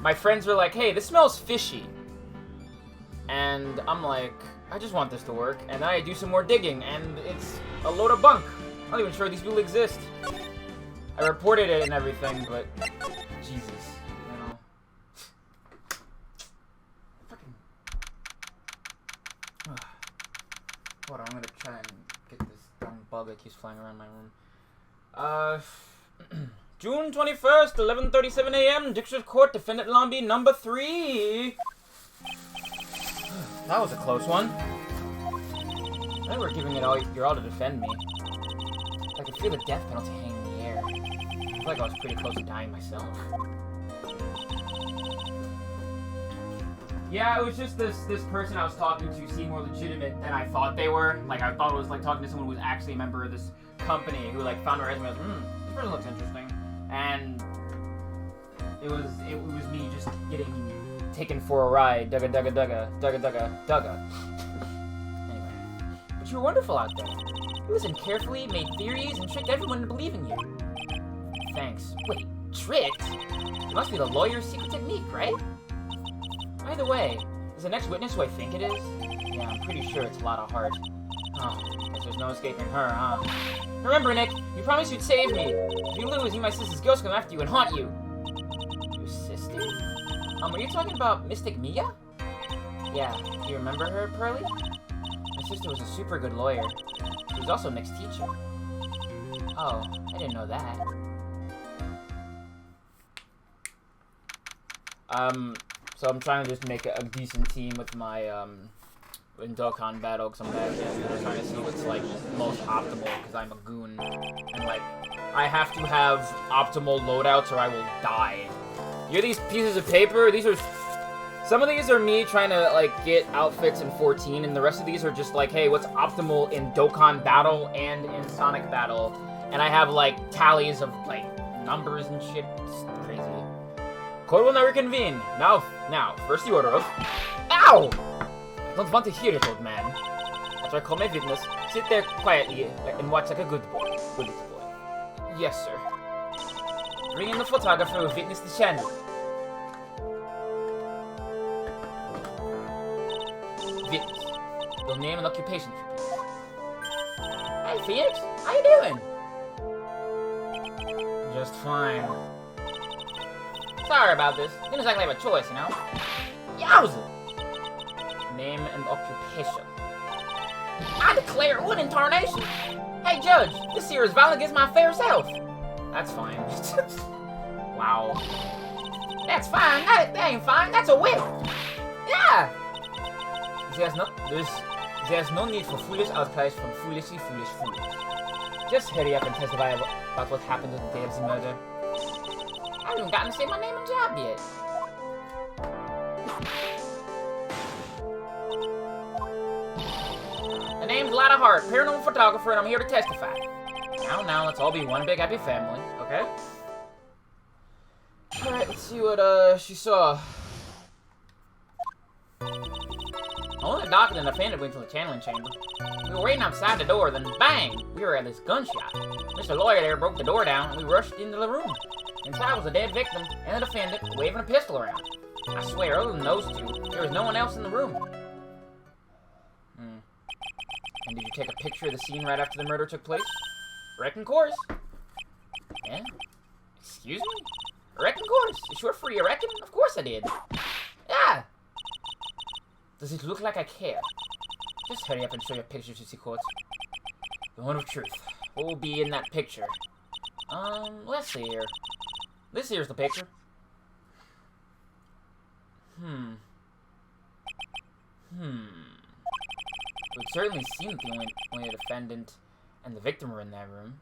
my friends were like, hey, this smells fishy. And I'm like, I just want this to work. And then I do some more digging, and it's a load of bunk. I'm not even sure these people exist. I reported it and everything, but Jesus, you know. Fucking. Hold on, I'm gonna try and get this dumb bug that keeps flying around my room. June 21st, 11:37 a.m. District Court, Defendant Lobby number 3. That was a close one. I think we're giving it all your all to defend me. I could feel the death penalty hanging in the air. I feel like I was pretty close to dying myself. Yeah, it was just this person I was talking to seemed more legitimate than I thought they were. Like, I thought it was like talking to someone who was actually a member of this company who like found my resume and was like, this person looks interesting. And it was me just getting taken for a ride. Dugga. Anyway. But you were wonderful out there. You listened carefully, made theories, and tricked everyone into believing you. Thanks. Wait, tricked? It must be the lawyer's secret technique, right? By the way, is the next witness who I think it is? Yeah, I'm pretty sure it's a lot of heart. Oh, guess there's no escaping her, huh? Remember, Nick, you promised you'd save me. If you lose, my sister's ghost come after you and haunt you. Your sister? Are you talking about Mystic Mia? Yeah, do you remember her, Pearly? My sister was a super good lawyer. She was also Nick's teacher. Oh, I didn't know that. So I'm trying to just make a decent team with my, in Dokkan battle, because I'm bad at it. I'm trying to see what's, like, most optimal, because I'm a goon. And, like, I have to have optimal loadouts or I will die. You hear these pieces of paper? These are... Some of these are me trying to, like, get outfits in 14, and the rest of these are just, like, hey, what's optimal in Dokkan battle and in Sonic battle? And I have, like, tallies of, like, numbers and shit. It's crazy. Court will now reconvene. Now, first the order of... Ow! I don't want to hear it, old man. After I call my witness, sit there quietly and watch like a good boy. Good little boy. Yes, sir. Bring in the photographer who witnessed the channel. Witness. Your name and occupation, please. Hey, Phoenix. How you doing? Just fine. Sorry about this. Didn't exactly have a choice, you know? Yowza! Name and occupation. I declare one in tarnation! Hey, Judge, this here is violent against my fair self! That's fine. Wow. That's fine. That ain't fine. That's a whip! Yeah! There's no need for foolish outcries from foolishly foolish fools. Just hurry up and testify about what happened on the day of the murder. I haven't gotten to say my name and job yet. The name's Lotta Hart, paranormal photographer, and I'm here to testify. Now, let's all be one big happy family, okay? Alright, let's see what, she saw. Only the doctor and the defendant went to the channeling chamber. We were waiting outside the door, then bang! We were at this gunshot. Mr. Lawyer there broke the door down, and we rushed into the room. Inside was a dead victim and the defendant waving a pistol around. I swear, other than those two, there was no one else in the room. And did you take a picture of the scene right after the murder took place? Reckon course. Yeah? Excuse me? Reckon course. It's short for you reckon? Of course I did. Yeah! Does it look like I care? Just hurry up and show your picture to the court. The one of truth. What will be in that picture? Let's see here. This here's the picture. It would certainly seem that the only defendant and the victim were in that room.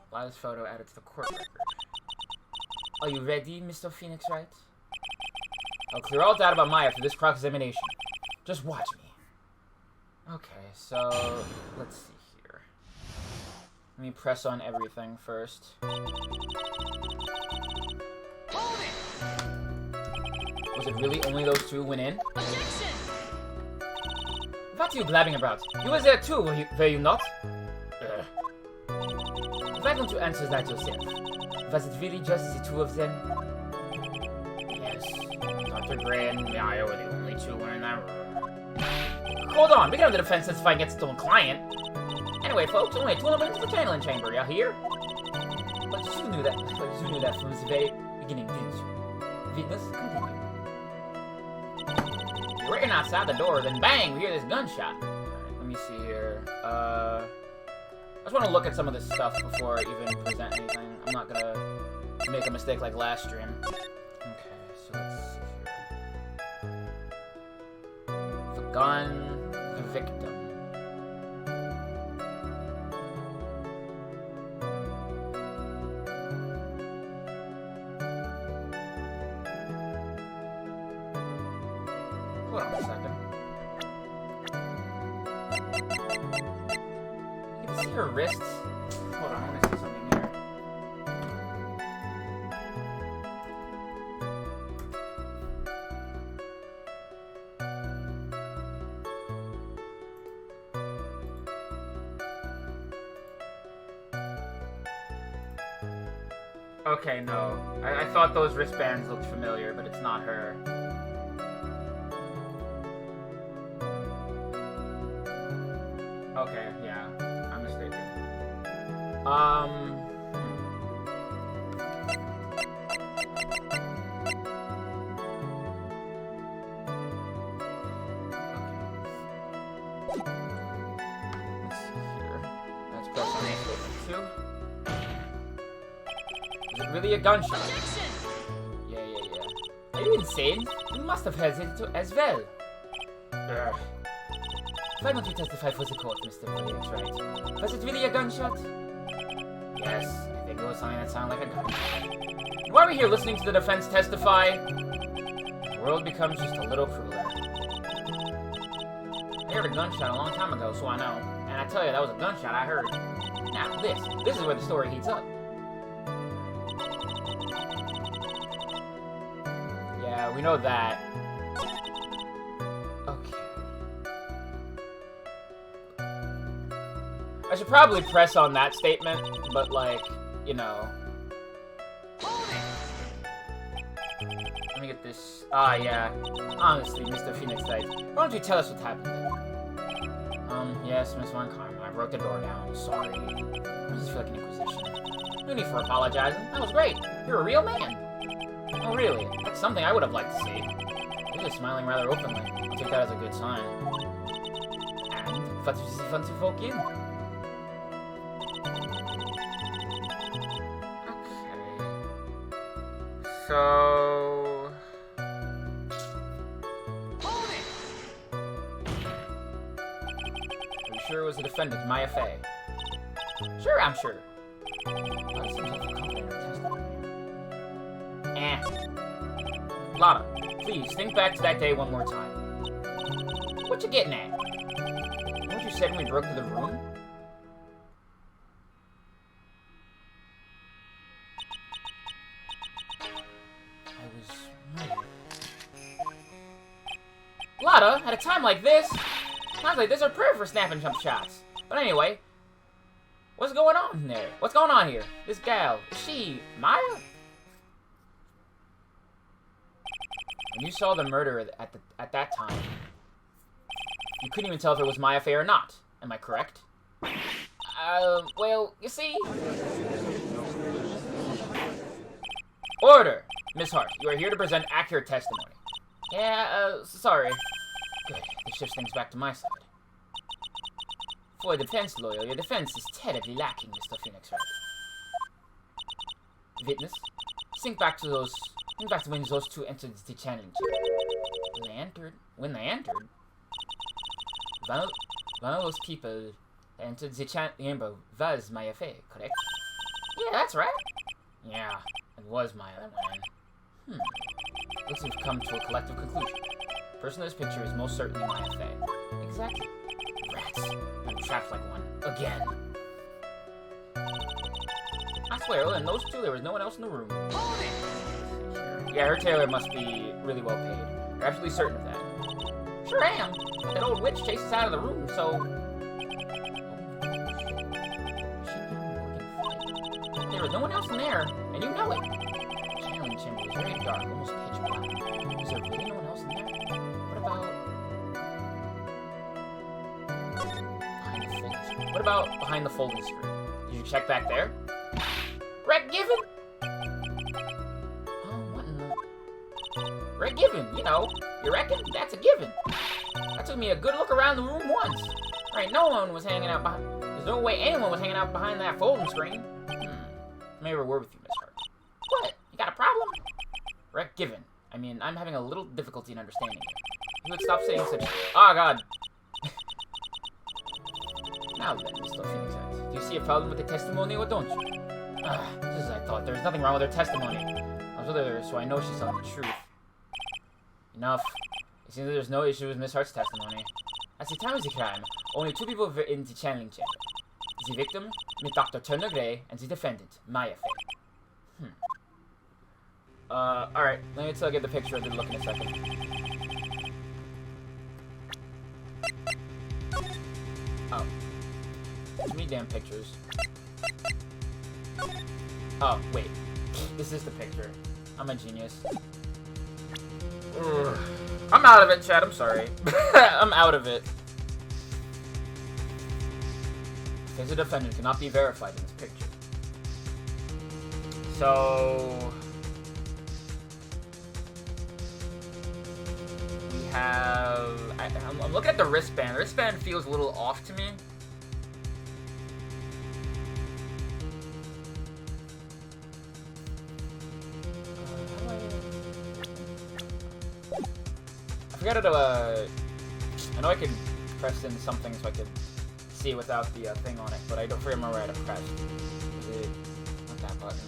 Why this photo added to the court record? Are you ready, Mr. Phoenix Wright? I'll clear all doubt about Maya after this cross-examination. Just watch me. Okay, so let's see here. Let me press on everything first. Hold it! Was it really only those two went in? Objection! What are you blabbing about? You were there too, were you not? Why don't you answer that yourself? Was it really just the two of them? Yes. Dr. Gray and I were the only two in that room. Hold on, we can have the defense testify against its own client. Anyway, folks, only two of them into the channeling chamber, y'all hear? But you knew that from the very beginning, didn't you? Witness, continue. You're waiting outside the door, then bang, we hear this gunshot. Alright, let me see here. I just want to look at some of this stuff before I even present anything. I'm not gonna make a mistake like last stream. Okay, so let's see here. The gun, the victim. Hold on a second. You can see her wrists. Hold on, I want to see something here. Okay, no. I thought those wristbands looked familiar, but it's not her. Okay, yeah. I'm mistaken. Let's see here. Let's press on A2. Is it really a gunshot? Yeah. Are you insane? You must have heard it as well. Ugh. Why don't you testify for the court, Mr. Williams, right? Was it really a gunshot? Yes, I think it was something that sounded like a gunshot. Why are we here listening to the defense testify? The world becomes just a little crueler. I heard a gunshot a long time ago, so I know. And I tell you, that was a gunshot I heard. Now, this is where the story heats up. Yeah, we know that. I should probably press on that statement, but like, you know. Let me get this. Yeah. Honestly, Mr. Phoenix Knight, why don't you tell us what happened then? Yes, Miss Von Karma, I wrote the door down. Sorry. I just feel like an inquisition. No need for apologizing. That was great. You're a real man. Oh, really? That's something I would have liked to see. You're just smiling rather openly. I'll take that as a good sign. And, wat is die van te volk in? So... Are you sure it was the defendant, Maya Fey? Sure, I'm sure. Lana, please, think back to that day one more time. What you getting at? What you said when we broke into the room? Lotta, at a time like this, times like this are perfect for snapping jump shots. But anyway, what's going on there? What's going on here? This gal, is she Maya? When you saw the murder at that time, you couldn't even tell if it was Maya Fey or not. Am I correct? Well, you see. Order, Miss Hart. You are here to present accurate testimony. Yeah, sorry. Good. This shifts things back to my side. For a defense lawyer, your defense is terribly lacking, Mr. Phoenix Wright. Witness, think back to when those two entered the challenge. When they entered, one of those people entered the chamber was Maya Fey, correct? Yeah, that's right. Yeah, it was Maya that went in. Looks like we've come to a collective conclusion. The person in this picture is most certainly Maya Fey. Exactly. Rats. I'm trapped like one. Again. I swear, other than those two, there was no one else in the room. Yeah, her tailor must be really well paid. You're absolutely certain of that. Sure am. That old witch chased us out of the room, so... There was no one else in there, and you know it. The channeling chamber was very dark, almost pitch black. Was there really no one else in there? What about behind the folding screen? Did you check back there? Wreck given? Oh, what in the... Wreck given, you know. You reckon? That's a given. That took me a good look around the room once. Right, no one was hanging out behind... There's no way anyone was hanging out behind that folding screen. May I have a word with you, Miss Hart? What? You got a problem? Wreck given. I mean, I'm having a little difficulty in understanding you. You would stop saying such... Oh, God. Now then, this stuff makes sense. Do you see a problem with the testimony or don't you? Just as I thought. There's nothing wrong with her testimony. I was with her, so I know she's telling the truth. Enough. It seems that there's no issue with Miss Hart's testimony. At the time of the crime, only 2 people were in the channeling chamber. The victim, Miss Dr. Turner Gray, and the defendant, Maya Fay. Alright. Let me till I get the picture. I'll do look in a second. Oh. Too many damn pictures. Oh, wait. This is the picture. I'm a genius. Ugh. I'm out of it, Chad. I'm sorry. I'm out of it. Because the defendant cannot be verified in this picture. So... we have... I'm looking at the wristband. The wristband feels a little off to me. I forgot to, I know I could press in something so I could see without the thing on it, but I don't remember where I had to press. Is it not that button?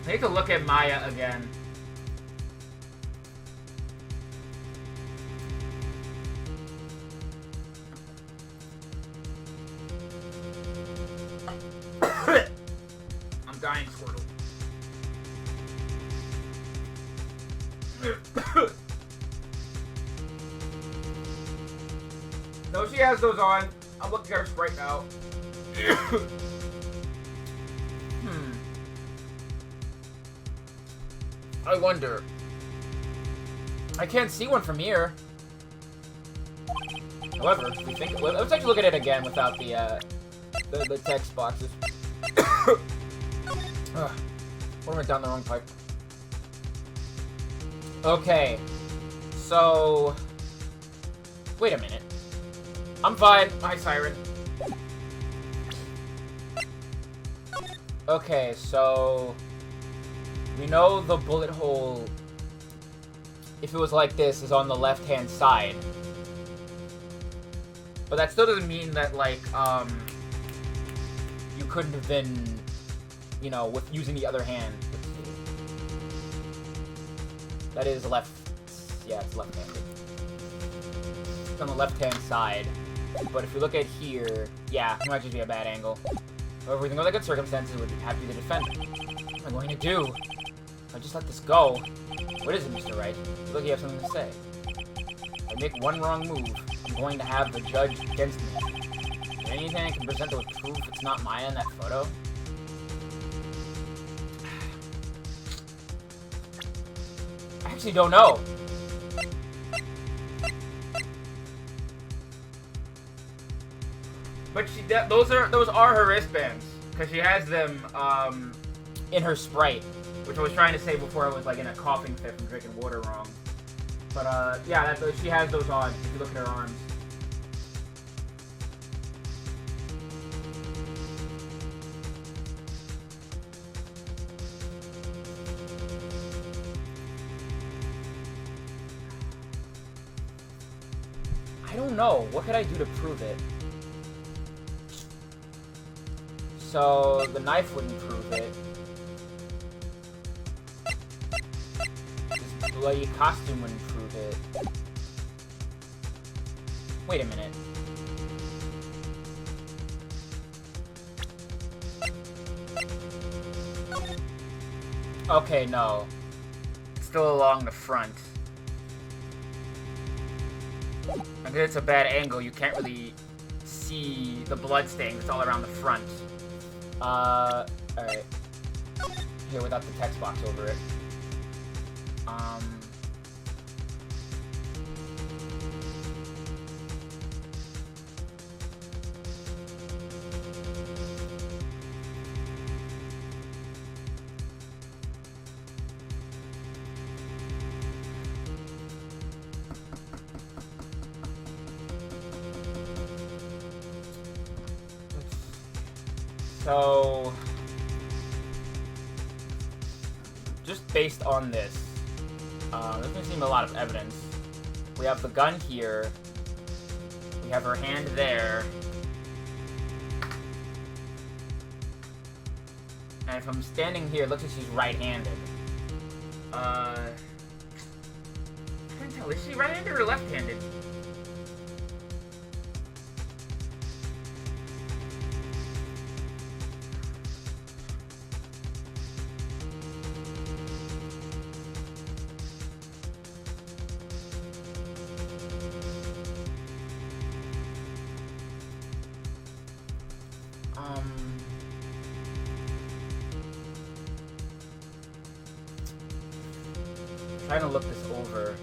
I need to look at Maya again. I'm dying, Squirtle. No, she has those on. I'm looking at her right now. I wonder. I can't see one from here. However, if we think, let's actually look at it again without the text boxes. What went down the wrong pipe? Okay, so wait a minute. I'm fine. Hi, Siren. Okay, so we know the bullet hole, if it was like this, is on the left-hand side. But that still doesn't mean that, like, you couldn't have been, you know, with using the other hand. That is left. Yeah, it's left-handed. It's on the left-hand side. But if you look at here, yeah, it might just be a bad angle. However, we think under good circumstances would have to be the defendant. What am I going to do? If I just let this go. What is it, Mr. Wright? You look, you have something to say. If I make one wrong move, I'm going to have the judge against me. Is there anything I can present that would prove it's not Maya in that photo? I actually don't know. But those are her wristbands, because she has them in her Sprite, which I was trying to say before I was like in a coughing fit from drinking water wrong. But yeah, she has those on. If you look at her arms. I don't know. What could I do to prove it? So, the knife wouldn't prove it. This bloody costume wouldn't prove it. Wait a minute. Okay, no. It's still along the front. And it's a bad angle, you can't really see the blood stains. It's all around the front. Alright. Here, without the text box over it. So, just based on this, there's going to seem a lot of evidence. We have the gun here. We have her hand there. And if I'm standing here, it looks like she's right-handed. I can't tell. Is she right-handed or left-handed? Trying to look this over.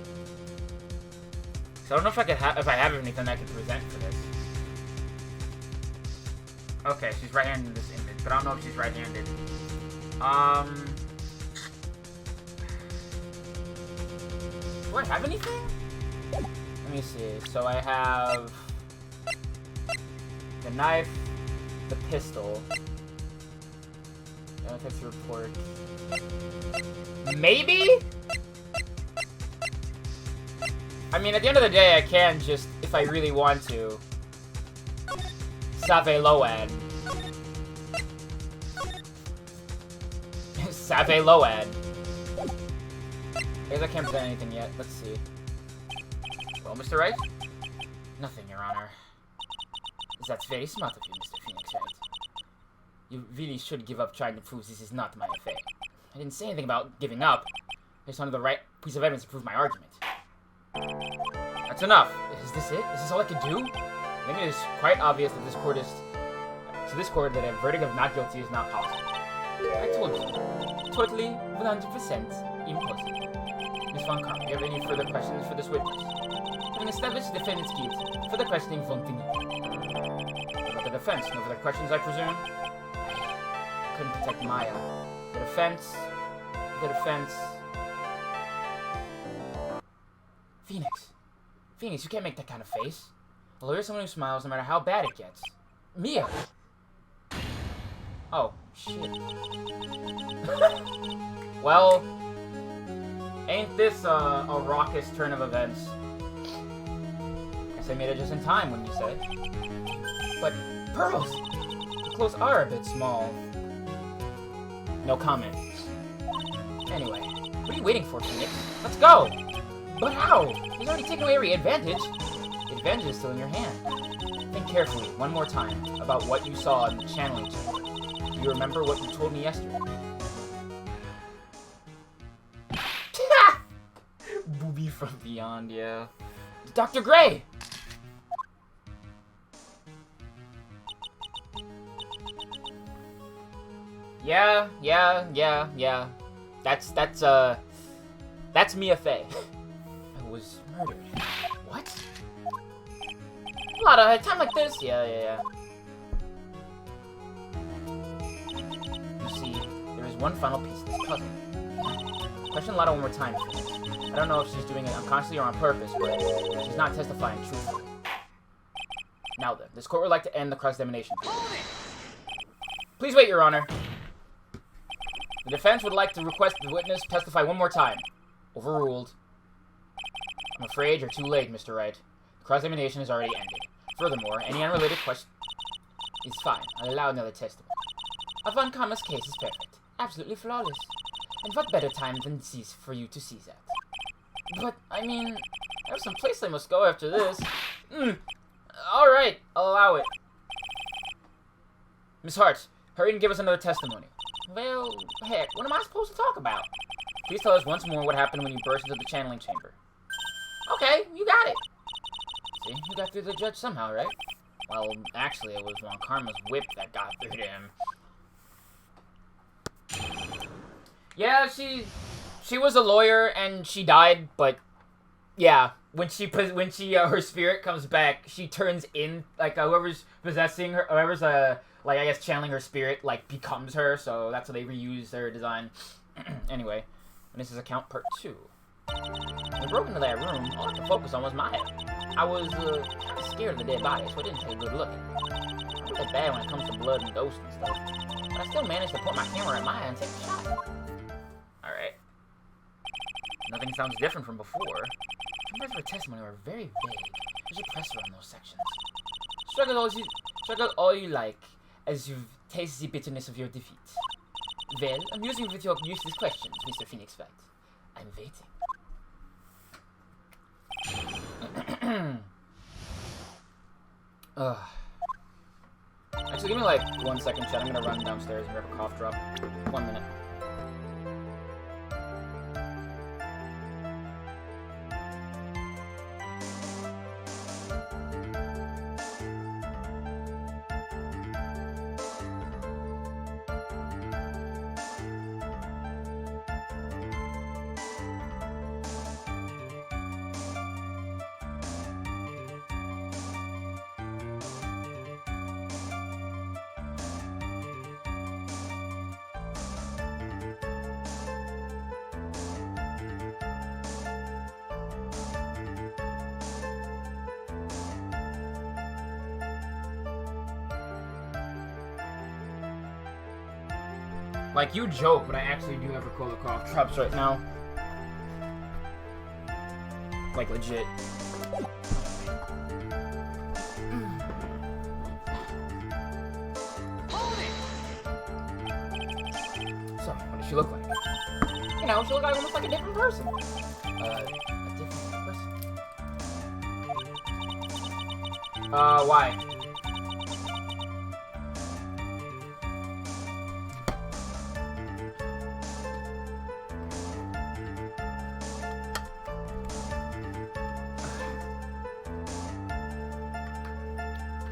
So I don't know if I could if I have anything I could present for this. Okay, she's right-handed in this image, but I don't know if she's right-handed. Do I have anything? Let me see. So I have the knife, the pistol. Benefits report. Maybe? I mean, at the end of the day, I can just, if I really want to, Save Load. Save Load. I guess I can't present anything yet. Let's see. Well, Mr. Wright? Nothing, Your Honor. That's very smart of you, Mr. Phoenix Wright. You really should give up trying to prove this is not my affair. I didn't say anything about giving up. I just wanted the right piece of evidence to prove my argument. That's enough. Is this it? Is this all I could do? I think it is quite obvious that this court that a verdict of not guilty is not possible. I told you. Totally, 100% impossible. Miss Von Karp, do you have any further questions for this witness? Having established the defendant's guilt, further questioning won't be needed. About the defense, no further questions, I presume? I couldn't protect Maya. The defense... Phoenix, you can't make that kind of face. A lawyer is someone who smiles no matter how bad it gets. Mia! Oh, shit. Well, ain't this a raucous turn of events? Guess I made it just in time, wouldn't you say? But, pearls! The clothes are a bit small. No comment. Anyway, what are you waiting for, Phoenix? Let's go! But how? He's already taken away every advantage. The advantage is still in your hand. Think carefully, one more time, about what you saw in the channeling chamber. Do you remember what you told me yesterday? Booby from beyond, yeah. Dr. Gray! Yeah. That's Mia Fey. Was murdered. What? A lot of time like this? Yeah. You see, there is one final piece of this puzzle. Question Lotto one more time, please. I don't know if she's doing it unconsciously or on purpose, but she's not testifying truthfully. Now then, this court would like to end the cross-examination. Please wait, Your Honor. The defense would like to request the witness testify one more time. Overruled. I'm afraid you're too late, Mr. Wright. The cross-examination has already ended. Furthermore, any unrelated question is fine. I'll allow another testimony. A Von Karma's case is perfect. Absolutely flawless. And what better time than this for you to see that? But, I mean, there's some place I must go after this. Alright, I'll allow it. Miss Hart, hurry and give us another testimony. Well, heck, what am I supposed to talk about? Please tell us once more what happened when you burst into the channeling chamber. Okay, you got it. See, you got through the judge somehow, right? Well, actually, it was Von Karma's whip that got through to him. Yeah, she was a lawyer and she died, but yeah, when her spirit comes back, she turns in, like, whoever's possessing her, whoever's like, I guess channeling her spirit, like, becomes her. So that's how they reuse their design. Anyway, and this is account part 2. When we broke into that room, all I could focus on was Maya. I was kind of scared of the dead body, so I didn't take a good look. I'm really bad when it comes to blood and ghosts and stuff, but I still managed to point my camera at Maya and take a shot. Alright. Nothing sounds different from before. Numbers of her testimony were very vague. You should press her on those sections. Struggle all you like, as you've tasted the bitterness of your defeat. Well, amuse me with your useless questions, Mr. Phoenix Wright. I'm waiting. Actually, give me like 1 second, chat. I'm gonna run downstairs and grab a cough drop. 1 minute. Like, you joke, but I actually do have a cold cough drops right now. Like, legit. So, what does she look like? You know, she looks like almost like a different person. A different person? Why?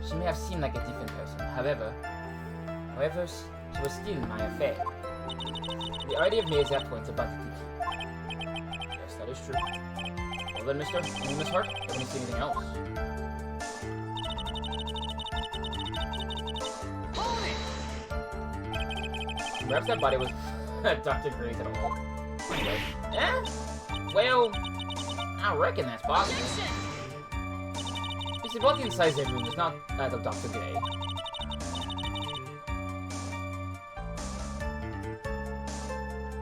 She may have seemed like a different person. However, she was still my affair. The idea of me at that point is about to teach you. Yes, that is true. Well then, Miss Hart, let me see anything else. Perhaps that body was Dr. Gray's at all. Anyway, well, I reckon that's possible. You see, what the inside of the room is not that of Dr. Gray.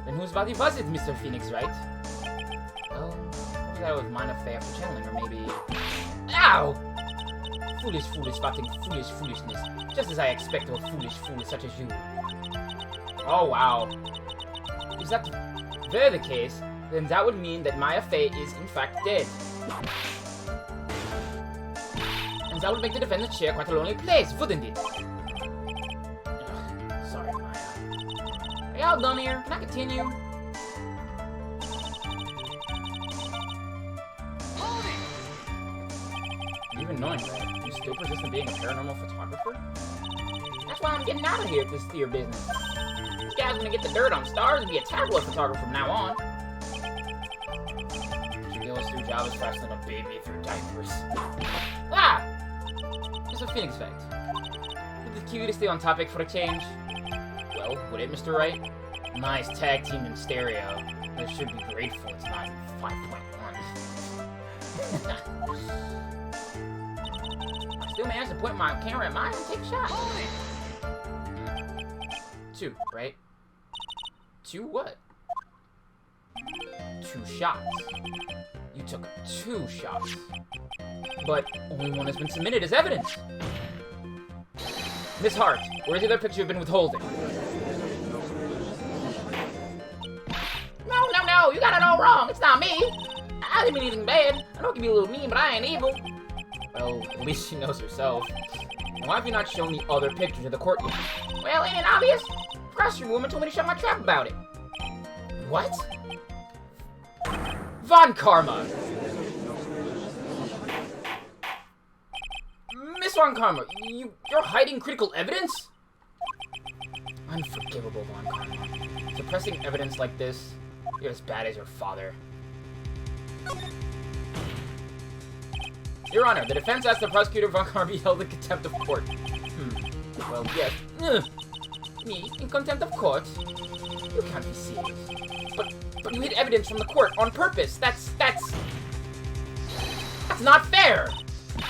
Then whose body was it, Mr. Phoenix, right? Well, maybe that was mine affair for channeling, or maybe... Ow! Foolish, spotting foolishness. Just as I expect of a foolish fool such as you. Oh, wow. If that were the case, then that would mean that Maya Fey is, in fact, dead. And that would make the defendant's chair quite a lonely place, wouldn't it? Ugh, sorry, Maya. Are y'all done here? Can I continue? Even knowing that, you still persist in being a paranormal photographer? That's why I'm getting out of here if this is your business. This guy's gonna get the dirt on stars and be a tabloid photographer from now on. She goes through jobs faster than a baby through diapers. Ah! It's a Phoenix fact. Would the cutest stay on topic for a change? Well, would it, Mr. Wright? Nice tag team in stereo. They should be grateful it's not 5.1. I still managed to point my camera at mine and take a shot. 2, right? 2 what? 2 shots. You took 2 shots. But only one has been submitted as evidence. Miss Hart, where's the other picture you've been withholding? No, you got it all wrong. It's not me. I didn't mean anything bad. I know it can be a little mean, but I ain't evil. Well, at least she knows herself. And why have you not shown the other pictures of the court yet? Well, ain't it obvious? The costume woman told me to shut my trap about it. What? Von Karma! Miss Von Karma, you're hiding critical evidence? Unforgivable, Von Karma. Suppressing evidence like this, you're as bad as your father. Your Honor, the defense asked the prosecutor Von Karma be held in contempt of court. Well, yes. Me? In contempt of court? You can't be serious. But you hid evidence from the court on purpose. That's not fair!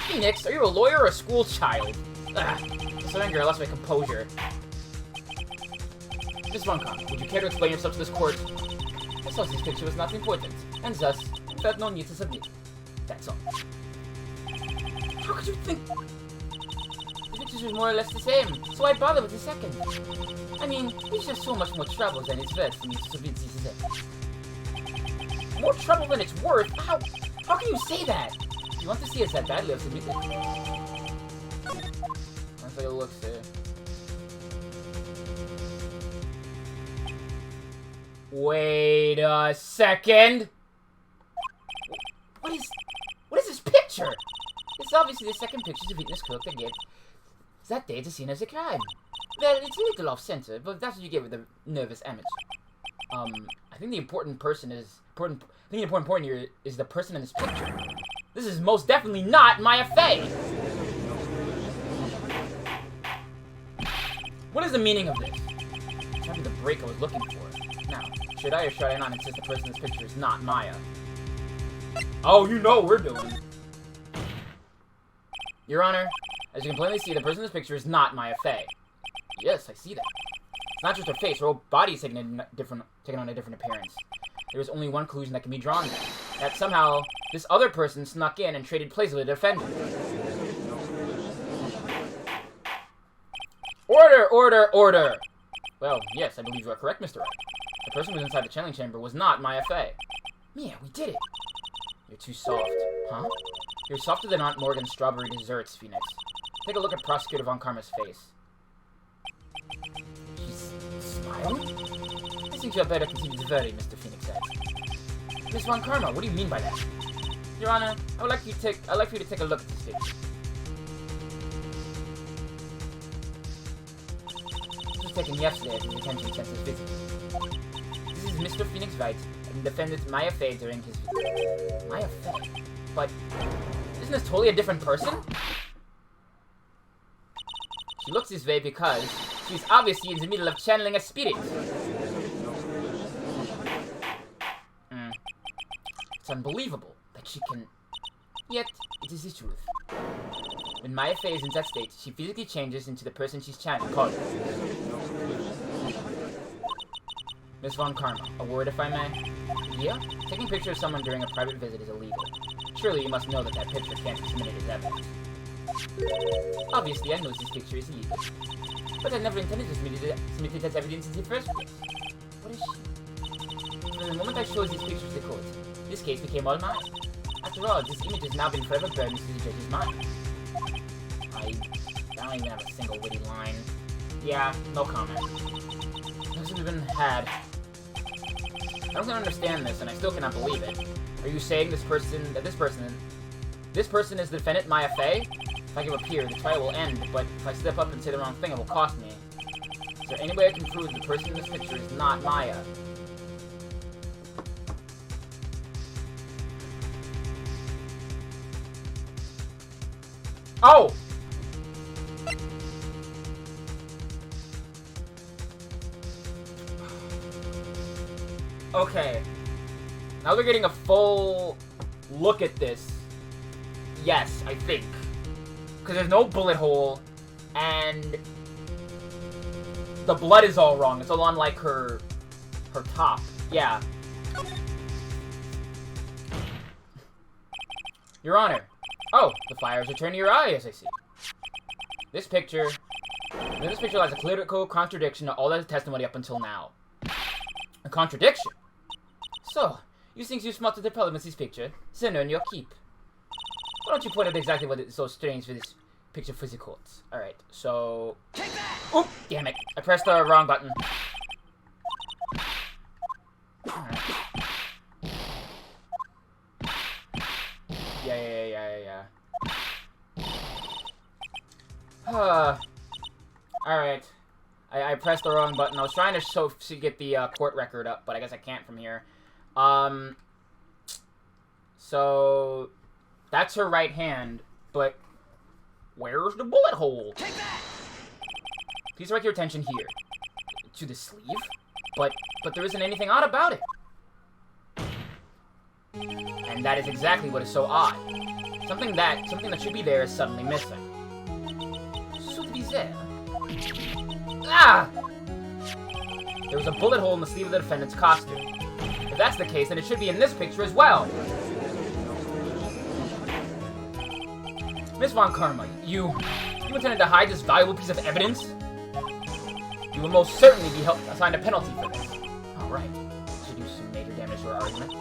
Phoenix, are you a lawyer or a school child? So angry, I lost my composure. Miss Von Karma, would you care to explain yourself to this court? I saw this picture was not important, and thus, felt no need to submit. That's all. How could you think? The pictures were more or less the same, so I bothered with the second. I mean, it's just so much more trouble than it's worth for me to submit these events. More trouble than it's worth? How can you say that? You want to see us that badly, I've submitted. Let's take a look there. Wait a second! What is this picture? It's obviously the second picture the witness clerk that gave that day at the scene of the crime. Well, it's a little off-center, but that's what you get with a nervous image. I think the important point here is the person in this picture. This is most definitely not Maya Fey! What is the meaning of this? It's probably the break I was looking for. Now, should I or should I not insist the person in this picture is not Maya? Oh, you know what we're doing. Your Honor, as you can plainly see, the person in this picture is not Maya Fey. Yes, I see that. It's not just her face, her whole body is taking on a different appearance. There is only one conclusion that can be drawn there. That somehow, this other person snuck in and traded places with the defendant. Order, order, order! Well, yes, I believe you are correct, Mr. Wright. The person who was inside the channeling chamber was not Maya Fey. Mia, we did it! You're too soft. Huh? You're softer than Aunt Morgan's strawberry desserts, Phoenix. Take a look at Prosecutor Von Karma's face. She's smiling? I think you had better continue to vary, Mr. Phoenix said. Miss Von Karma, what do you mean by that? Your Honor, I'd like for you to take a look at this picture. This was taken yesterday at the Detention Center's visit. This is Mr. Phoenix Wright and Defendant Maya Fey during his visit. Maya Fey? But isn't this totally a different person? She looks this way because she's obviously in the middle of channeling a spirit. It's unbelievable that she can... Yet, it is the truth. When Maya Fey is in that state, she physically changes into the person she's channeling. Call Miss Von Karma, a word if I may? Yeah? Taking a picture of someone during a private visit is illegal. Surely you must know that picture can't be submitted as evidence. Obviously, I know this picture is illegal. But I never intended to submit it as evidence in the first place. What is she? From the moment I showed these pictures to the court, this case became all mine. After all, this image has now been forever burned into the judge's mind. I don't even have a single witty line. Yeah, no comment. Hasn't even had. I don't understand this, and I still cannot believe it. Are you saying this person is the defendant, Maya Fey? If I give up here, the trial will end, but if I step up and say the wrong thing, it will cost me. Is there any way I can prove the person in this picture is not Maya? Oh! Okay. Now they're getting a full look at this. Yes, I think. Because there's no bullet hole, and the blood is all wrong. It's all on, like, her top. Yeah. Your Honor. Oh, the fire is returning to your eye, as I see. This picture lies a clerical contradiction to all the testimony up until now. A contradiction? So, you think you spotted the problem with this picture? Then earn your keep. Why don't you point out exactly what is so strange for this picture for the courts? Alright, so... Take that! Oop! Damn it. I pressed the wrong button. Alright. Yeah. Alright. I pressed the wrong button. I was trying to get the court record up, but I guess I can't from here. So that's her right hand, but where's the bullet hole? Take that! Please direct your attention here. To the sleeve? But there isn't anything odd about it. And that is exactly what is so odd. Something that should be there is suddenly missing. Should be there. Ah! There was a bullet hole in the sleeve of the defendant's costume. If that's the case, then it should be in this picture as well. Miss Von Karma, you intended to hide this valuable piece of evidence? You will most certainly be assigned a penalty for this. All right. Should do some major damage to our argument.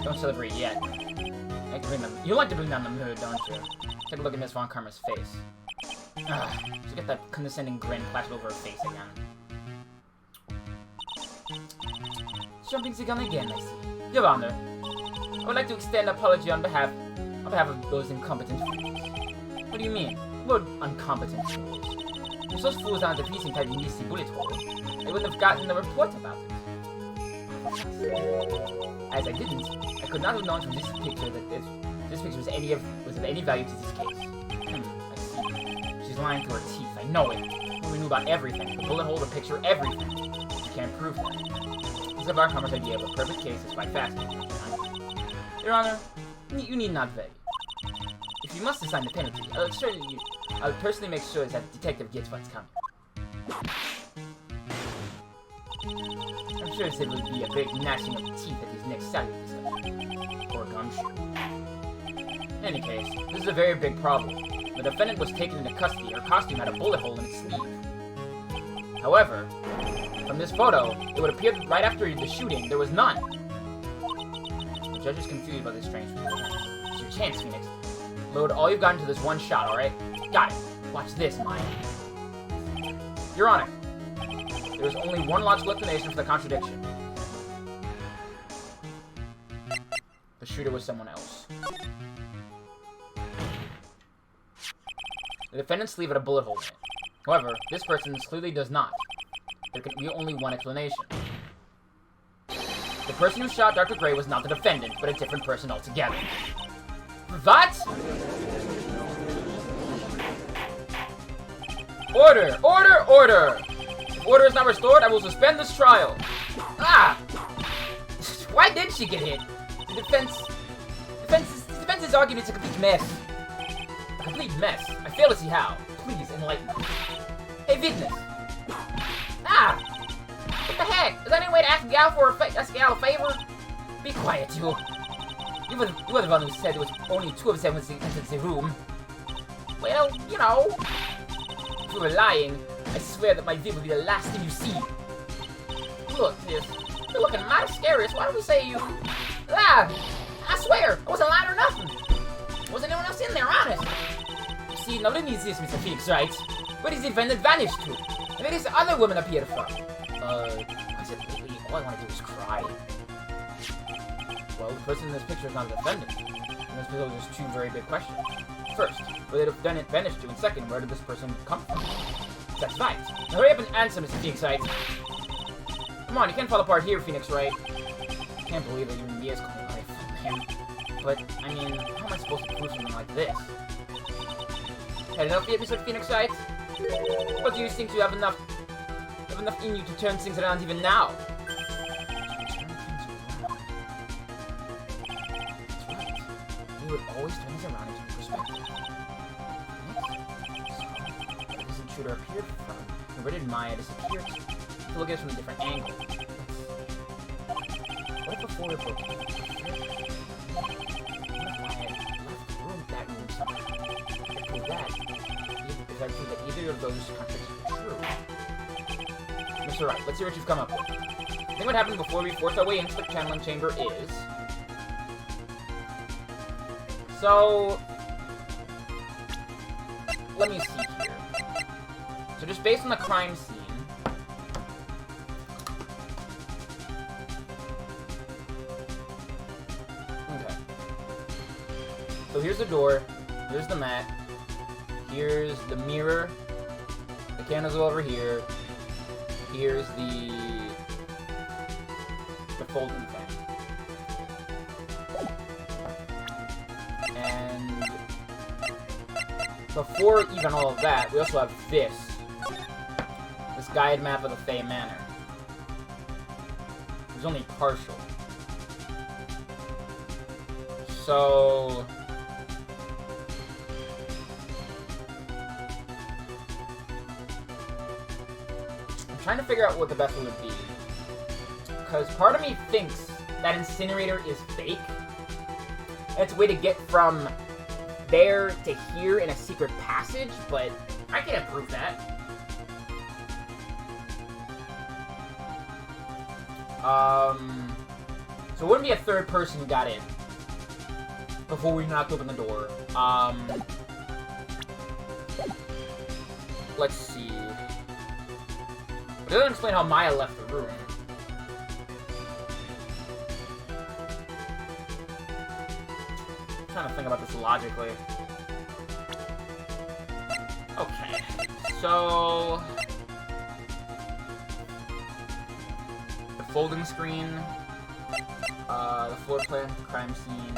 Don't celebrate yet. You like to bring down the mood, don't you? Take a look at Miss Von Karma's face. She's got that condescending grin plastered over her face again. Jumping the gun again, I see. Your Honor, I would like to extend an apology on behalf of those incompetent fools. What do you mean? What incompetent fools? If those fools aren't the piecing type you the bullet hole, they wouldn't have gotten the report about it. As I didn't, I could not have known from this picture that this picture was of any value to this case. I see. She's lying through her teeth. I know it. We knew about everything. The bullet hole, the picture, everything. She can't prove that. This is Von Karma's idea of a perfect case is by fasting. Your Honor, you need not vary. If you must assign the penalty, I'll personally make sure that the detective gets what's coming. I'm sure there will be a great gnashing of teeth at his next salary discussion. Or gumshoe. In any case, this is a very big problem. The defendant was taken into custody. Her costume had a bullet hole in its sleeve. However, from this photo, it would appear that right after the shooting, there was none. The judge is confused by this strange event. It's your chance, Phoenix. Load all you've got into this one shot, alright? Got it. Watch this, Maya. Your Honor, there is only one logical explanation for the contradiction. The shooter was someone else. The defendant's sleeve had a bullet hole in it. However, this person's clearly does not. There can be only one explanation. The person who shot Dr. Gray was not the defendant, but a different person altogether. What? Order! Order! Order! If order is not restored, I will suspend this trial. Ah! Why did she get hit? The defense's argument is a complete mess. A complete mess. I fail to see how. Please enlighten me. Hey, witness. Ah! What the heck? Is there any way to ask the gal a favor? Be quiet, you. You were the one who said there was only 2 of them when they entered the room. Well, you know. If you were lying, I swear that my view will be the last thing you see. Look, sis. You're looking mighty scary. Why don't we say you... Ah! I swear, I wasn't lying or nothing. Wasn't anyone else in there, honest. You see, nobody needs this, Mr. Phoenix, right? Where does the defendant vanish to? And where does the other woman appear from? I said, all I want to do is cry. Well, the person in this picture is not a defendant. And this poses 2 very big questions. First, where did the defendant vanish to? And second, where did this person come from? That's right. Now hurry up and answer, Mr. Phoenix, right? Come on, you can't fall apart here, Phoenix, right? I can't believe that even Mia's calling away from him. But, I mean, how am I supposed to prove something like this? Had enough yet, Mr. Phoenix, right? Or do you think you have enough in you to turn things around even now? We would always turn things around into perspective. So, where does the intruder appear from? And where did Maya disappear to? To look at this from a different angle. What if before we broke in? What if Maya left that room somehow? If I prove that either of those contradictions are true. Mr. Wright, let's see what you've come up with. I think what happened before we forced our way into the channeling chamber is... So... let me see here. So just based on the crime scene... Okay. So here's the door, here's the mat, here's the mirror, The candles are over here. Here's the folding thing. And before even all of that, we also have this guide map of the Fey Manor. It's only partial. So I'm trying to figure out what the best one would be. Because part of me thinks that incinerator is fake. And it's a way to get from there to here in a secret passage, but I can't prove that. So it wouldn't be a third person who got in before we knocked open the door. Let's see. It doesn't explain how Maya left the room. I'm trying to think about this logically. Okay, so the folding screen, the floor plan, the crime scene,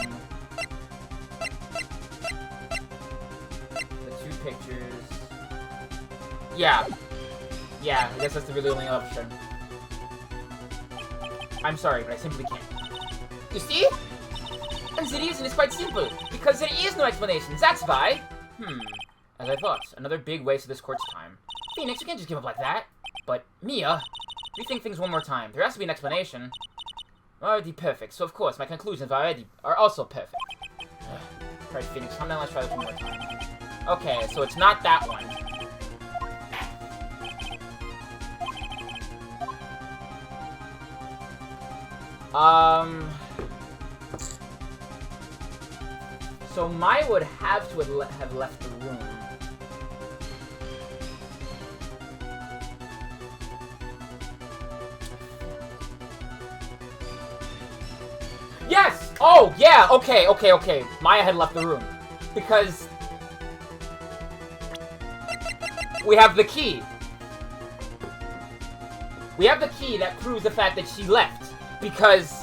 the two pictures. Yeah, I guess that's the really only option. I'm sorry, but I simply can't. You see? And the reason is quite simple, because there is no explanation, that's why. As I thought, another big waste of this court's time. Phoenix, you can't just give up like that. But, Mia, rethink things one more time. There has to be an explanation. Already perfect, so of course, my conclusions are also perfect. Alright, Phoenix, calm down, let's try this one more time. Okay, so it's not that one. So Maya would have to have left the room. Yes! Oh, yeah, okay. Maya had left the room. Because we have the key. We have the key that proves the fact that she left. Because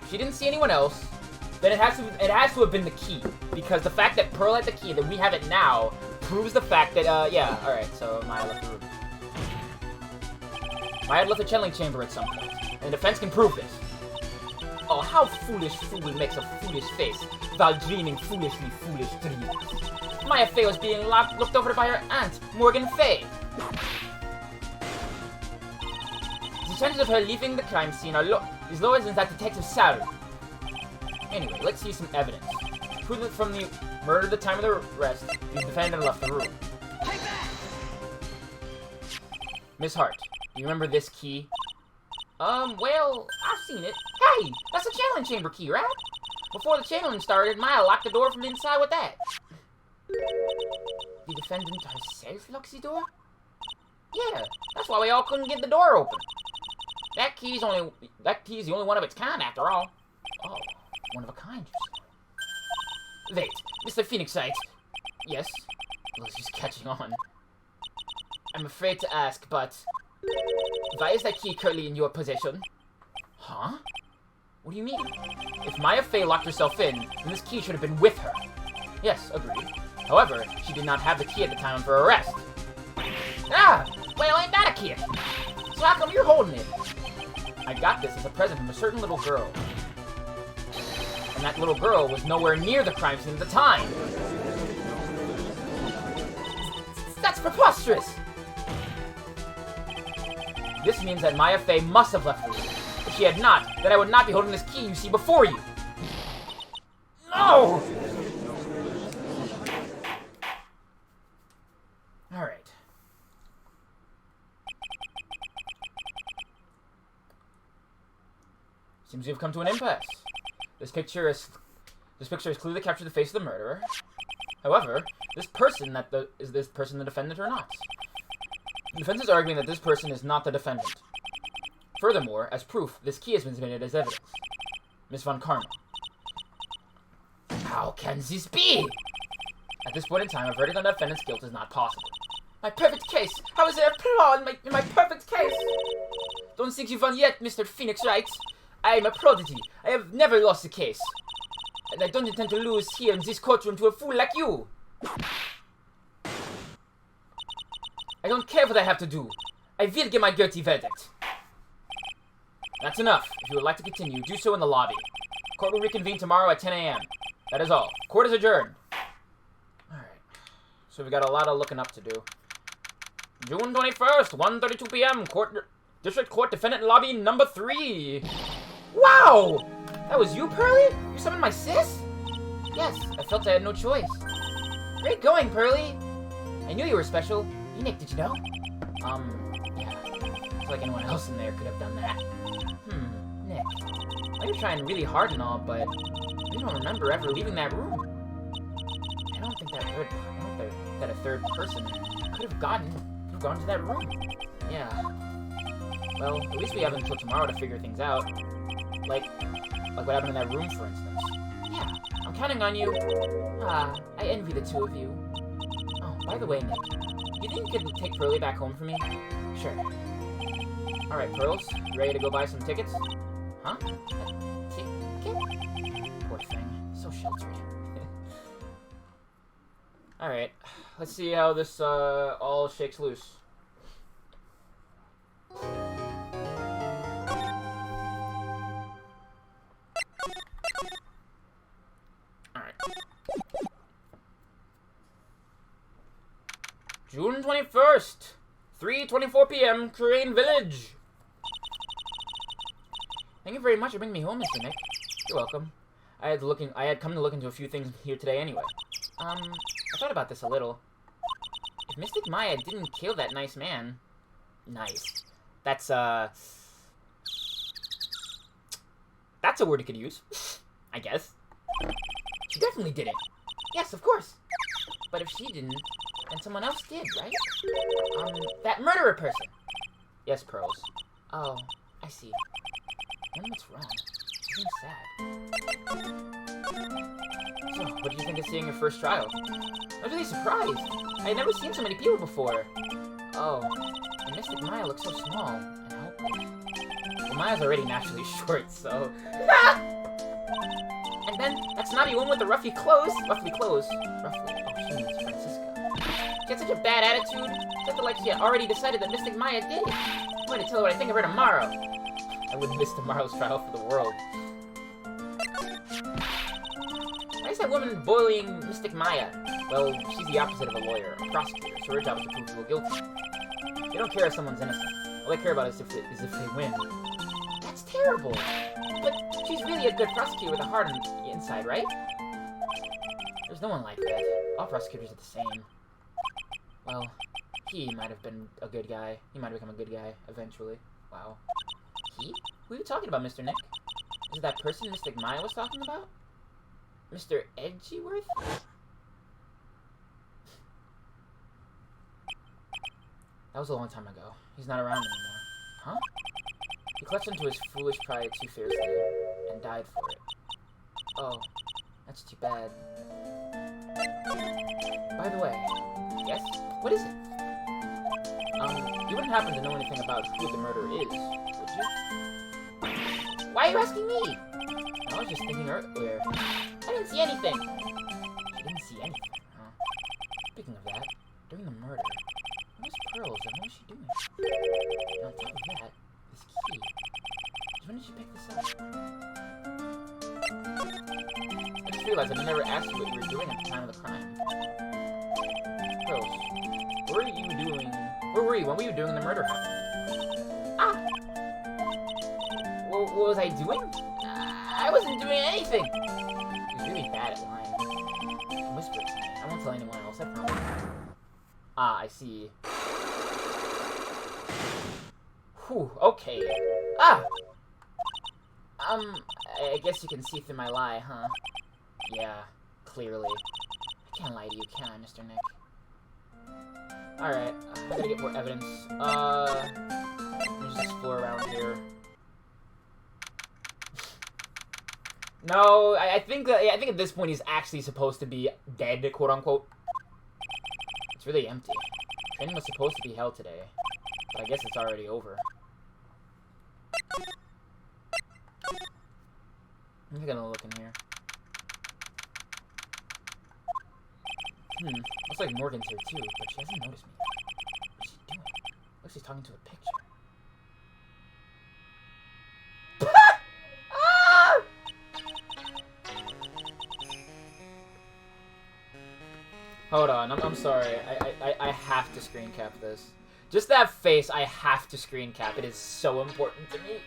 she didn't see anyone else, then it has to have been the key. Because the fact that Pearl had the key, that we have it now, proves the fact that, yeah, alright, so Maya left the room. Maya had left the channeling chamber at some point, and the defense can prove this. Oh, how foolish fool makes a foolish face, while dreaming foolishly foolish dreams. Maya Fey was being looked over by her aunt, Morgan Fey. The chances of her leaving the crime scene are as low as in that detective's salary. Anyway, let's see some evidence. Prove that from the murder at the time of the arrest, the defendant left the room. Miss Hart, do you remember this key? Well, I've seen it. Hey, that's a channeling chamber key, right? Before the channeling started, Maya locked the door from the inside with that. The defendant herself locks the door? Yeah, that's why we all couldn't get the door open. That key's the only one of its kind, after all. Oh, one of a kind, you say. Wait, Mr. Phoenixite. Yes? Well, it's just catching on. I'm afraid to ask, but why is that key currently in your possession? Huh? What do you mean? If Maya Fey locked herself in, then this key should have been with her. Yes, agreed. However, she did not have the key at the time of her arrest. Ah! Well, ain't that a key? So how come you're holding it? I got this as a present from a certain little girl. And that little girl was nowhere near the crime scene at the time. That's preposterous! This means that Maya Fey must have left the room. If she had not, then I would not be holding this key you see before you. No! Alright. Seems we've come to an impasse. This picture has clearly captured the face of the murderer. However, is this person the defendant or not? The defense is arguing that this person is not the defendant. Furthermore, as proof, this key has been submitted as evidence. Miss Von Karma. How can this be? At this point in time, a verdict on the defendant's guilt is not possible. My perfect case! How is there a flaw in my perfect case? Don't think you've won yet, Mr. Phoenix Wright. I am a prodigy. I have never lost a case. And I don't intend to lose here in this courtroom to a fool like you. I don't care what I have to do. I will get my guilty verdict. That's enough. If you would like to continue, do so in the lobby. Court will reconvene tomorrow at 10 a.m. That is all. Court is adjourned. Alright. So we got a lot of looking up to do. June 21st, 1:32 p.m. District Court Defendant Lobby number 3. Wow! That was you, Pearly? You summoned my sis? Yes, I felt I had no choice. Great going, Pearly. I knew you were special. Hey, Nick, did you know? Yeah. Looks like anyone else in there could have done that. Nick. Well, you're trying really hard and all, but you don't remember ever leaving that room. I don't think that a third person could have gone to that room. Yeah. Well, at least we have until tomorrow to figure things out. Like what happened in that room, for instance. Yeah, I'm counting on you. I envy the two of you. Oh, by the way, Nick, you think you could take Pearly back home for me? Sure. Alright, Pearls, you ready to go buy some tickets? Huh? A ticket? Poor thing. So sheltered. Alright, let's see how this all shakes loose. Alright. June 21st, 3:24 p.m., Crane Village. Thank you very much for bringing me home, Mr. Nick. You're welcome. I had come to look into a few things here today anyway. I thought about this a little. If Mystic Maya didn't kill that nice man... Nice. That's a word you could use. I guess. She definitely didn't. Yes, of course. But if she didn't, then someone else did, right? That murderer person. Yes, Pearls. Oh, I see. What's wrong? She seems sad. So, what did you think of seeing your first trial? I was really surprised. I had never seen so many people before. Oh, and Mystic Maya looks so small and helpless. Well, Maya's already naturally short, so... And then, that snotty woman with the ruffly clothes. Oh, she means Francisca. She had such a bad attitude. She acted like she had already decided that Mystic Maya did it. I'm going to tell her what I think of her tomorrow. I wouldn't miss tomorrow's trial for the world. Why is that woman bullying Mystic Maya? Well, she's the opposite of a lawyer, a prosecutor, so her job is to prove people guilty. They don't care if someone's innocent. All they care about is if they win. That's terrible. But she's really a good prosecutor with a heart on the inside, right? There's no one like that. All prosecutors are the same. Well, he might have been a good guy. He might have become a good guy eventually. Wow. He? Who are you talking about, Mr. Nick? Is it that person Mystic Maya was talking about? Mr. Edgeworth? That was a long time ago. He's not around anymore. Huh? He clutched into his foolish pride too fiercely, and died for it. Oh, that's too bad. By the way, yes? What is it? You wouldn't happen to know anything about who the murderer is, would you? Why are you asking me? I was just thinking earlier. I didn't see anything. You didn't see anything, huh? Speaking of that, during the murder, where's Pearls and what was she doing? And on top of that, this key. When did you pick this up? I just realized I never asked you what you were doing at the time of the crime. Pearls, what were you doing? Where were you? What were you doing when the murder happened? Ah! What was I doing? I wasn't doing anything! He was really bad at lying. He whispered to me. I won't tell anyone else, I promise. Ah, I see. Whew, okay. Ah! I guess you can see through my lie, huh? Yeah, clearly. I can't lie to you, can I, Mr. Nick? Alright, I gotta get more evidence. Let me just explore around here. No, I think at this point he's actually supposed to be dead, quote unquote. It's really empty. Training was supposed to be held today, but I guess it's already over. I'm gonna look in here. Looks like Morgan's here too, but she hasn't noticed me. What's she doing? Looks like she's talking to a picture. Ah! Hold on, I'm sorry. I have to screen cap this. Just that face, I have to screen cap. It is so important to me.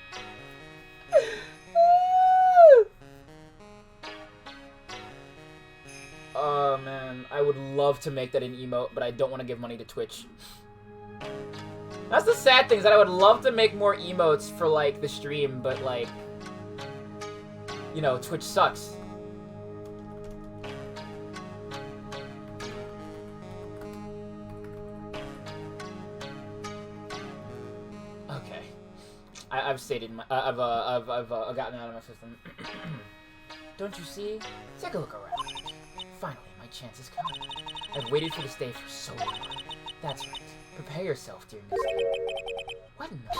Oh man, I would love to make that an emote, but I don't want to give money to Twitch. That's the sad thing, is that I would love to make more emotes for, like, the stream, but, like, you know, Twitch sucks. Okay. I've stated my, I've gotten out of my system. Don't you see? Take a look around. Finally, my chance has come. I've waited for this day for so long. That's right. Prepare yourself, dear mister. What in the...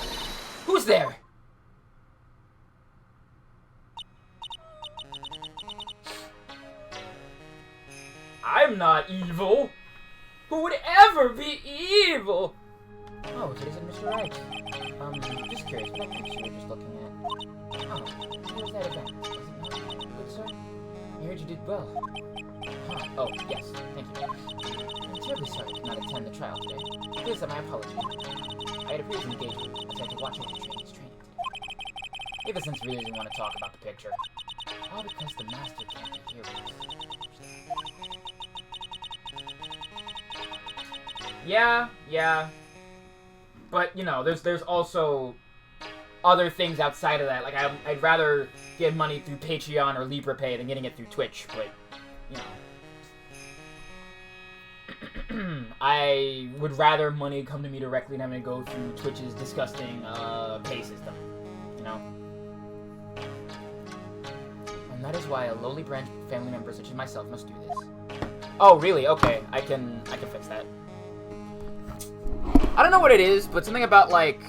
Who's there? I'm not evil. Who would ever be evil? Oh, it isn't Mr. Wright. Just curious, what picture you were just looking at? Oh, how was that event? Was it not good, sir? I heard you did well. Huh. Oh, yes, thank you. I'm terribly sorry I could not attend the trial today. Please accept my apology. I had a previous engagement, as I had to watch over training today. Davison really didn't want to talk about the picture. All because the master can't be here with us. Yeah. But, you know, there's also other things outside of that. Like, I'd rather get money through Patreon or LibrePay than getting it through Twitch, but, you know. I would rather money come to me directly than having to go through Twitch's disgusting pay system, you know? And that is why a lowly branch family member such as myself must do this. Oh, really? Okay, I can fix that. I don't know what it is, but something about, like,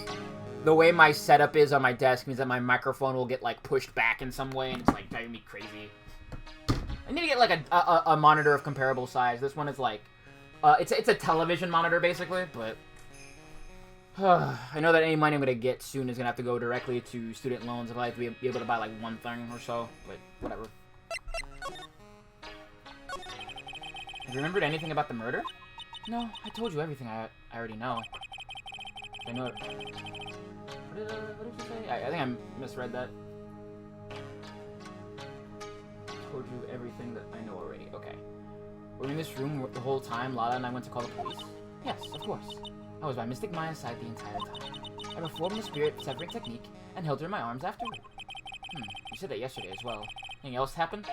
the way my setup is on my desk means that my microphone will get, like, pushed back in some way, and it's, like, driving me crazy. I need to get, like, a monitor of comparable size. This one is, like, it's a television monitor, basically, but I know that any money I'm going to get soon is going to have to go directly to student loans if I have to be able to buy, like, one thing or so, but whatever. Have you remembered anything about the murder? No, I told you everything I already know. I know it. What did you say? I think I misread that. Told you everything that I know already. Okay. Were we in this room the whole time Lala and I went to call the police? Yes, of course. I was by Mystic Maya's side the entire time. I performed the spirit severing technique and held her in my arms afterward. You said that yesterday as well. Anything else happened?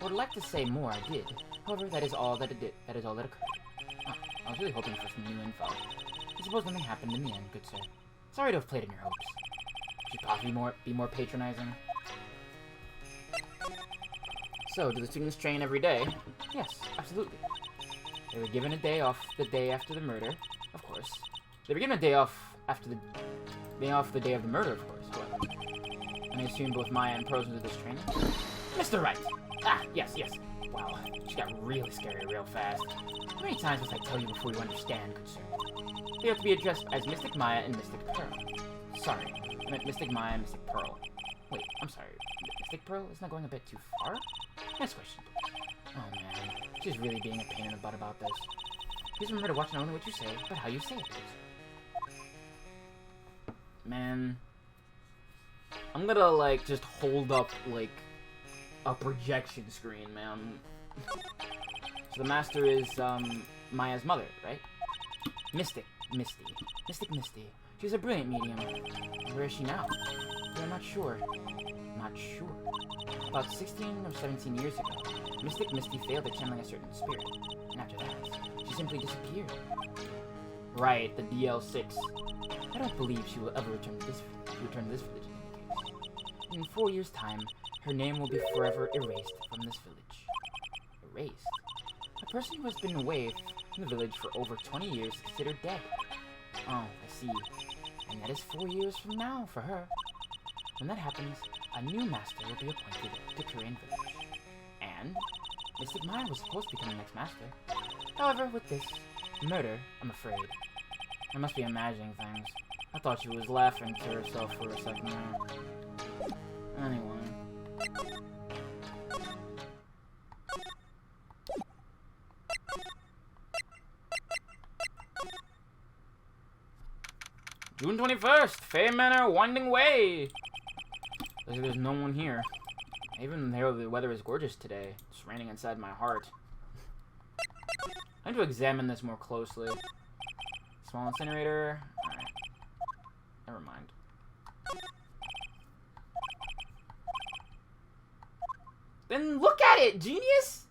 I would like to say more, I did. However, that is all that it did. That is all that occurred. I was really hoping for some new info. I suppose nothing happened in the end, good sir. Sorry to have played in your hopes. Should possibly be more patronizing. So, do the students train every day? Yes, absolutely. They were given a day off the day after the murder, of course. They were given a day off after the day of the murder, of course. What? And I assume both Maya and Pearl into this training? Mr. Wright! Ah, yes. Wow, she got really scary real fast. How many times must I tell you before you understand, good sir? They have to be addressed as Mystic Maya and Mystic Pearl. Sorry, I meant Mystic Maya and Mystic Pearl. Wait, I'm sorry. Mystic Pearl? Isn't that going a bit too far? Next question, please. Oh man, she's really being a pain in the butt about this. Please remember to watch not only what you say, but how you say it, please. Man. I'm gonna, like, just hold up, like, a projection screen, man. So the master is, Maya's mother, right? Mystic Misty. She's a brilliant medium. Where is she now? I'm not sure. About 16 or 17 years ago, Mystic Misty failed at channeling a certain spirit. And after that, she simply disappeared. Right, the DL6. I don't believe she will ever return to this village in any case. In 4 years' time, her name will be forever erased from this village. Erased? A person who has been away in the village for over 20 years is considered dead. Oh, I see. And that is 4 years from now for her. When that happens, a new master will be appointed to Korean village. And Mystic Maya was supposed to become the next master. However, with this murder, I'm afraid. I must be imagining things. I thought she was laughing to herself for a second there. Anyway. June 21st, Faye Manor, Winding Way. There's no one here. Even though the weather is gorgeous today, it's raining inside my heart. I need to examine this more closely. Small incinerator. Alright. Never mind. Then look at it, genius!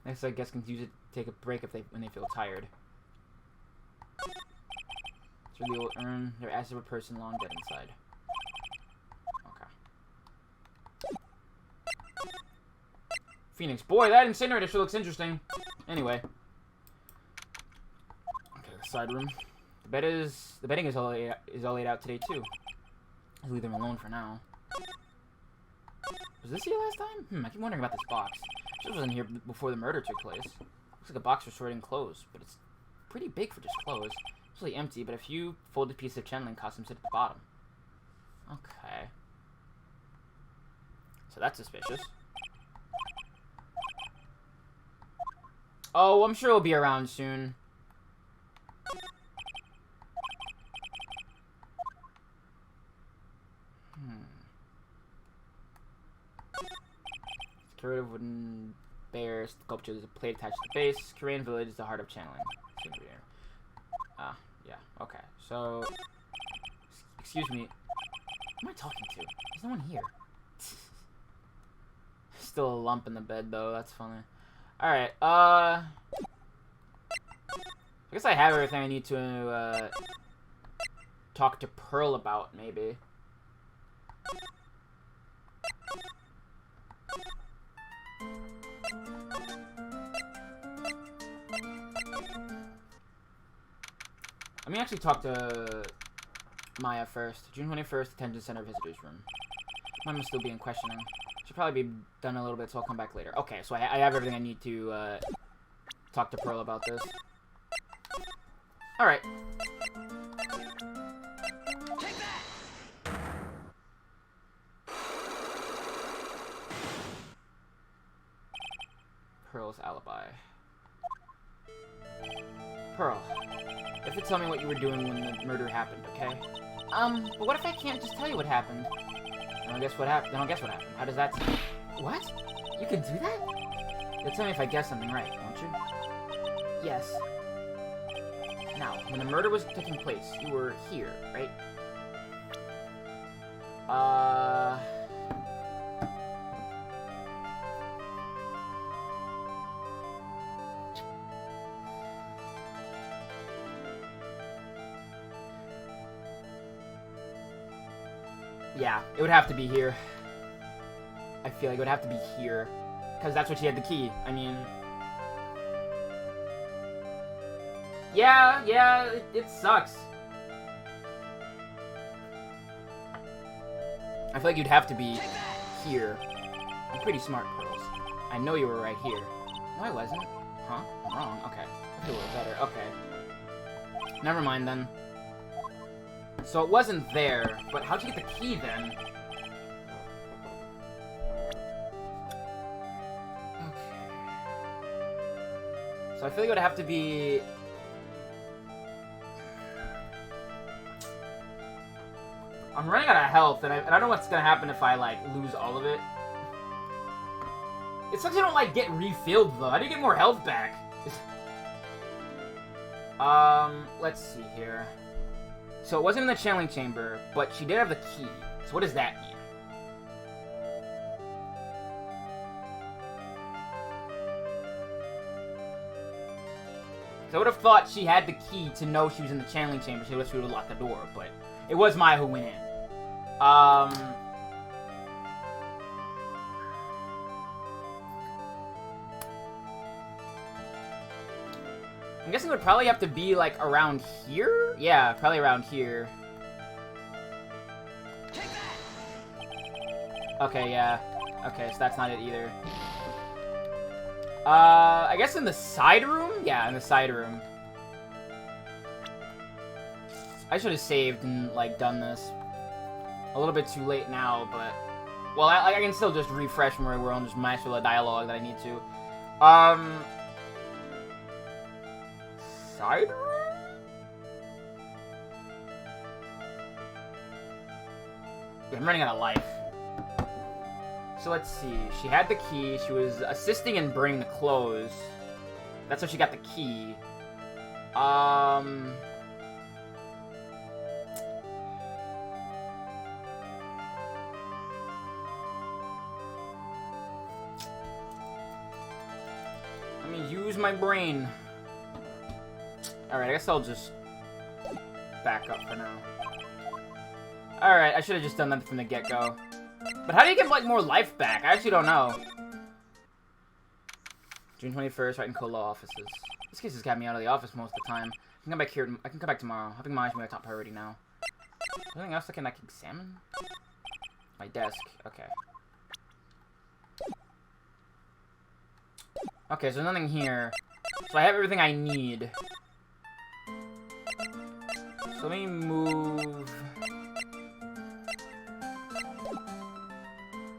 Next, I guess, can use it to take a break when they feel tired. So they will earn their as of a person long dead inside. Okay. Phoenix. Boy, that incinerator sure looks interesting. Anyway. Okay, the side room. The bedding is all laid out today too. I'll leave them alone for now. Was this here last time? I keep wondering about this box. This wasn't here before the murder took place. Looks like a box for sorting clothes, but it's pretty big for just clothes. It's really empty, but a few folded pieces of channeling costumes sit at the bottom. Okay. So that's suspicious. Oh, I'm sure it'll be around soon. Decorative wooden bear sculpture. There's a plate attached to the base. Korean village is the heart of channeling. Yeah. Okay. So, excuse me. Who am I talking to? There's no one here. Still a lump in the bed, though. That's funny. Alright, I guess I have everything I need to, talk to Pearl about, maybe. Let me actually talk to Maya first. June 21st, Detention Center Visitors Room. Mine must still be in questioning. Should probably be done a little bit, so I'll come back later. Okay, so I have everything I need to talk to Pearl about this. Alright. Take that! Pearl's alibi. Pearl, you have to tell me what you were doing when the murder happened, okay? But what if I can't just tell you what happened? Then I'll guess what happened. How does that sound? What? You can do that? You'll tell me if I guess something right, won't you? Yes. Now, when the murder was taking place, you were here, right? Yeah, it would have to be here. I feel like it would have to be here. Because that's what she had the key. I mean... Yeah, it sucks. I feel like you'd have to be here. I'm pretty smart, Pearls. I know you were right here. No, I wasn't. Huh? I'm wrong. Okay. I feel a little better. Okay. Never mind, then. So it wasn't there, but how'd you get the key, then? Okay. So I feel like it would have to be... I'm running out of health, and I don't know what's gonna happen if I, like, lose all of it. It sucks I don't, like, get refilled, though. How do you get more health back? Let's see here. So it wasn't in the channeling chamber, but she did have the key. So what does that mean? So I would have thought she had the key to know she was in the channeling chamber, so she would have locked the door, but it was Maya who went in. I'm guessing it would probably have to be, like, around here? Yeah, probably around here. Okay, yeah. Okay, so that's not it either. I guess in the side room? Yeah, in the side room. I should have saved and, like, done this. A little bit too late now, but... Well, I can still just refresh from where we're on, just match with the dialogue that I need to. Side room? Yeah, I'm running out of life. So let's see. She had the key. She was assisting in bringing the clothes. That's how she got the key. Let me use my brain. Alright, I guess I'll just back up for now. Alright, I should have just done that from the get-go. But how do you get, like, more life back? I actually don't know. June 21st, Wright and Cola offices. This case has got me out of the office most of the time. I can come back here. I can come back tomorrow. Having mine is my top priority now. Anything else I can, like, examine? My desk. Okay. Okay, so nothing here. So I have everything I need. So let me move...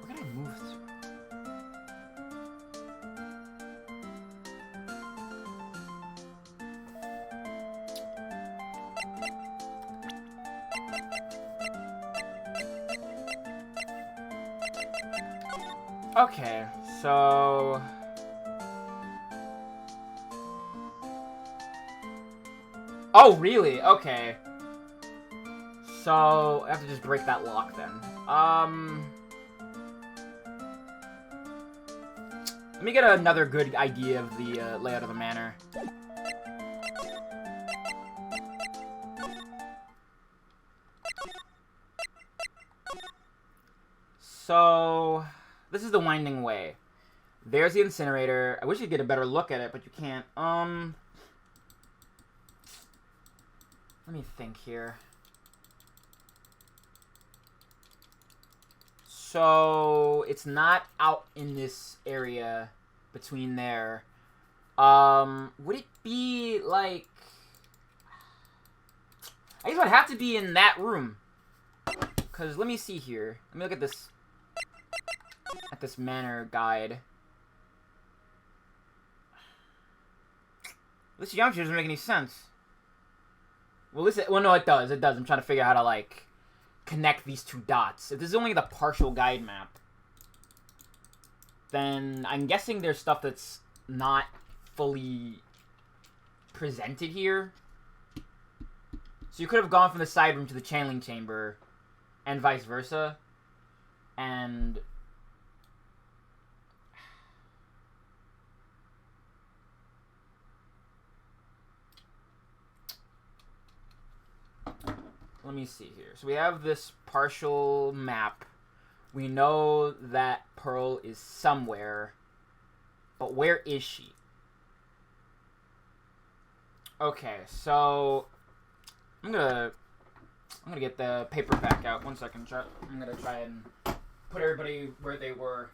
Where can I move to? Okay, so... Oh, really? Okay. So, I have to just break that lock then. Let me get another good idea of the layout of the manor. So, this is the winding way. There's the incinerator. I wish you'd get a better look at it, but you can't. Let me think here. So, it's not out in this area between there. Would it be, like... I guess it would have to be in that room. Because, let me see here. Let me look at this... At this manor guide. This geometry doesn't make any sense. Well, listen. Well, no, it does. It does. I'm trying to figure out how to, like, connect these two dots. If this is only the partial guide map, then I'm guessing there's stuff that's not fully presented here. So you could have gone from the side room to the channeling chamber, and vice versa. And... let me see here. So we have this partial map. We know that Pearl is somewhere. But where is she? Okay, so I'm gonna get the paper back out. 1 second. I'm gonna try and put everybody where they were.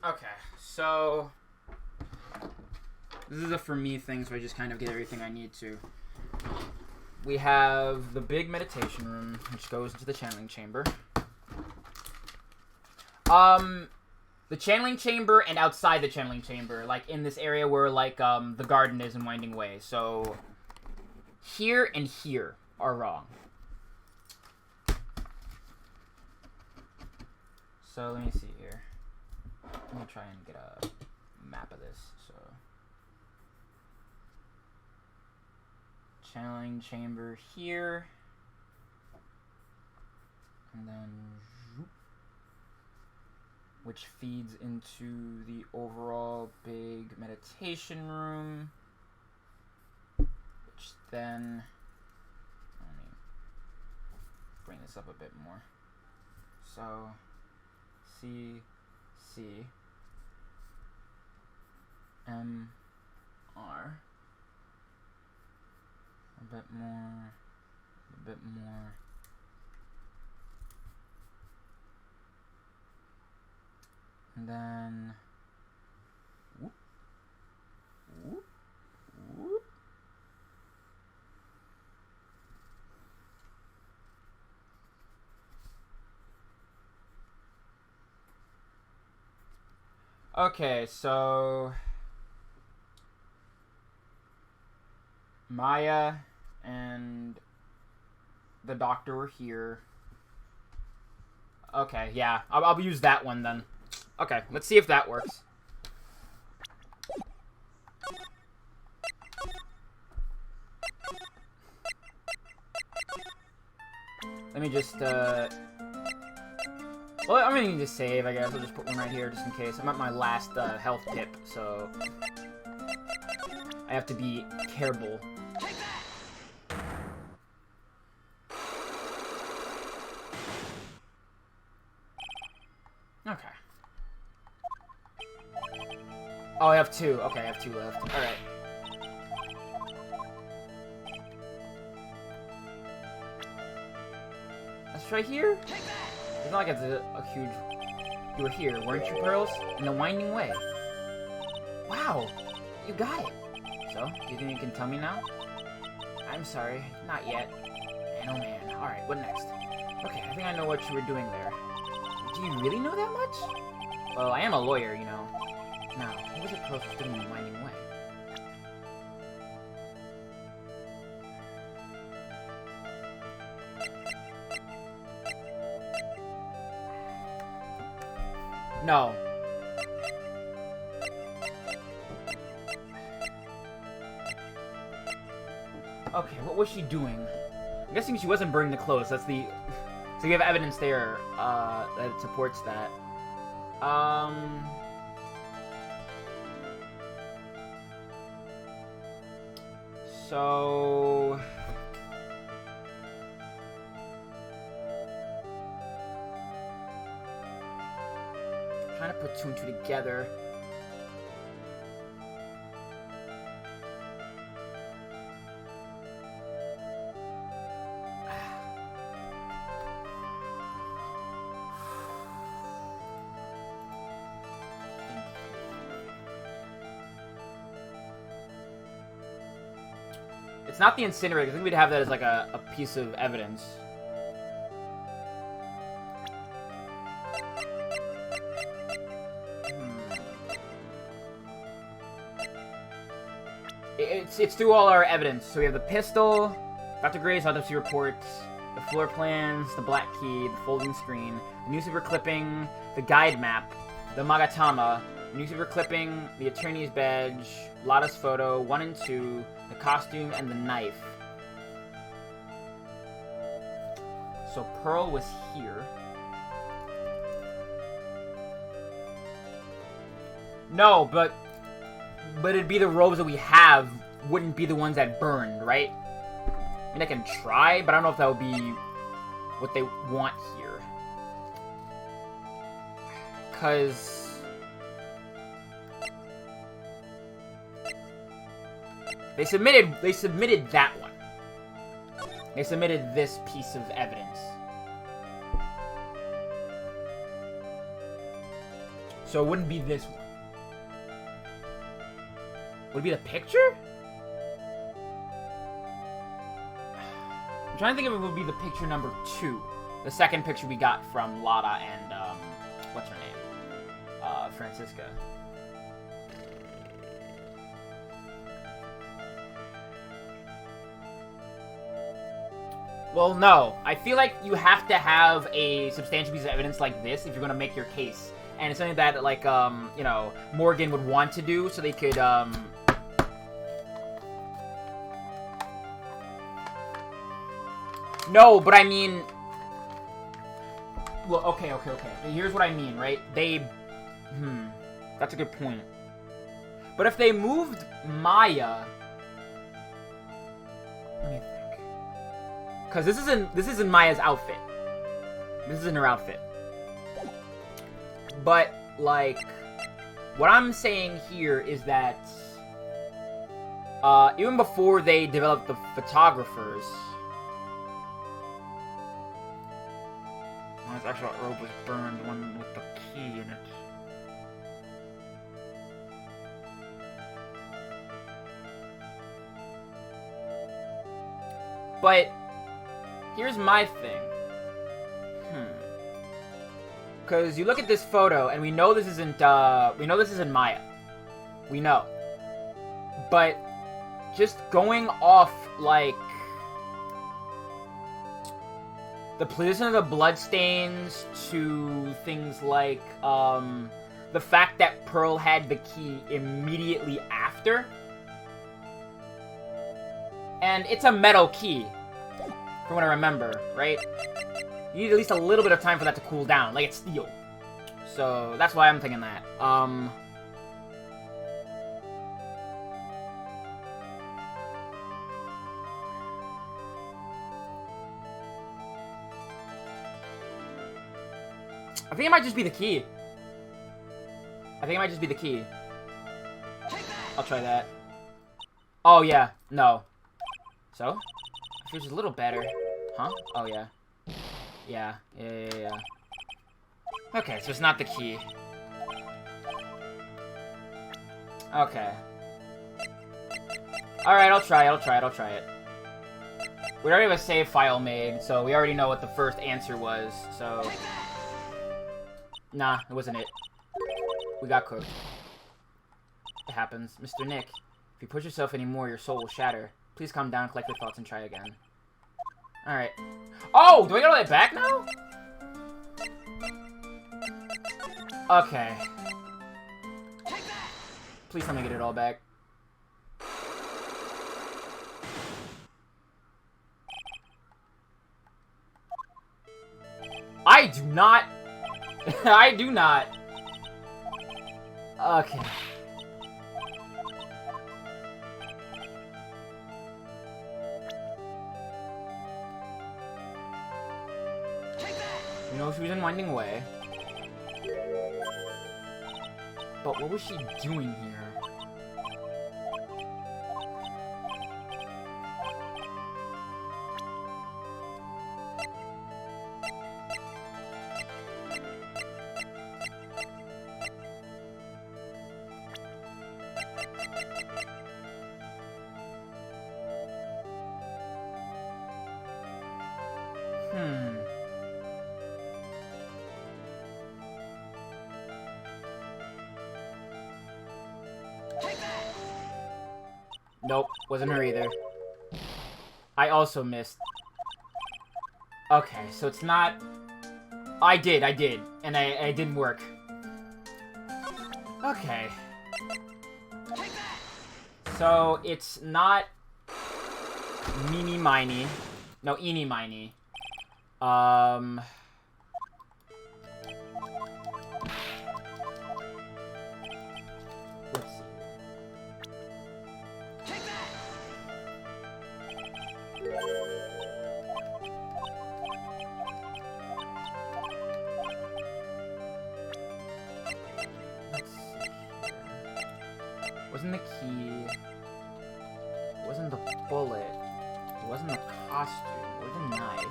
Okay, so this is a for me thing, so I just kind of get everything I need to. We have the big meditation room, which goes into the channeling chamber. The channeling chamber and outside the channeling chamber, like in this area where like the garden is in Winding Way. So here and here are wrong. So let me see here. Let me try and get a map of this. So channeling chamber here, and then which feeds into the overall big meditation room, which then, let me bring this up a bit more. So C, M R. A bit more. A bit more. And then. Whoop. Whoop. Whoop. Okay, so Maya and the doctor were here. Okay, yeah, I'll use that one then. Okay, let's see if that works. Let me just, well, I'm gonna need to save, I guess. I'll just put one right here just in case. I'm at my last health pip, so I have to be careful. Okay. Oh, I have two. Okay, I have two left. Alright. Let's try here. It's not like it's a huge... You were here, weren't you, Pearls? In the winding way. Wow, you got it. So, do you think you can tell me now? I'm sorry, not yet. Man, oh man. Alright, what next? Okay, I think I know what you were doing there. Do you really know that much? Well, I am a lawyer, you know. Now, what was it Pearls was doing in the winding way? No. Okay, what was she doing? I'm guessing she wasn't burning the clothes. That's the... So you have evidence there, that supports that. So... Trying to put two and two together. It's not the incinerator. I think we'd have that as like a piece of evidence. It's through all our evidence. So we have the pistol, Dr. Gray's autopsy reports, the floor plans, the black key, the folding screen, the newspaper clipping, the guide map, the Magatama, the newspaper clipping, the attorney's badge, Lotta's photo, 1 and 2, the costume, and the knife. So Pearl was here. No, but it'd be the robes that we have wouldn't be the ones that burned, right? I mean, I can try, but I don't know if that would be what they want here. Because... They submitted that one. They submitted this piece of evidence. So it wouldn't be this one. Would it be the picture? I'm trying to think if it would be the picture number 2. The second picture we got from Lotta and, what's her name? Francisca. Well, no. I feel like you have to have a substantial piece of evidence like this if you're going to make your case. And it's something that, like, you know, Morgan would want to do so they could, No, but I mean... Well, okay. Here's what I mean, right? They... That's a good point. But if they moved Maya... Let me think. Because this isn't Maya's outfit. This isn't her outfit. But, like... what I'm saying here is that even before they developed the photographers, well, actually that robe was burned, one with the key in it. But here's my thing. Because you look at this photo, and we know this isn't Maya. We know. But just going off, like, the position of the bloodstains to things like, the fact that Pearl had the key immediately after. And it's a metal key, from what I remember, right? You need at least a little bit of time for that to cool down, like it's steel. So, that's why I'm thinking that. I think it might just be the key. I'll try that. Oh, yeah. No. So? Feels a little better. Huh? Oh, yeah. Yeah. Okay, so it's not the key. Okay. Alright, I'll try it. We already have a save file made, so we already know what the first answer was, so... Nah, it wasn't it. We got cooked. It happens. Mr. Nick, if you push yourself anymore, your soul will shatter. Please calm down, collect your thoughts, and try again. Alright. Oh! Do I get all that back now? Okay. Please let me get it all back. I do not... I do not. Okay. You know, she was unwinding away. But what was she doing here? Nope, wasn't her either. I also missed. Okay, so it's not... I did, and I didn't work. Okay. So, it's not... Meeny Miny. No, Eeny Miny. Let's see. Wasn't the key, wasn't the bullet, it wasn't the costume, or the knife.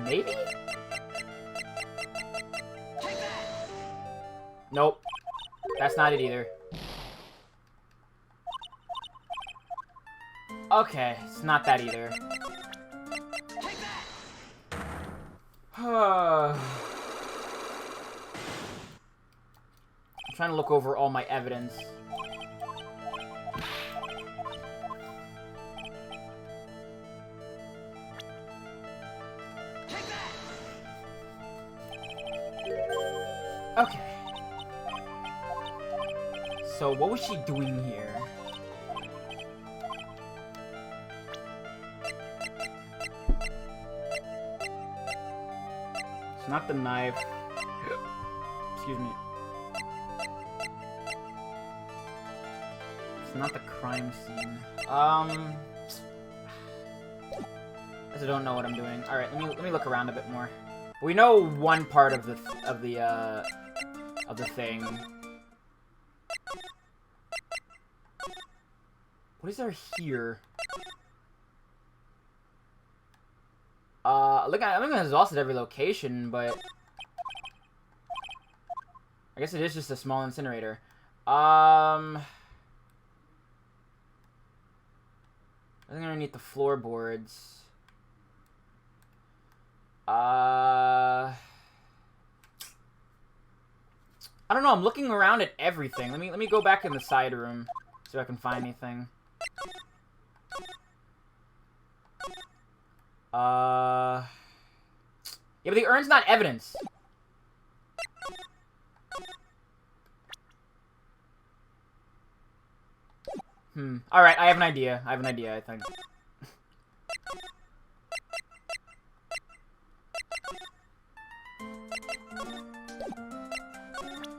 Maybe? Nope. That's not it either. Okay, it's not that either. I'm trying to look over all my evidence. Okay. So, what was she doing here? It's not the knife. Excuse me. It's not the crime scene. Because I don't know what I'm doing. All right, let me look around a bit more. We know one part of the thing. What is there here? Look, I think it's exhausted every location, but I guess it is just a small incinerator. I think underneath the floorboards. I don't know. I'm looking around at everything. Let me go back in the side room so I can find anything. Yeah, but the urn's not evidence. Alright, I have an idea. I think.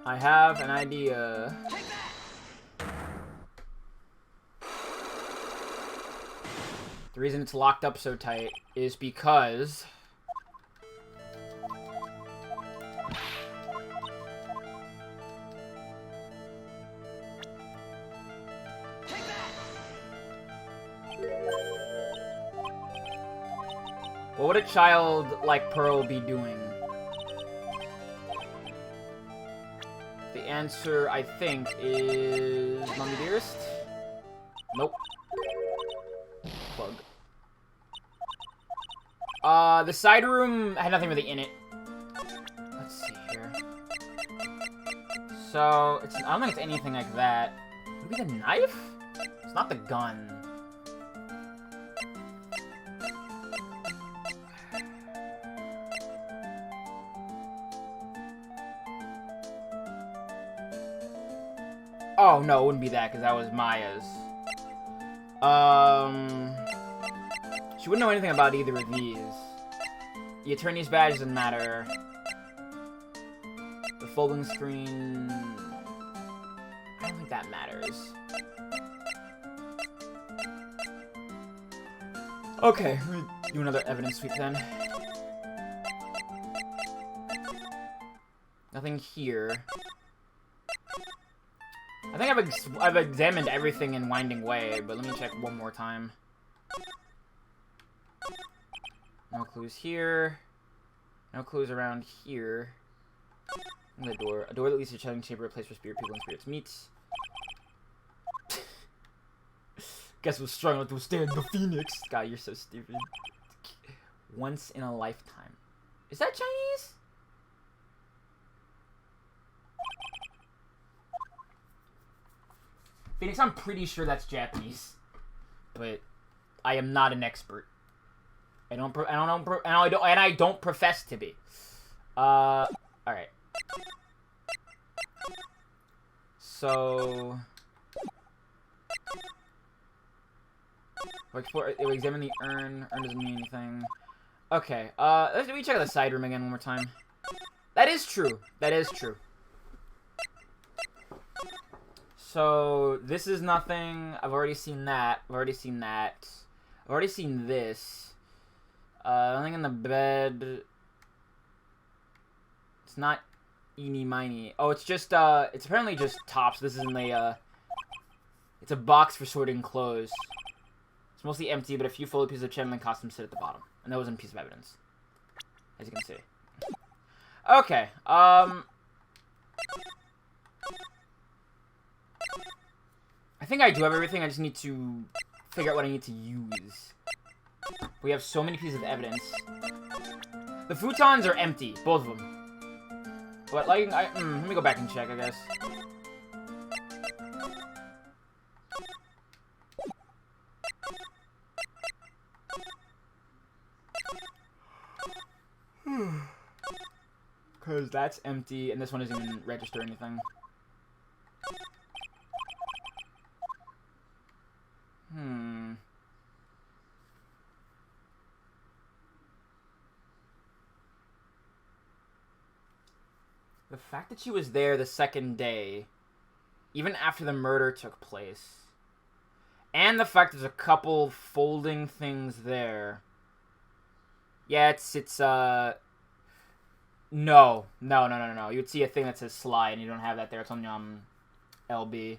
I have an idea. The reason it's locked up so tight is because... What would a child like Pearl be doing? The answer, I think, is... Mommy Dearest? Nope. Plug. The side room had nothing really in it. Let's see here. So, I don't think it's anything like that. Would it be the knife? It's not the gun. Oh, no, it wouldn't be that, because that was Maya's. She wouldn't know anything about either of these. The attorney's badge doesn't matter. The folding screen... I don't think that matters. Okay, let me do another evidence sweep then. Nothing here. I think I've examined everything in Winding Way, but let me check one more time. No clues here. No clues around here. And the door. A door that leads to a chilling chamber, a place where spirit people and spirits meet. Guess what's strong enough to withstand the Phoenix? God, you're so stupid. Once in a lifetime. Is that Chinese? Phoenix, I'm pretty sure that's Japanese, but I am not an expert. I don't profess to be. All right. So, we examine the urn. Urn doesn't mean anything. Okay. Let me check out the side room again one more time. That is true. That is true. So, this is nothing. I've already seen that. I've already seen that. I've already seen this. Nothing in the bed. It's not eeny miny. Oh, it's just, it's apparently just tops. This isn't a, it's a box for sorting clothes. It's mostly empty, but a few folded pieces of channeling costumes sit at the bottom. And that was a piece of evidence. As you can see. Okay, I think I do have everything. I just need to figure out what I need to use. We have so many pieces of evidence. The futons are empty, both of them. But like, let me go back and check, I guess. Because that's empty, and this one doesn't even register anything. The fact that she was there the second day, even after the murder took place, and the fact there's a couple folding things there, Yeah, no. You'd see a thing that says slide, and you don't have that there. It's on, LB.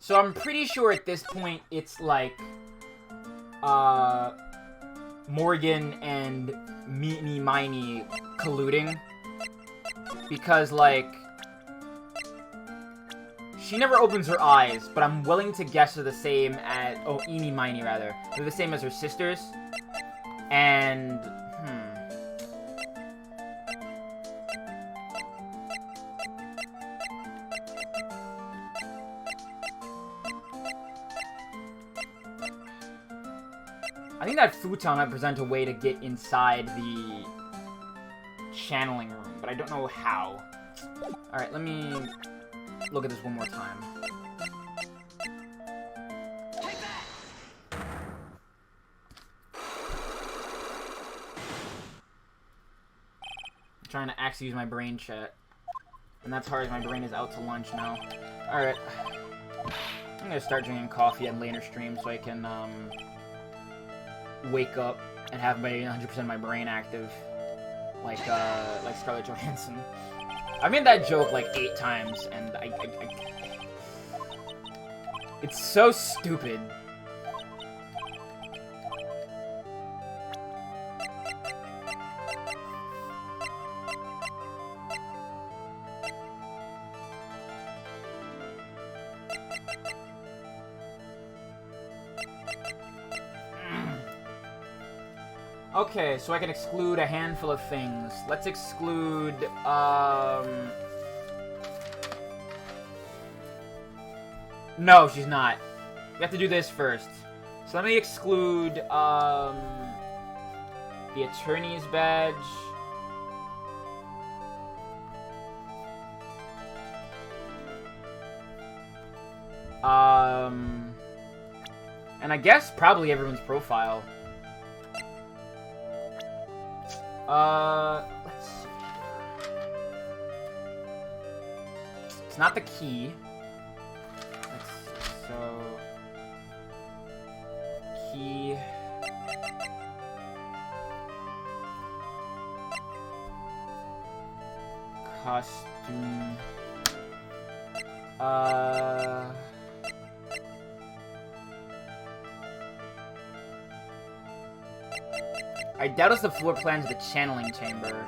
So I'm pretty sure at this point it's like, Morgan and Meeny Miny colluding. Because, like, she never opens her eyes, but I'm willing to guess they're the same as, Eeny Miny rather. They're the same as her sisters. And, I think that futon might present a way to get inside the channeling room, but I don't know how. Alright, let me look at this one more time. Take that! I'm trying to actually use my brain chat. And that's hard as my brain is out to lunch now. Alright. I'm gonna start drinking coffee on later stream so I can, wake up and have my 100% of my brain active. Like Scarlett Johansson. I made that joke like 8 times, and I it's so stupid. Okay, so I can exclude a handful of things. Let's exclude, No, she's not. We have to do this first. So let me exclude, the attorney's badge. And I guess probably everyone's profile. Let's see here. It's not the key. Let's see, so... Key... Costume... I doubt it's the floor plans of the channeling chamber.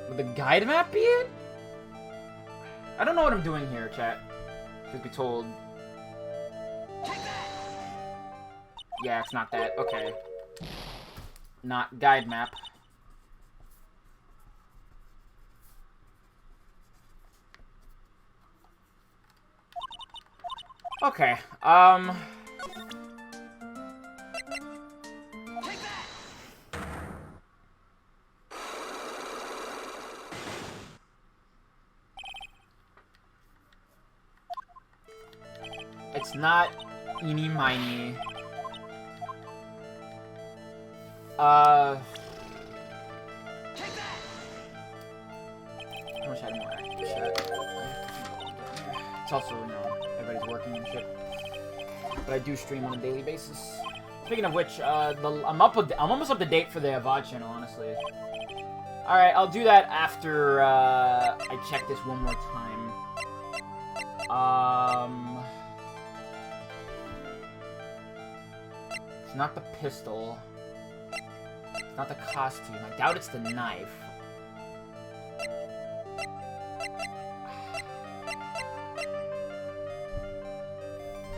Would the guide map be it? I don't know what I'm doing here, chat. Should be told. Yeah, it's not that. Okay. Not guide map. Okay, it's not eeny miny. I wish I had more active shit. It's also, you know, everybody's working and shit. But I do stream on a daily basis. Speaking of which, I'm almost up to date for the VOD channel, honestly. Alright, I'll do that after, I check this one more time. It's not the pistol. It's not the costume. I doubt it's the knife.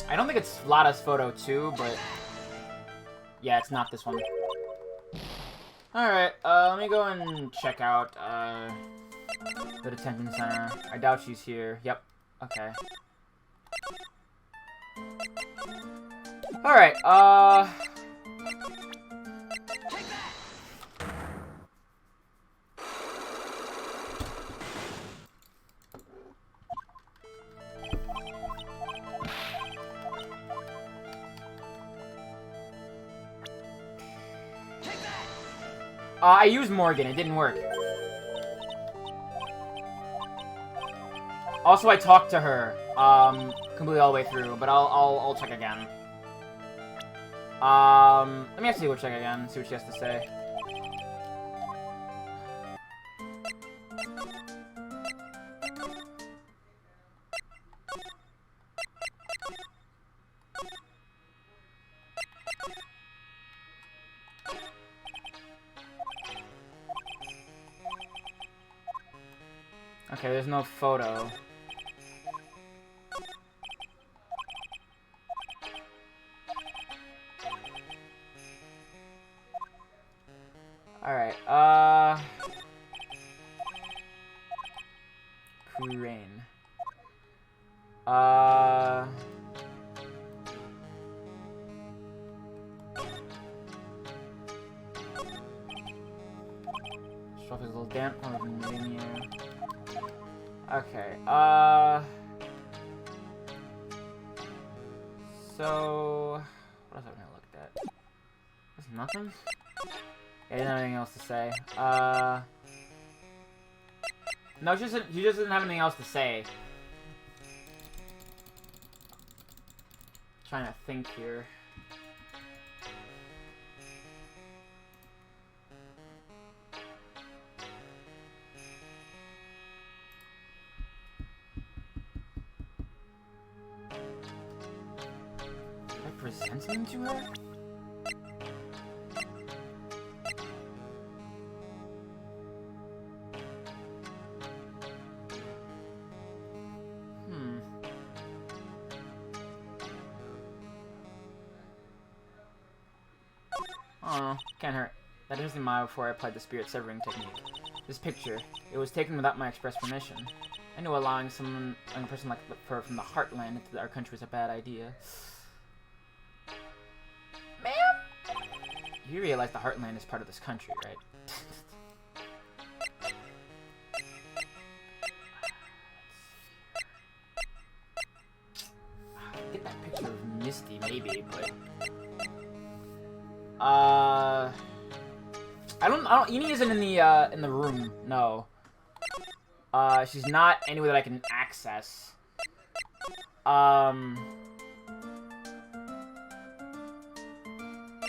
I don't think it's Lada's photo too, but yeah, it's not this one. Alright, let me go and check out the detention center. I doubt she's here. Yep. Okay. Alright, I used Morgan. It didn't work. Also, I talked to her, completely all the way through, but I'll check again. Let me actually go check again, see what she has to say. Okay, there's no photo. Alright, Crane. Stuff is a little damp from the menu. Okay, so what else have I looked at? There's nothing? Yeah, I didn't have anything else to say. No, she just doesn't have anything else to say. Trying to think here. Did I present something to her? Oh, can't hurt. That is a mile before I applied the spirit severing technique. This picture, it was taken without my express permission. I knew allowing a person like her from the Heartland into our country was a bad idea. Ma'am? You realize the Heartland is part of this country, right? Get that picture of Misty, maybe, but... Eni isn't in the room, no. She's not anywhere that I can access.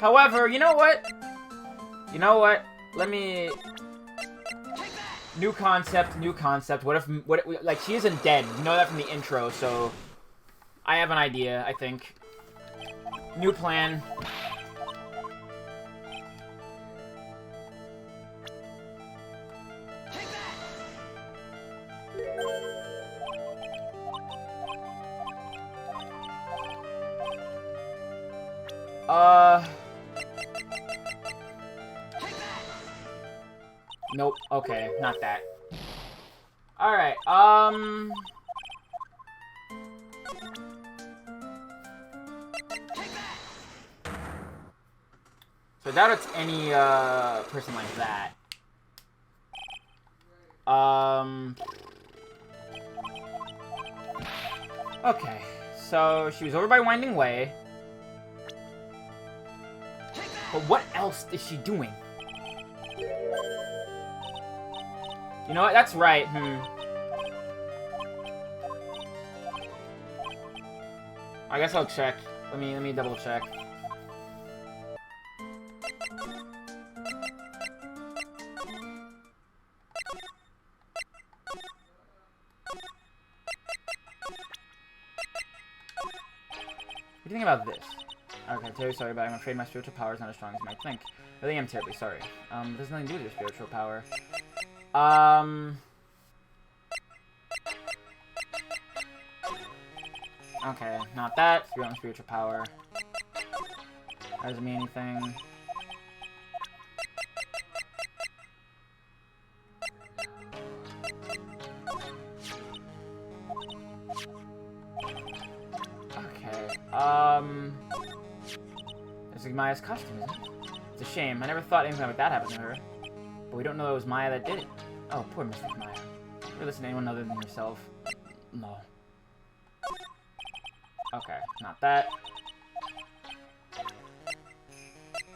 However, you know what? Let me... New concept. What if, like, she isn't dead. You know that from the intro, so... I have an idea, I think. New plan. Nope. Okay, not that. Alright, so I doubt it's any, person like that. Okay, so she was over by Winding Way. But what else is she doing? You know what? That's right. I guess I'll check. Let me double check. What do you think about this? Okay, I'm terribly sorry, but I'm afraid my spiritual power is not as strong as you might think. I really am terribly sorry. There's nothing to do with your spiritual power. Okay, not that. Your own spiritual power. That doesn't mean anything. Okay, This is Maya's costume, isn't it? It's a shame. I never thought anything like that happened to her. But we don't know it was Maya that did it. Oh, poor Mystic Maya. Never listen to anyone other than yourself. No. Okay, not that.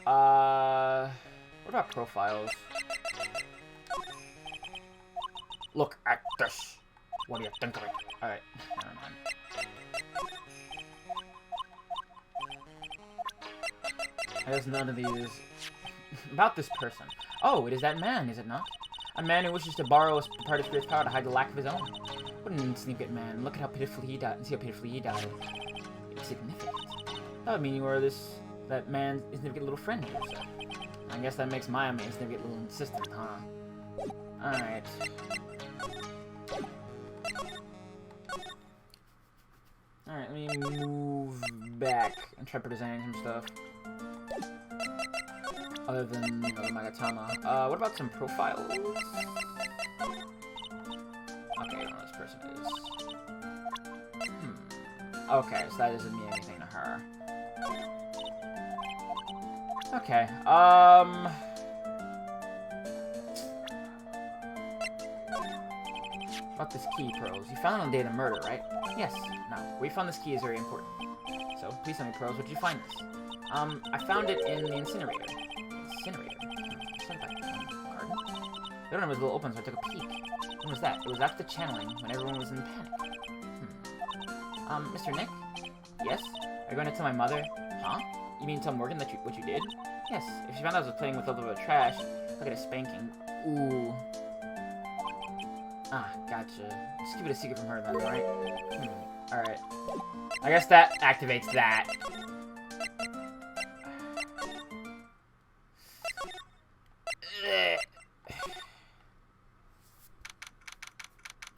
What about profiles? Look at this. What do you think of it? Alright, never mind. There's none of these. About this person. Oh, it is that man, is it not? A man who wishes to borrow a part of spirit's power to hide the lack of his own. What an insignificant man. Look at how pitifully he died. See how pitifully he died. Insignificant. That would mean you are that man's insignificant little friend to yourself. I guess that makes my insignificant little assistant, huh? Alright. Alright, let me move back and try presenting some stuff. Other than, you know, the Magatama. What about some profiles? Okay, I don't know who this person is. Okay, so that doesn't mean anything to her. Okay, about this key, Pearls. You found it on the day of the murder, right? Yes. No. Where you found this key is very important. So, please tell me, Pearls, where did you find this? I found it in the incinerator. Incinerator? Garden? The door was a little open, so I took a peek. When was that? It was after the channeling, when everyone was in panic. Mr. Nick? Yes? Are you going to tell my mother? Huh? You mean tell Morgan what you did? Yes. If she found out I was playing with a little bit of trash, look at a spanking. Ooh. Ah, gotcha. Just keep it a secret from her then, right? Alright. I guess that activates that.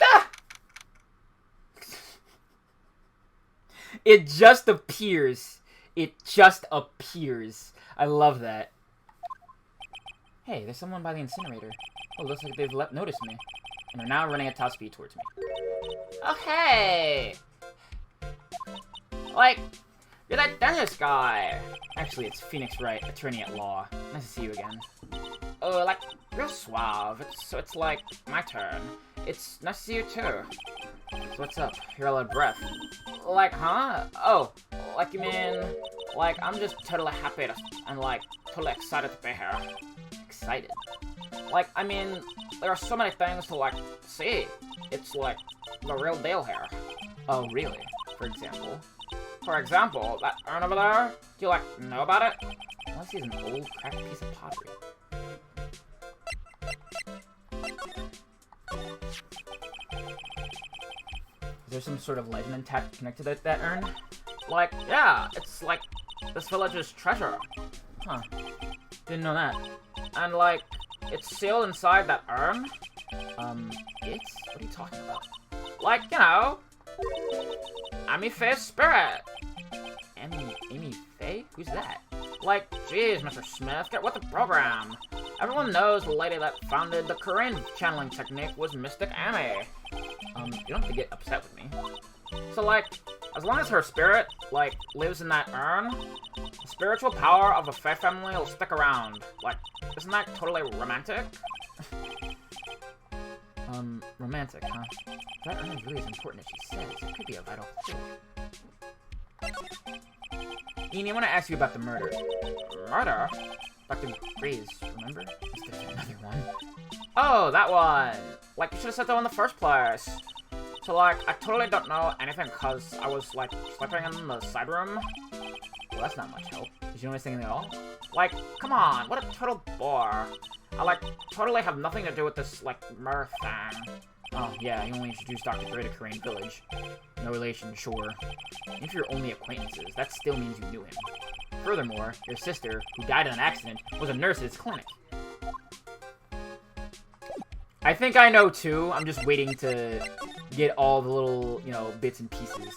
Ah! It just appears. It just appears. I love that. Hey, there's someone by the incinerator. Oh, looks like they've noticed me. And they're now running at top speed towards me. Oh, hey! Like, you're that dentist guy! Actually, it's Phoenix Wright, attorney at law. Nice to see you again. Oh, like, real suave. It's like, my turn. It's nice to see you too. So what's up? You're all out of breath. Like, huh? Oh, like, you mean, like, I'm just totally happy and, like, totally excited to be here. Excited? Like, I mean, there are so many things to, like, see. It's, like, the real deal here. Oh, really? For example? For example, that urn over there? Do you, like, know about it? Unless he's an old, cracked piece of pottery. Is there some sort of legend intact connected to that urn? Like, yeah, it's, like, this village's treasure. Huh. Didn't know that. And, like, it's sealed inside that urn? It's? What are you talking about? Like, you know, Amy Faye's spirit. Amy Faye? Who's that? Like, geez, Mr. Smith, get with the program. Everyone knows the lady that founded the Korean channeling technique was Mystic Amy. You don't have to get upset with me. So, like, as long as her spirit, like, lives in that urn, the spiritual power of the Faye family will stick around. Like, isn't that totally romantic? Romantic, huh? That urn is really as important as she says. It could be a vital clue. Ian, I want to ask you about the murder. Murder? Dr. Grays, remember? There's another one. Oh, that one! Like, you should have said that one in the first place. So, like, I totally don't know anything because I was, like, sleeping in the side room. Well, that's not much help. Did you notice anything at all? Like, come on, what a total bore. I, like, totally have nothing to do with this, like, murder thing. Oh, yeah, you only introduced Dr. Gray to Korean Village. No relation, sure. If you're only acquaintances, that still means you knew him. Furthermore, your sister, who died in an accident, was a nurse at his clinic. I think I know, too. I'm just waiting to get all the little, you know, bits and pieces.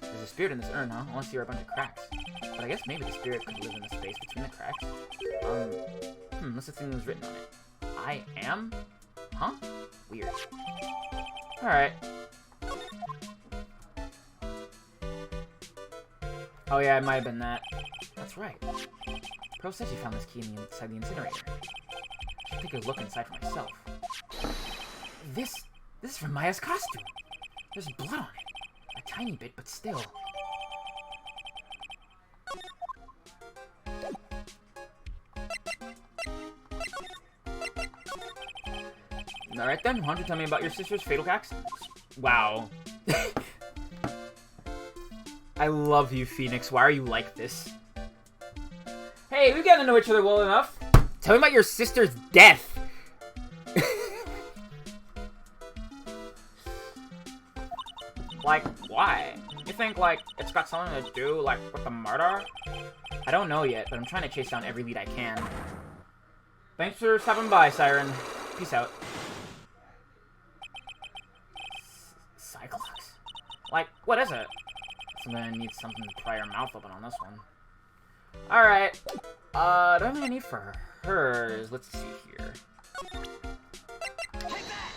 There's a spirit in this urn, huh? Unless you're a bunch of cracks. But I guess maybe the spirit could live in the space between the cracks. What's the thing that was written on it? I am? Huh? Weird. Alright. Oh yeah, it might have been that. That's right. Pro said she found this key inside the incinerator. I should take a look inside for myself. This is from Maya's costume. There's blood on it. A tiny bit, but still. Alright then, why don't you tell me about your sister's fatal accident? Wow. I love you, Phoenix. Why are you like this? Hey, we've gotten to know each other well enough. Tell me about your sister's death. Like, why? You think, like, it's got something to do, like, with the murder? I don't know yet, but I'm trying to chase down every lead I can. Thanks for stopping by, Siren. Peace out. Cyclops? Like, what is it? Someone needs something to pry her mouth open on this one. Alright. Do I have any need for hers? Let's see here. Take that!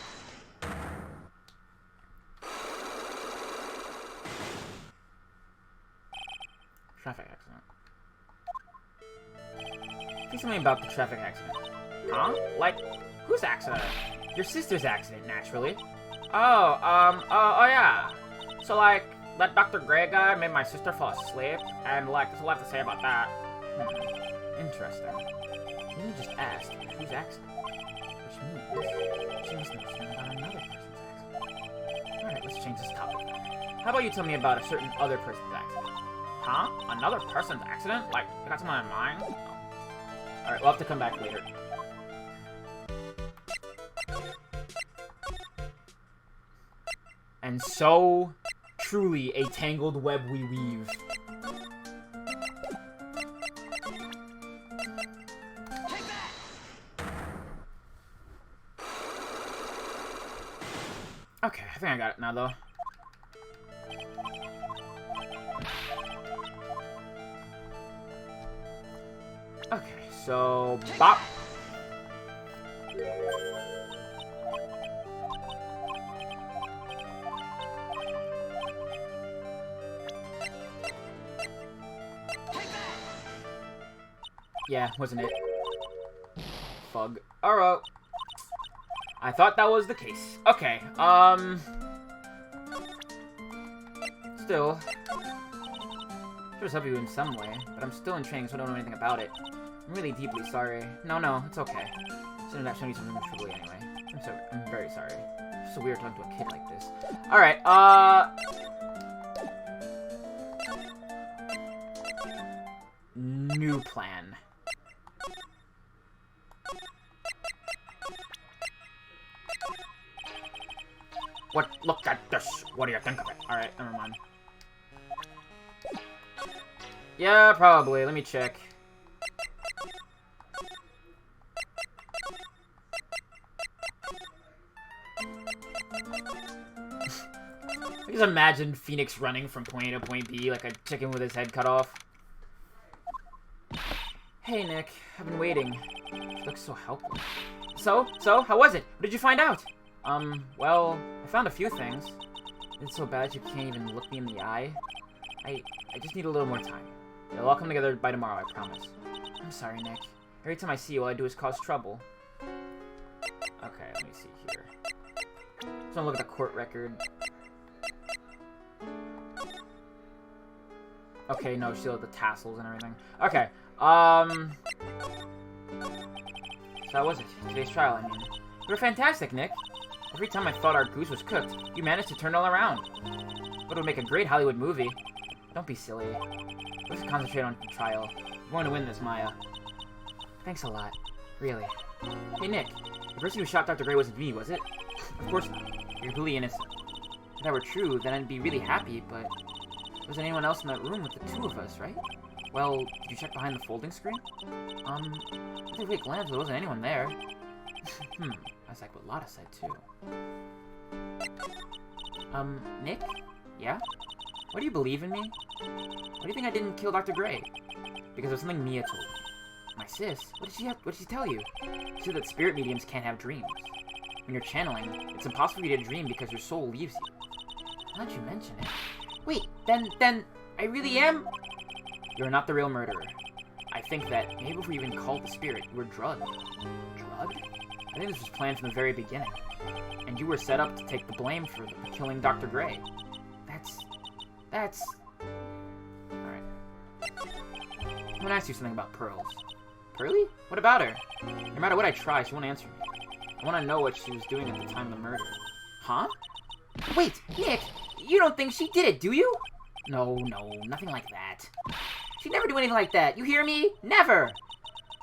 Traffic accident. Say something about the traffic accident. Huh? Like, whose accident? Your sister's accident, naturally. Oh, oh yeah. So, like, that Dr. Gray guy made my sister fall asleep, and, like, there's a lot to say about that. Interesting. You just asked whose accident? Which means she must know something about another person's accident. Alright, let's change this topic then. How about you tell me about a certain other person's accident? Huh? Another person's accident? Like, you got something in mind? Oh. Alright, we'll have to come back later. And so, truly, a tangled web we weave. Take that! Okay, I think I got it now, though. Okay, so... Bop! Yeah, wasn't it? Fug. Alright. I thought that was the case. Okay, still. Sure help you in some way, but I'm still in training, so I don't know anything about it. I'm really deeply sorry. No, it's okay. Shouldn't have shown you something miserably anyway. I'm very sorry. It's so weird talking to a kid like this. Alright, new plan. What? Look at this. What do you think of it? Alright, never mind. Yeah, probably. Let me check. I just imagine Phoenix running from point A to point B like a chicken with his head cut off. Hey, Nick. I've been waiting. You look so helpless. So, how was it? What did you find out? Well, I found a few things. It's so bad you can't even look me in the eye. I just need a little more time. It'll all come together by tomorrow, I promise. I'm sorry, Nick. Every time I see you, all I do is cause trouble. Okay, let me see here. Just wanna look at the court record. Okay, no, still the tassels and everything. Okay, so how was it? Today's trial, I mean. You were fantastic, Nick. Every time I thought our goose was cooked, you managed to turn it all around. But it would make a great Hollywood movie. Don't be silly. Let's concentrate on the trial. We're going to win this, Maya. Thanks a lot. Really. Hey, Nick. The person who shot Dr. Gray wasn't me, was it? Of course not. You're completely innocent. If that were true, then I'd be really happy, but... there wasn't anyone else in that room with the two of us, right? Well, did you check behind the folding screen? I took a glance, there wasn't anyone there. That's like what Lotta said, too. Nick? Yeah? Why do you believe in me? Why do you think I didn't kill Dr. Gray? Because of something Mia told me. My sis? What did she tell you? She said that spirit mediums can't have dreams. When you're channeling, it's impossible for you to dream because your soul leaves you. Now that you mention it... Wait, then, I really am? You're not the real murderer. I think that, maybe if we even called the spirit, you were drugged. Drugged? I think this was planned from the very beginning. And you were set up to take the blame for killing Dr. Gray. That's... Alright. I'm gonna ask you something about Pearls. Pearly? What about her? No matter what I try, she won't answer me. I want to know what she was doing at the time of the murder. Huh? Wait, Nick! You don't think she did it, do you? No, nothing like that. She'd never do anything like that. You hear me? Never!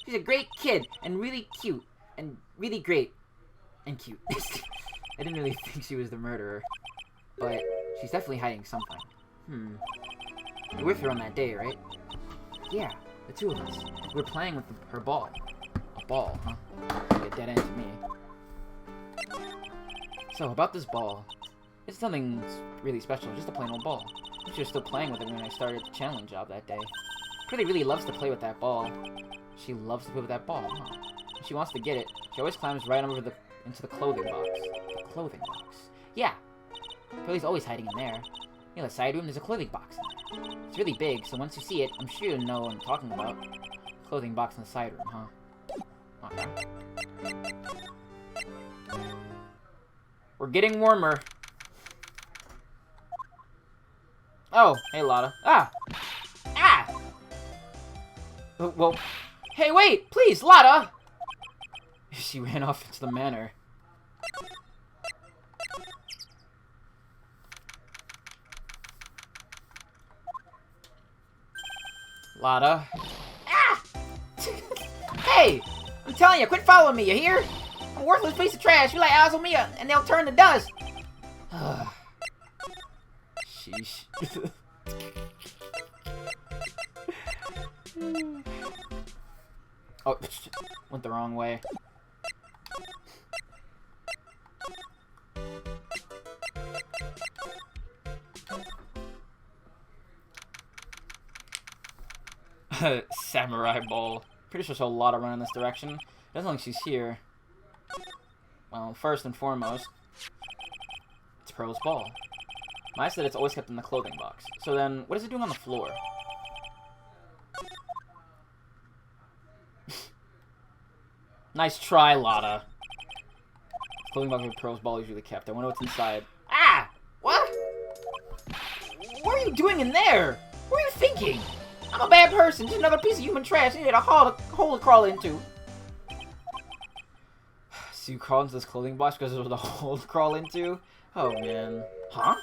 She's a great kid, and really cute, and really great, and cute. I didn't really think she was the murderer, but she's definitely hiding something. You were with her on that day, right? Yeah, the two of us. We were playing with her ball. A ball, huh? Like a dead end to me. So, about this ball. It's nothing really special, just a plain old ball. She was still playing with it when I started the channeling job that day. Pretty really loves to play with that ball. She loves to play with that ball, huh? When she wants to get it, she always climbs right over into the clothing box. The clothing box. Yeah. Pearlie's always hiding in there. In the side room, there's a clothing box in there. It's really big, so once you see it, I'm sure you'll know what I'm talking about. Clothing box in the side room, huh? Okay. We're getting warmer. Oh, hey, Lotta. Ah! Well, hey, wait! Please, Lotta! She ran off into the manor. Lotta. Ah! Hey! I'm telling you, quit following me, you hear? I'm a worthless piece of trash. You like Azumia, and they'll turn to dust. Sheesh. Oh, went the wrong way. Samurai ball. Pretty sure there's a lot of run in this direction. Doesn't look like she's here. Well, first and foremost, it's Pearl's ball. Maya said it's always kept in the clothing box. So then, what is it doing on the floor? Nice try, Lotta. Clothing box where Pearl's ball is usually kept. I wonder what's inside. Ah! What? What are you doing in there? What are you thinking? I'm a bad person. Just another piece of human trash. You need a hole to crawl into. So you crawl into this clothing box because there was a hole to crawl into? Oh, man. Huh?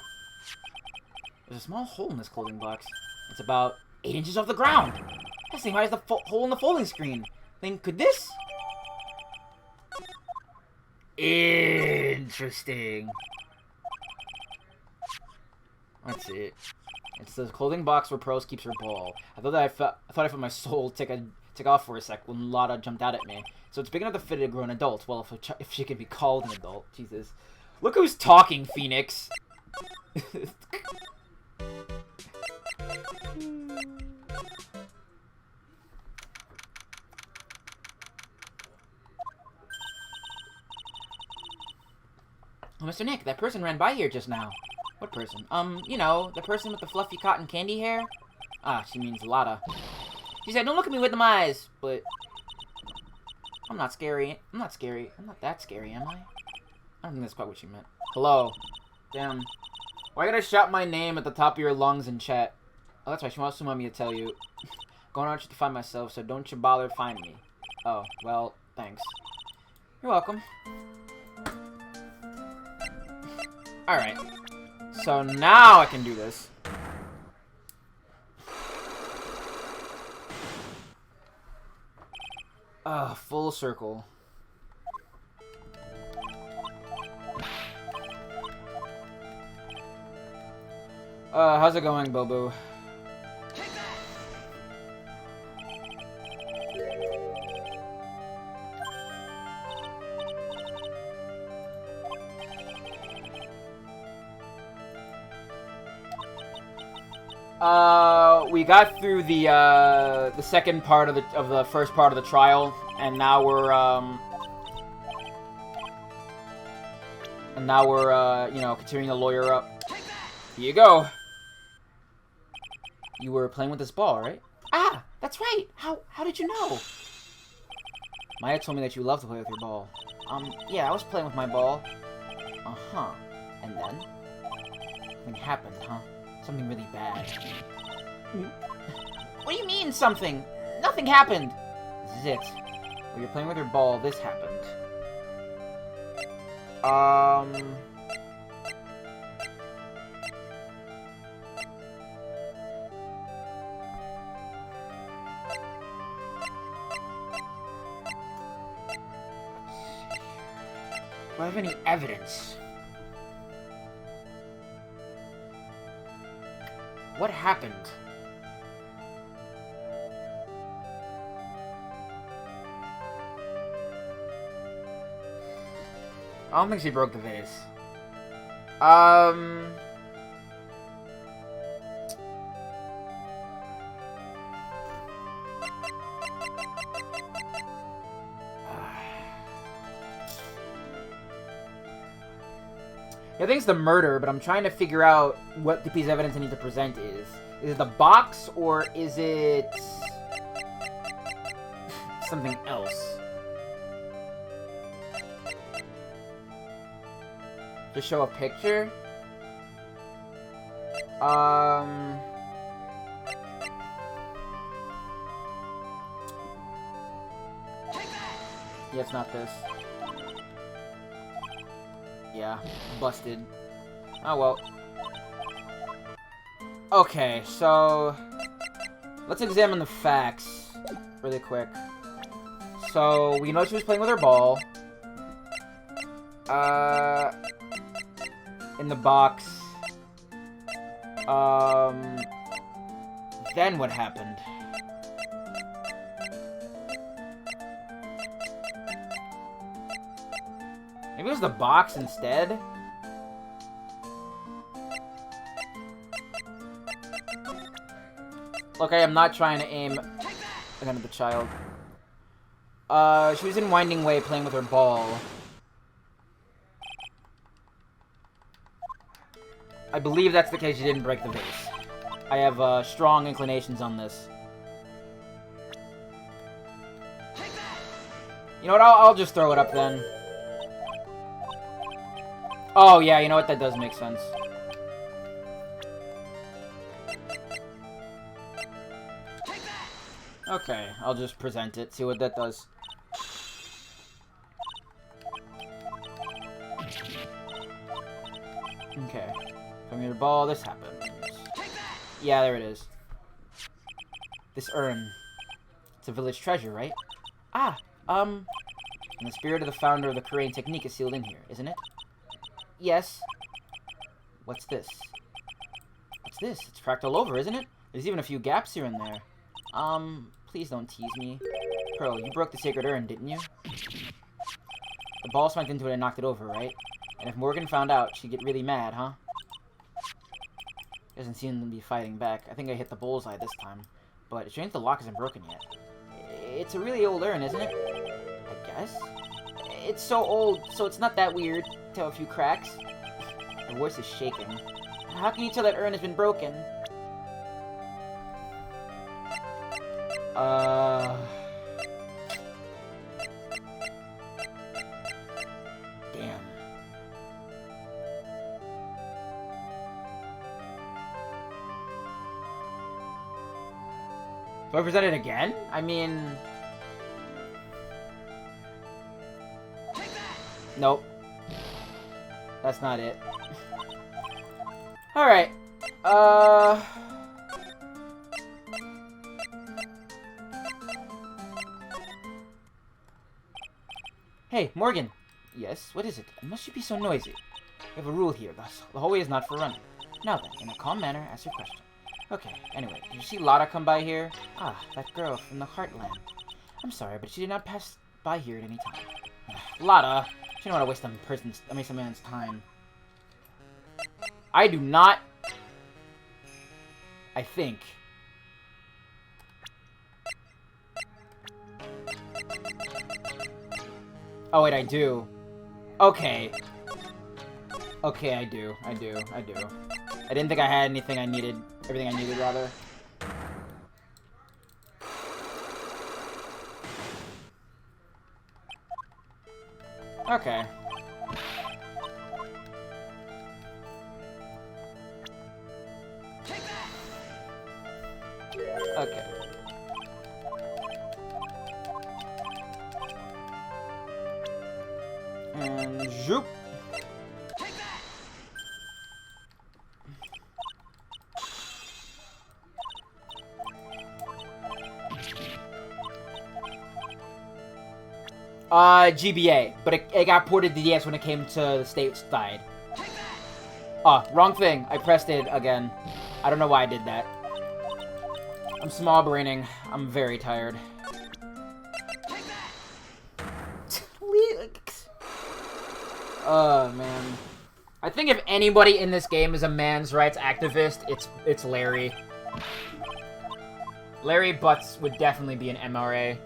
There's a small hole in this clothing box. It's about 8 inches off the ground. That's the same height as the hole in the folding screen. Then could this? Interesting. That's it. It's the clothing box where Pearls keeps her ball. I thought I felt my soul take off for a sec when Lotta jumped out at me. So it's big enough to fit a grown adult. Well, if she can be called an adult. Jesus. Look who's talking, Phoenix. Oh, Mr. Nick, that person ran by here just now. What person? You know, the person with the fluffy cotton candy hair? Ah, she means Lotta. She said, don't look at me with them eyes, but... I'm not scary. I'm not that scary, am I? I don't think that's quite what she meant. Hello. Damn. Why gotta shout my name at the top of your lungs in chat? Oh, that's right, she also wanted me to tell you. Going out to find myself, so don't you bother finding me. Oh, well, thanks. You're welcome. Alright. So now I can do this. Full circle. How's it going, Bobo? We got through the second part of the first part of the trial, and now we're you know, continuing to lawyer up. Here you go. You were playing with this ball, right? Ah, that's right. How did you know? Maya told me that you love to play with your ball. Yeah, I was playing with my ball. Uh-huh. And then? Something happened, huh? Something really bad. What do you mean, something? Nothing happened. This is it. While you're playing with your ball, this happened. Do I have any evidence? What happened? I don't think she broke the vase. I think it's the murder, but I'm trying to figure out what the piece of evidence I need to present is. Is it the box, or is it something else? Just show a picture? Yeah, it's not this. Yeah, busted. Oh well. Okay, so let's examine the facts really quick. So we know she was playing with her ball. In the box. Then what happened? Maybe it was the box instead? Look, I am not trying to aim a gun at the child. She was in Winding Way playing with her ball. I believe that's the case. She didn't break the vase. I have strong inclinations on this. You know what? I'll just throw it up then. Oh, yeah, you know what? That does make sense. Okay, I'll just present it, see what that does. Okay. From your ball, this happens. Yeah, there it is. This urn. It's a village treasure, right? Ah, and the spirit of the founder of the Korean technique is sealed in here, isn't it? Yes. What's this? What's this? It's cracked all over, isn't it? There's even a few gaps here and there. Please don't tease me. Pearl, you broke the sacred urn, didn't you? The ball smacked into it and knocked it over, right? And if Morgan found out, she'd get really mad, huh? Doesn't seem to be fighting back. I think I hit the bullseye this time. But it's strange the lock isn't broken yet. It's a really old urn, isn't it? I guess? It's so old, so it's not that weird to have a few cracks. My voice is shaking. How can you tell that urn has been broken? Damn. Do I present it again? I mean... Nope. That's not it. Alright. Hey, Morgan. Yes, what is it? Must you be so noisy? We have a rule here. The hallway is not for running. Now then, in a calm manner, ask your question. Okay, anyway, did you see Lotta come by here? Ah, that girl from the Heartland. I'm sorry, but she did not pass by here at any time. Lotta! She don't want to waste some man's time. I do not... I think... Oh, wait, I do. Okay. Okay, I do. I didn't think I had anything I needed. Everything I needed, rather. Okay. Okay. And zoop. GBA, but it got ported to DS when it came to the States side. Wrong thing. I pressed it again. I don't know why I did that. I'm small braining. I'm very tired. Oh, man. I think if anybody in this game is a man's rights activist, it's Larry. Larry Butts would definitely be an MRA.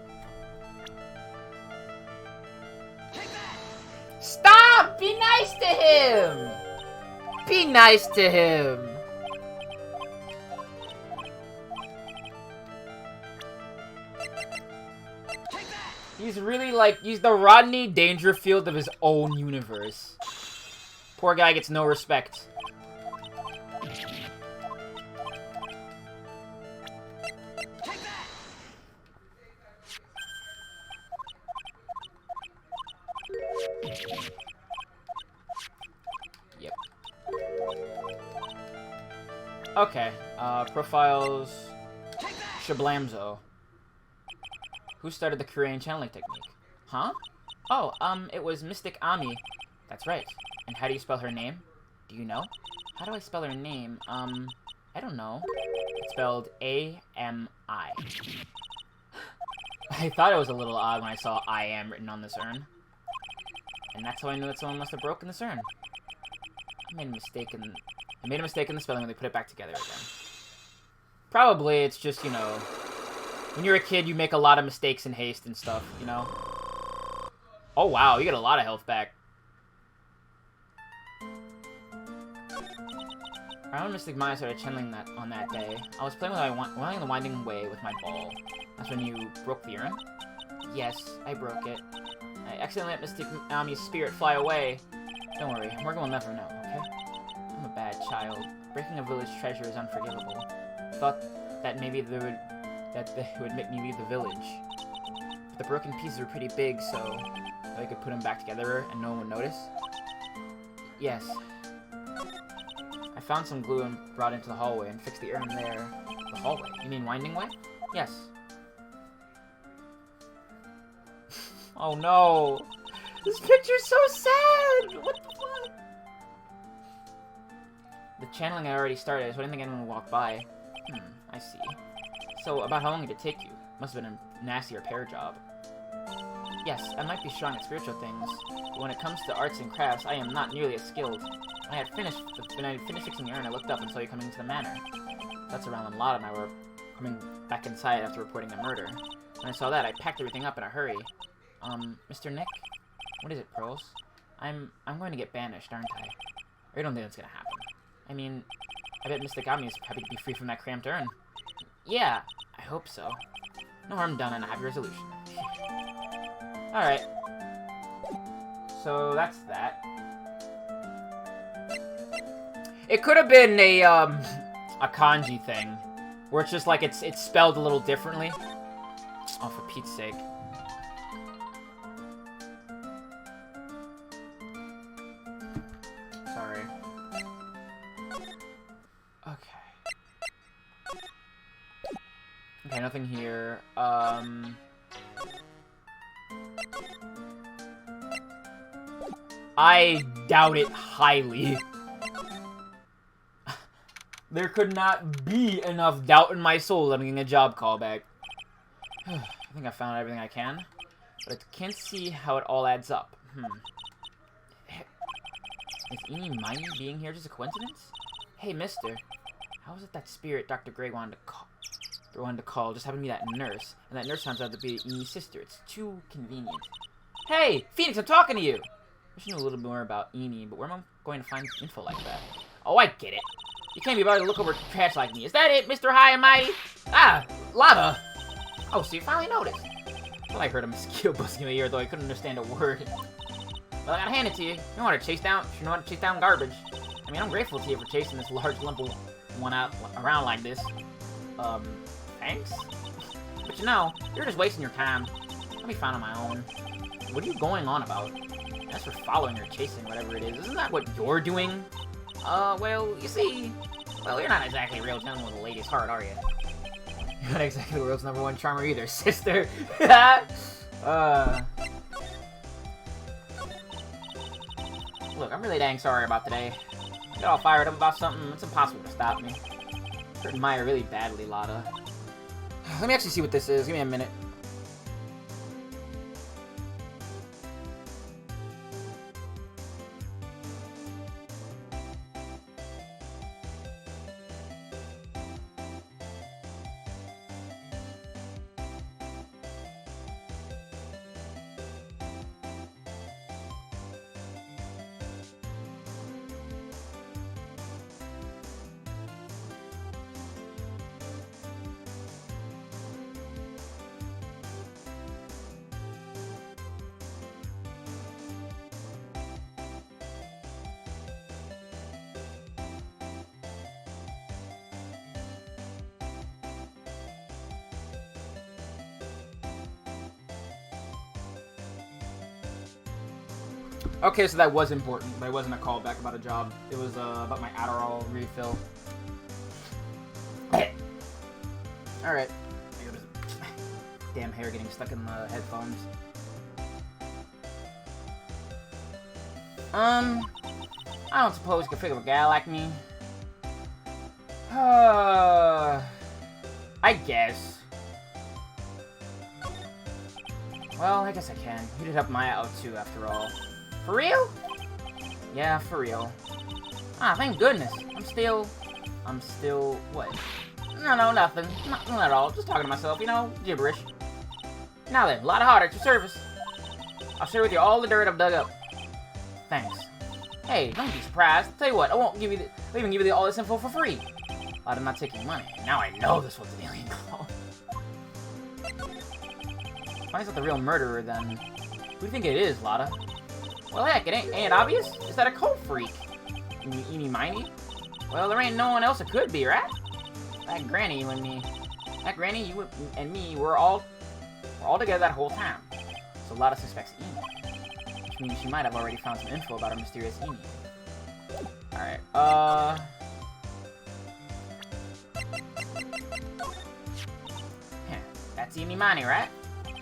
Stop! Be nice to him! Be nice to him! He's really like, he's the Rodney Dangerfield of his own universe. Poor guy gets no respect. Yep. Okay, profiles. Shablamzo. Who started the Korean channeling technique? Huh? Oh, it was Mystic Ami. That's right. And how do you spell her name? Do you know? How do I spell her name? I don't know. It's spelled A-M-I. I thought it was a little odd when I saw I am written on this urn. And that's how I knew that someone must have broken this urn. I made a mistake in the spelling when they put it back together again. Probably it's just, you know, when you're a kid, you make a lot of mistakes in haste and stuff, you know? Oh, wow, you get a lot of health back. Around Mystic Maya started channeling that on that day. I was playing the Winding Way with my ball. That's when you broke the urn? Yes, I broke it. I accidentally let Mystic Ami's spirit fly away. Don't worry, Morgan will never know, okay? I'm a bad child. Breaking a village treasure is unforgivable. Thought that maybe they would make me leave the village. But the broken pieces were pretty big, so I could put them back together and no one would notice. Yes. I found some glue and brought it into the hallway and fixed the urn there. The hallway? You mean Winding Way? Yes. Oh no! This picture's so sad! What the fuck? The channeling I already started, so I didn't think anyone would walk by. I see. So, about how long did it take you? Must have been a nasty repair job. Yes, I might be strong at spiritual things, but when it comes to arts and crafts, I am not nearly as skilled. When I had finished fixing the urn, I looked up and saw you coming into the manor. That's around when Lotta and I were coming back inside after reporting the murder. When I saw that, I packed everything up in a hurry. Mr. Nick? What is it, Pearls? I'm going to get banished, aren't I? Or you don't think that's gonna happen? I mean, I bet Mr. Gami is happy to be free from that cramped urn. Yeah, I hope so. No harm done, and I have your resolution. Alright. So, that's that. It could have been a kanji thing. Where it's just like, it's spelled a little differently. Oh, for Pete's sake. Sorry. Okay, nothing here. I doubt it highly. There could not be enough doubt in my soul that I'm getting a job callback. I think I found everything I can, but I can't see how it all adds up. Is Eenie Miney being here just a coincidence? Hey, mister. How is it that spirit Dr. Gray wanted to call just happened to be that nurse, and that nurse turns out to be Enie's sister? It's too convenient. Hey, Phoenix, I'm talking to you! I should know a little bit more about Eenie, but where am I going to find info like that? Oh, I get it. You can't be about to look over trash like me. Is that it, Mr. High and Mighty? Ah, Lava! Oh, so you finally noticed. I thought I heard a mosquito buzzing in the ear, though I couldn't understand a word. Well, I gotta hand it to you. You know how to chase down garbage. I mean, I'm grateful to you for chasing this large lump of one around like this. Thanks? But you know, you're just wasting your time. Let me find on my own. What are you going on about? As for following or chasing, whatever it is, isn't that what you're doing? Well, you see... Well, you're not exactly a real gentleman with a lady's heart, are you? You're not exactly the world's #1 charmer either, sister. Look, I'm really dang sorry about today. I got all fired up about something. It's impossible to stop me. Hurting Maya really badly, Lotta. Let me actually see what this is. Give me a minute. Okay, so that was important, but it wasn't a callback about a job. It was about my Adderall refill. Alright. Damn hair getting stuck in the headphones. I don't suppose you could figure a guy like me. I guess. Well, I guess I can. You did help Maya out too, after all. For real? Yeah, for real. Ah, thank goodness. I'm still, what? No, nothing. Nothing at all. Just talking to myself, you know, gibberish. Now then, a lot of heart at your service. I'll share with you all the dirt I've dug up. Thanks. Hey, don't be surprised. Tell you what, I'll even give you all this info for free. I'm not taking money. Now I know this was an alien call. Why is it the real murderer, then? Who do you think it is, Lotta? Well, heck, it ain't obvious. Is that a cult freak? Eeny miny? Well, there ain't no one else it could be, right? That Granny, you and me, we're all together that whole time. So Lotta suspects Amy. Which means she might have already found some info about our mysterious Amy. Alright, that's Amy Mani, right?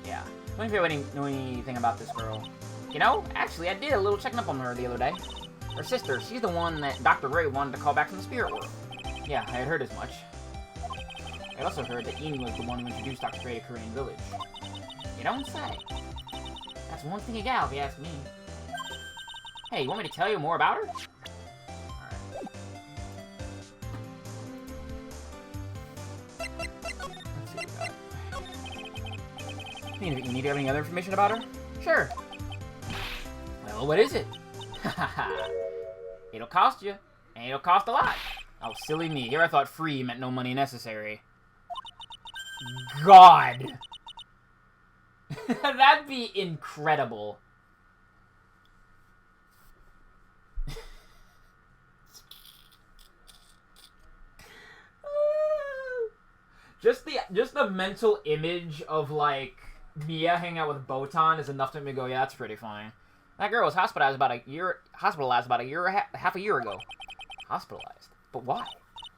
Yeah. Let me see if I know anything about this girl. You know, actually, I did a little checking up on her the other day. Her sister, she's the one that Dr. Wright wanted to call back from the spirit world. Yeah, I had heard as much. I also heard that Amy was the one who introduced Dr. Wright to Korean Village. You don't say. That's one thing you got, if you ask me. Hey, you want me to tell you more about her? You need to have any other information about her? Sure. Well, what is it? It'll cost you, and it'll cost a lot. Oh, silly me. Here I thought free meant no money necessary. God! That'd be incredible. Just the mental image of, like, Mia hanging out with Botan is enough to make me go, yeah, that's pretty funny. That girl was hospitalized about a year half a year ago. Hospitalized? But why?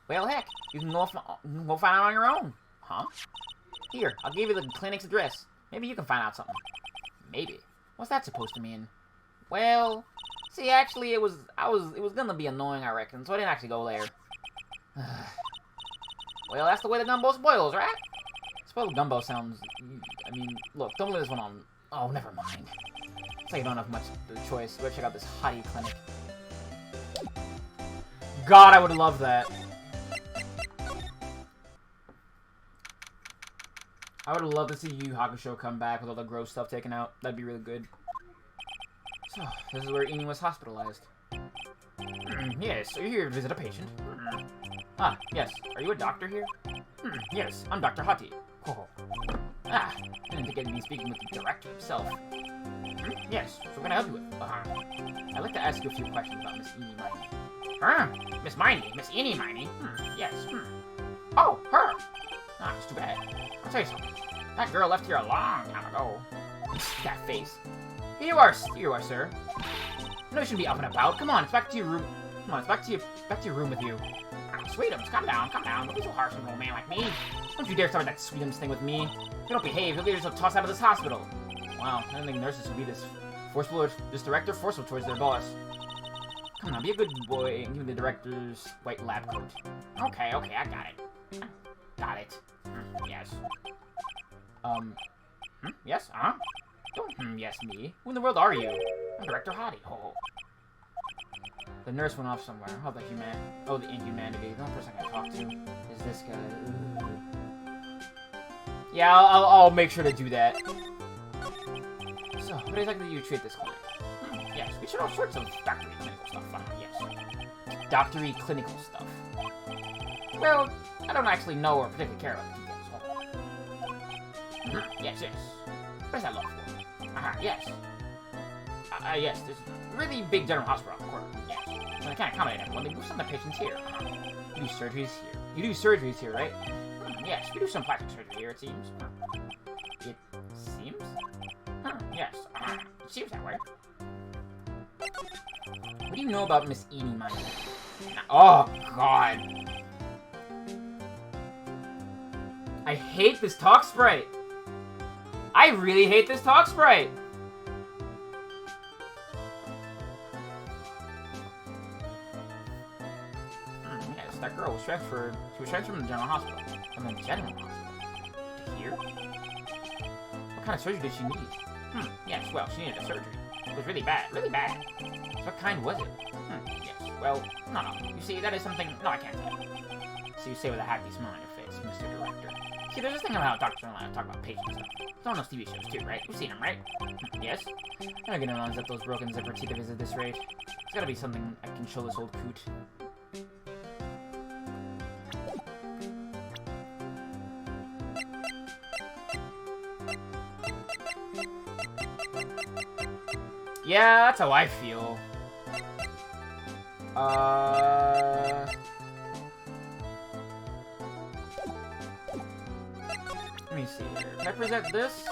Well, heck, you can go find out on your own. Huh? Here, I'll give you the clinic's address. Maybe you can find out something. Maybe. What's that supposed to mean? Well, see, actually, it was gonna be annoying, I reckon, so I didn't actually go there. Well, that's the way the gumbo spoils, right? Spoiled gumbo sounds... I mean, look, don't leave this one on... Oh, never mind. It's like you don't have much choice. Go check out this hottie clinic. God, I would love that. I would love to see Yu Hakusho come back with all the gross stuff taken out. That'd be really good. So, this is where Amy was hospitalized. Yes, are you here to visit a patient? Ah, yes. Are you a doctor here? Yes, I'm Dr. Hati. Oh. Ah, I didn't think I'd be speaking with the director himself. Yes, so what can I help you with? I'd like to ask you a few questions about Miss Eeny Miney. Miss Miney? Miss Eeny Miney? Yes. Oh, her! Ah, it's too bad. I'll tell you something. That girl left here a long time ago. That face. Here you are, sir. No, you shouldn't be up and about. Come on, it's back to your room. Come on, it's back to your room with you. Sweetums, calm down. Don't be so harsh on an old man like me. Don't you dare start that Sweetums thing with me. If you don't behave, you'll get yourself tossed out of this hospital. Wow, I didn't think nurses would be this director forceful towards their boss. Now be a good boy and give me the director's white lab coat. Okay, I got it. Got it. Yes. Yes, Don't, yes, me. Who in the world are you? I'm Director Hottie. Oh. The nurse went off somewhere. The inhumanity. The only person I can talk to is this guy. Ooh. Yeah, I'll make sure to do that. So, what exactly do you treat this clinic? Yes, we should all sorts of doctory clinical stuff. Yes. Doctory clinical stuff. Well, I don't actually know or particularly care about the details. Yes. What does that look for? Yes. Yes, this really big general hospital, of course. Yes. But I can't accommodate everyone. They move some of the patients here. You do surgeries here. You do surgeries here, right? Yes, we do some plastic surgery here, it seems. It seems? Yes. It seems that way. What do you know about Miss Eenie Miner? Oh, God. I hate this talk sprite. I really hate this talk sprite. Yes, that girl was transferred. She was transferred from the general hospital. From the general hospital? To here? What kind of surgery did she need? Yes, well, she needed a surgery. It was really bad. Really bad. So what kind was it? Yes, well, no. You see, that is something... No, I can't tell you. So you say with a happy smile on your face, Mr. Director. See, there's this thing about doctors aren't allowed to talk about patients stuff. It's on those TV shows too, right? You've seen them, right? Yes? I'm not gonna unzip those broken zipper teeth of his at this rate. There's gotta be something I can show this old coot. Yeah, that's how I feel. Let me see here. Can I present this?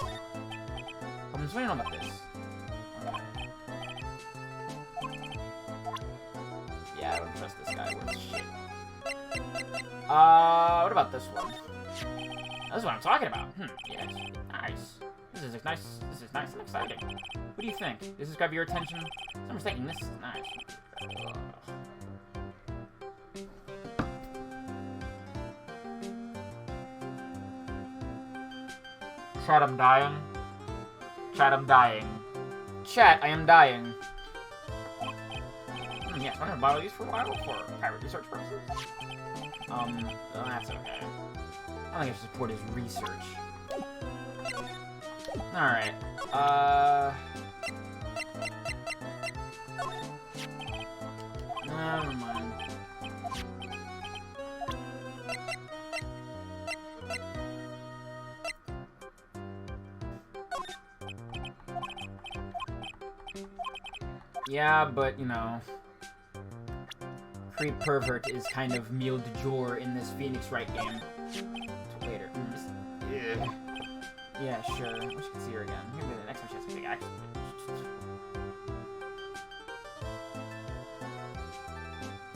I'm just waiting on this. Okay. Yeah, I don't trust this guy worth shit. What about this one? This is what I'm talking about. Yes. Nice. This is nice. This is nice and exciting. What do you think? Does this grab your attention? Someone's thinking this is nice. Chat, I'm dying. Chat, I'm dying. Chat, I am dying. Yes, I'm gonna borrow these for a while for private research purposes. That's okay. I don't think I should support his research. Alright, never mind. Yeah, but, you know, creep pervert is kind of meal du jour in this Phoenix Wright game. Later. Yeah, sure. I wish I could see her again. Maybe the next time she has a big accident.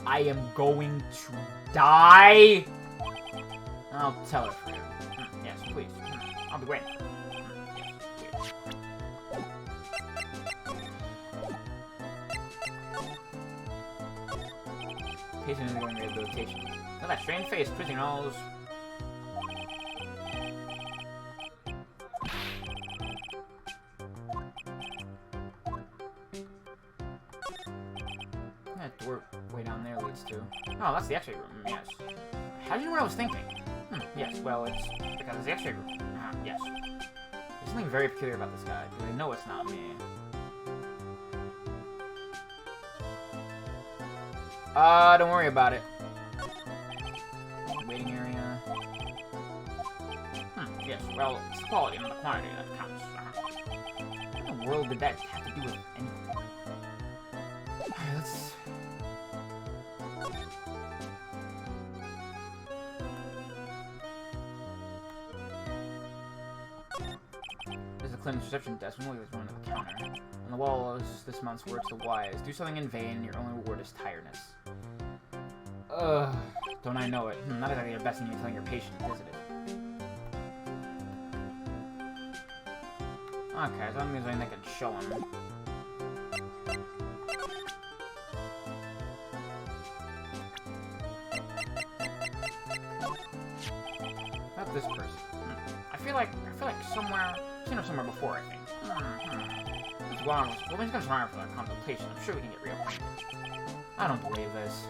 I am going to die! I'll tell her for you. Yes, please. I'll be waiting. Yes, please. Patient is going to rehabilitation. Look at that strange face, twisting nose. That door way down there leads to. Oh, that's the X-ray room. Yes. How do you know what I was thinking? Yes. Well, it's because it's the X-ray room. Yes. There's something very peculiar about this guy, because I know it's not me. Don't worry about it. Waiting area. Yes, well, it's the quality, not the quantity that counts. What in the world did that have to do with anything? Alright, let's... There's a clinic's reception desk. We'll leave one at the counter. On the wall is this month's words to wise. Do something in vain, your only reward is tiredness. Ugh, don't I know it? Not exactly the best thing you're telling your patient, is it? Okay, as long as I can show him. this person? I feel like somewhere, I've seen her somewhere before, I think. What's wrong? Well, when he comes around for that contemplation, I'm sure we can get reacquainted. I don't believe this.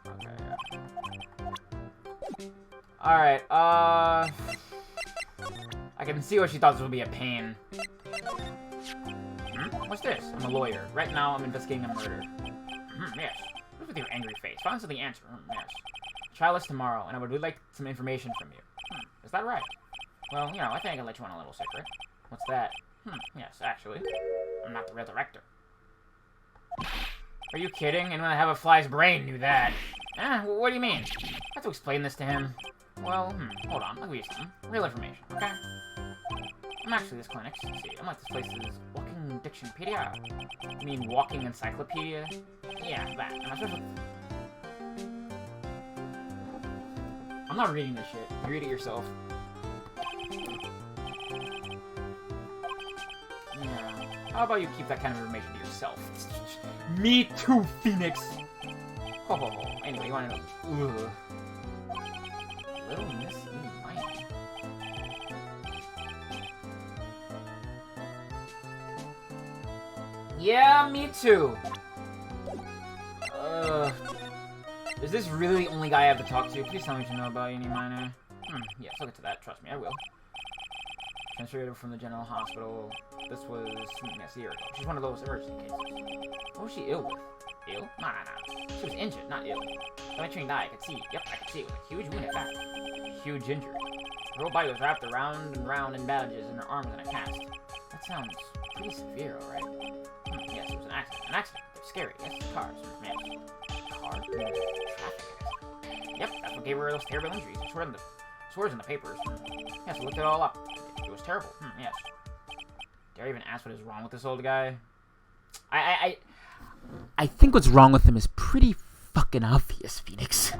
Okay, yeah. Alright, I can see why she thought this would be a pain. What's this? I'm a lawyer. Right now, I'm investigating a murder. Yes. What's with your angry face? Find the answer. Yes. Trial is tomorrow, and I would really like some information from you. Is that right? Well, you know, I think I can let you on a little secret. What's that? Yes, actually. I'm not the real director. Are you kidding? Anyone that have a fly's brain knew that. What do you mean? I have to explain this to him. Well, hold on. I'll give you something. Real information, okay? I'm actually this clinic. See, I'm like this place's walking dictionpedia. You mean walking encyclopedia? Yeah, that. Am I supposed to... I'm not reading this shit. You read it yourself. Yeah. How about you keep that kind of information to yourself? Me too, Phoenix! Ho ho ho. Anyway, you wanna know... Ugh. Little Miss Mike. Yeah, me too. Is this really the only guy I have to talk to? Please tell me what you know about any minor. Yes, I'll get to that. Trust me, I will. Transferred from the general hospital. This was, yes, a year ago. She's one of those emergency cases. What was she ill with? Ill? Nah. She was injured, not ill. When I trained eye, I could see. Yep, I could see it with a huge wound at back. Huge injury. Her whole body was wrapped around and round in bandages, and her arms in a cast. That sounds pretty severe, alright? Yes, it was an accident. An accident. They're scary. Yes, cars. Yes. Car? Traffic accident. Yep, that's what gave her those terrible injuries. Swears in the papers. Yes, I looked it all up. It was terrible. Yes. Dare I even ask what is wrong with this old guy? I think what's wrong with him is pretty fucking obvious, Phoenix.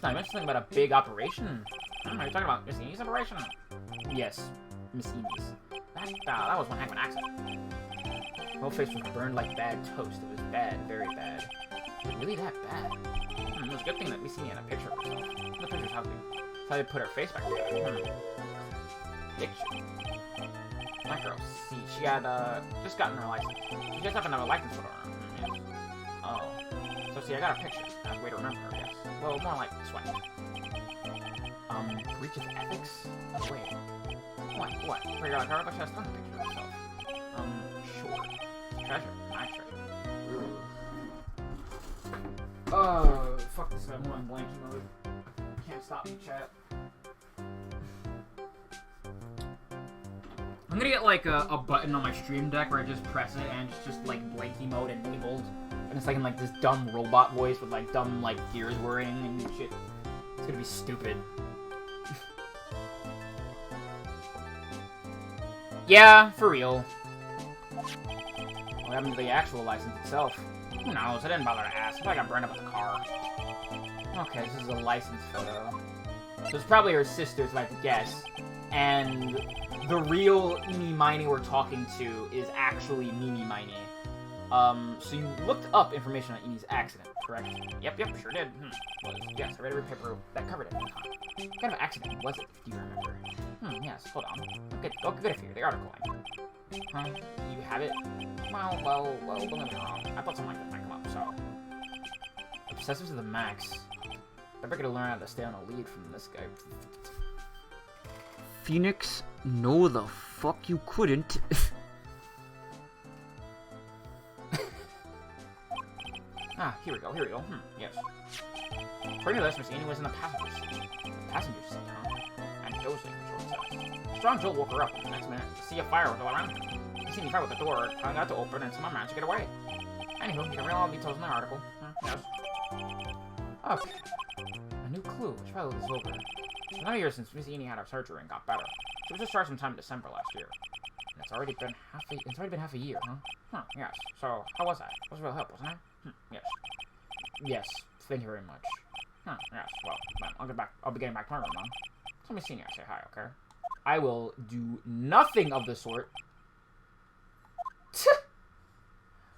I mentioned something about a big operation. Are you talking about Miss Enie's operation? Yes, Miss Enie's. That was one heck of an accident. Her whole face was burned like bad toast. It was bad, very bad. Was it really that bad? It was a good thing that Miss Enie had a picture of herself. The picture's how they put her face back together. Picture. That girl, see, she had, just gotten her license. She just happened to have a license for her. Yes. Oh. So, see, I got a picture. That's a way to remember her, yes. Well, more like sweat. Breach of ethics? Wait. What? Figure out her, but she has tons of pictures of herself. Sure. Treasure. My treasure. Oh, fuck this guy. I'm on blanking mode. Can't stop me, chat. I'm gonna get like a button on my stream deck where I just press it and it's just like blanky mode enabled. And it's like in like this dumb robot voice with like dumb like gears whirring and shit. It's gonna be stupid. Yeah, for real. What happened to the actual license itself? Who knows? I didn't bother to ask. I thought I got burned up with the car. Okay, this is a license photo. So it's probably her sister's, if I had to guess. And the real Eenie Miney we're talking to is actually Mimi Miney. So you looked up information on Enie's accident, correct? Yep, sure did. Yes, I read every paper that covered it. What kind of accident was it, do you remember? Yes, hold on. I'll get it for you, the article. You have it? Well, don't get me wrong. I thought something like that might come up, so... Obsessive to the max. I better to learn how to stay on a lead from this guy. Phoenix, no the fuck you couldn't. Here we go. Yes. According to this, Miss Enie was in the passenger seat. Passenger seat, huh? And dozing, a strong jolt woke her up, and the next minute, to see a fire was all around her. Miss Enie tried with the door, telling her to open, and somehow managed to get away. Anywho, you can read all the details in the article. Yes. Okay. A new clue. Let's try to look this over. It's been a year since Miss Enie had her surgery and got better. She was discharged sometime in December last year. And it's already been half a year, huh? Yes. So, how was that? It was real help, wasn't it? Yes. Yes. Thank you very much. Yes. Well, I'll be getting back to my room, Mom. Tell Miss Enie I say hi, okay? I will do nothing of the sort.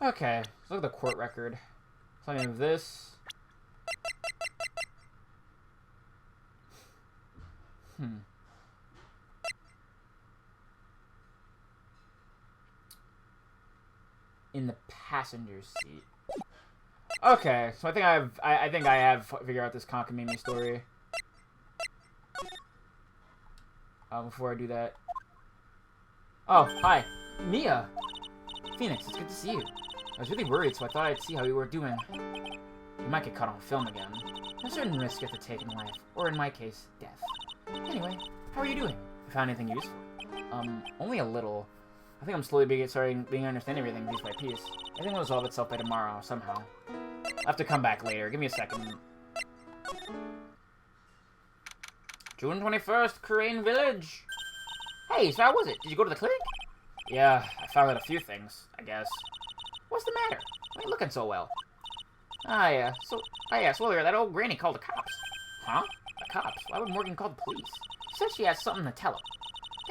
Okay, let's look at the court record. Something of this. In the passenger seat. Okay, so I think I have figured out this cockamamie story. Before I do that. Oh, hi. Mia! Phoenix, it's good to see you. I was really worried, so I thought I'd see how you were doing. You might get caught on film again. There's a certain risk you have to take in life, or in my case, death. Anyway, how are you doing? You found anything useful? Only a little. I think I'm slowly starting to understand everything piece by piece. Everything will resolve itself by tomorrow, somehow. I'll have to come back later. Give me a second. June 21st, Crane Village. Hey, so how was it? Did you go to the clinic? Yeah, I found out a few things, I guess. What's the matter? Why are you looking so well? So earlier that old granny called the cops. Huh? The cops? Why would Morgan call the police? She said she has something to tell them.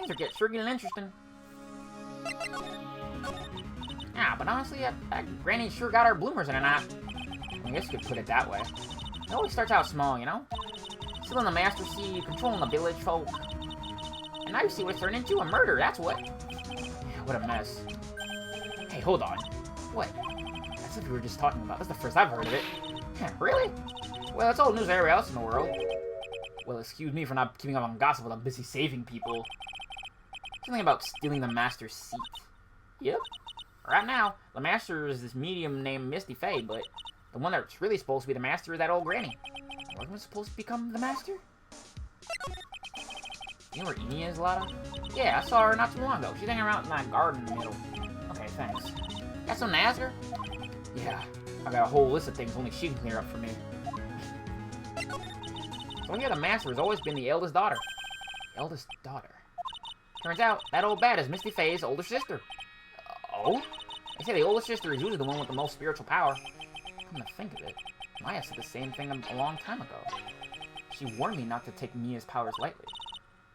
Things are sure getting interesting. But honestly, that granny sure got our bloomers in a knot. I guess you could put it that way. It always starts out small, you know? Still in the master sea, controlling the village folk. And now you see what it's turned into, a murder, that's what. Yeah, what a mess. Hey, hold on. What? That's what we were just talking about. That's the first I've heard of it. Really? Well, it's old news everywhere else in the world. Well, excuse me for not keeping up on gossip while I'm busy saving people. Something about stealing the master's seat. Yep. Right now, the master is this medium named Misty Faye, but the one that's really supposed to be the master is that old granny. Wasn't it supposed to become the master? You know where Amy is, Lotta? Yeah, I saw her not too long ago. She's hanging around in that garden in the middle. Okay, thanks. Got some to ask her? Yeah, I got a whole list of things only she can clear up for me. So here the master has always been the eldest daughter. Eldest daughter? Turns out, that old bat is Misty Faye's older sister. Oh? They say the oldest sister is usually the one with the most spiritual power. Come to think of it, Maya said the same thing a long time ago. She warned me not to take Mia's powers lightly.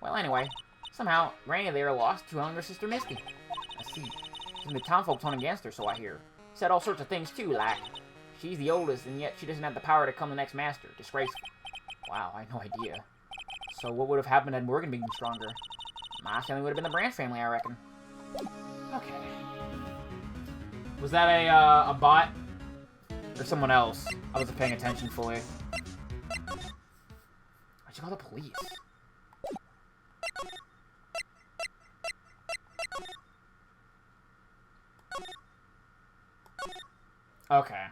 Well, anyway, somehow, Granny there lost to her younger sister Misty. I see. And the townfolk turned against her, so I hear. Said all sorts of things too, like, she's the oldest, and yet she doesn't have the power to become the next master. Disgraceful. Wow, I had no idea. So what would have happened had Morgan been stronger? My family would have been the Branch family, I reckon. Okay. Was that a bot? Or someone else? I wasn't paying attention fully. Why'd you call the police? Okay.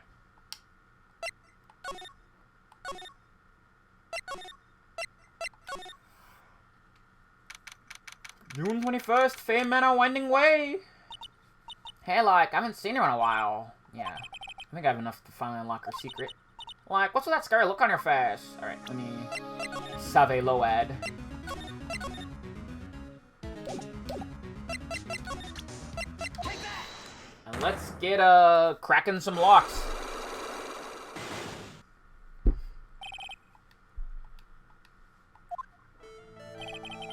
June 21st, Fame Manor Winding Way! Hey, like, I haven't seen her in a while. Yeah. I think I have enough to finally unlock her secret. Like, what's with that scary look on your face? Alright, let me... Save Load. And let's get, cracking some locks.